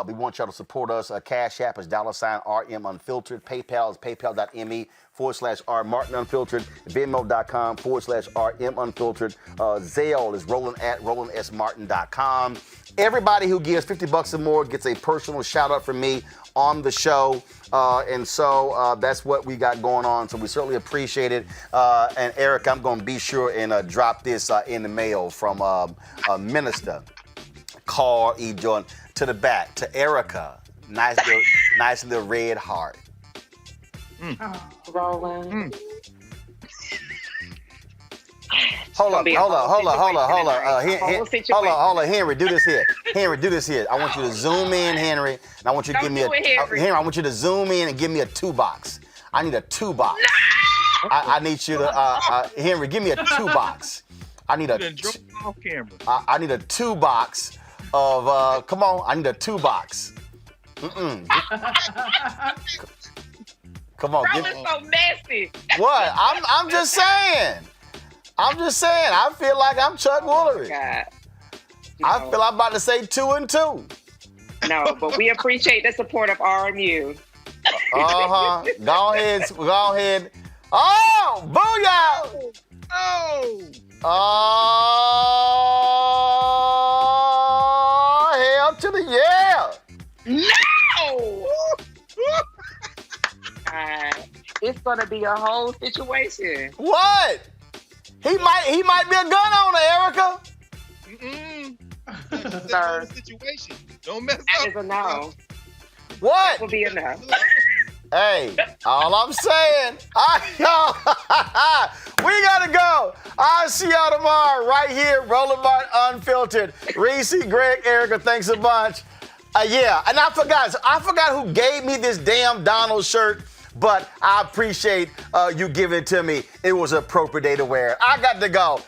We want y'all to support us. Cash App is $RM Unfiltered. PayPal is paypal.me/R Martin Unfiltered. Venmo.com/RM Unfiltered. Zelle is Roland@RolandSMartin.com. Everybody who gives $50 or more gets a personal shout out from me on the show. And so that's what we got going on. So we certainly appreciate it. And Eric, I'm going to be sure and drop this in the mail from Minister Carl E. Jordan. To the back, to Erica. Nice little red heart. Roland. Hold on. Henry, do this here. I want you to zoom in, Henry. And I want you to give me Henry, I want you to zoom in and give me a 2-box. I need a 2-box. I need you to, Henry, give me a 2-box. I need a 2-box of, come on, I need a 2-box. Come on, Bro, it's so messy. What? I'm just saying. I feel like I'm Chuck Woolery. God. I feel I'm about to say 2 and 2. No, but we appreciate the support of RMU. Go ahead. Oh, booyah! Oh, hell to the yeah. No! It's gonna be a whole situation. What? He might be a gun owner, Erica. Sir, situation. Don't mess that up. is a no. What? That will be a no. Hey, all I'm saying, we gotta go. I'll see y'all tomorrow right here, Roland Martin Unfiltered. Reese, Greg, Erica, thanks a bunch. Yeah, and I forgot who gave me this damn Donald shirt, but I appreciate you giving it to me. It was an appropriate day to wear it. I got to go.